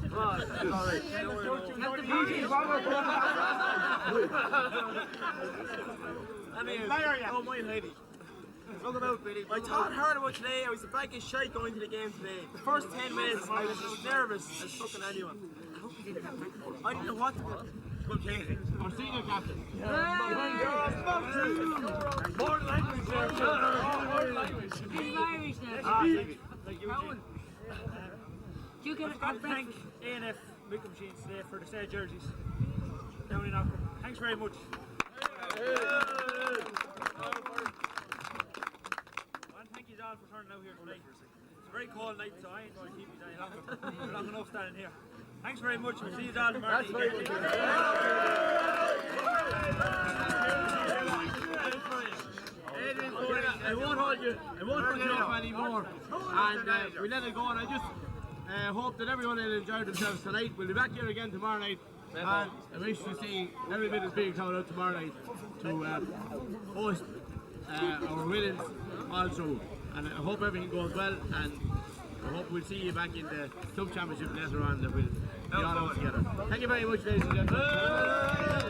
Oh, my lady. Talk about Billy. I thought hard about today. I was the biggest shite going to the game today. The first 10 minutes, I was as nervous as fucking anyone. I didn't know what to do. Good Katie, our senior captain. More language there. More language. He's Irish now. You can thank A&F Wicklow Machines today for the state jerseys down in Auckland. Thanks very much. And thank you all for turning out here today. It's a very cold night, so I ain't going to keep you any longer. We're long enough standing here. Thanks very much. We'll see you all tomorrow. That's very good. I won't hold you up anymore, and we let it go. And I just hope that everyone will enjoy themselves tonight. We'll be back here again tomorrow night, and I wish to see every bit as big coming out tomorrow night to host our winnings also. And I hope everything goes well, and I hope we'll see you back in the club championship later on. That we'll be all out together. Thank you very much, ladies and gentlemen.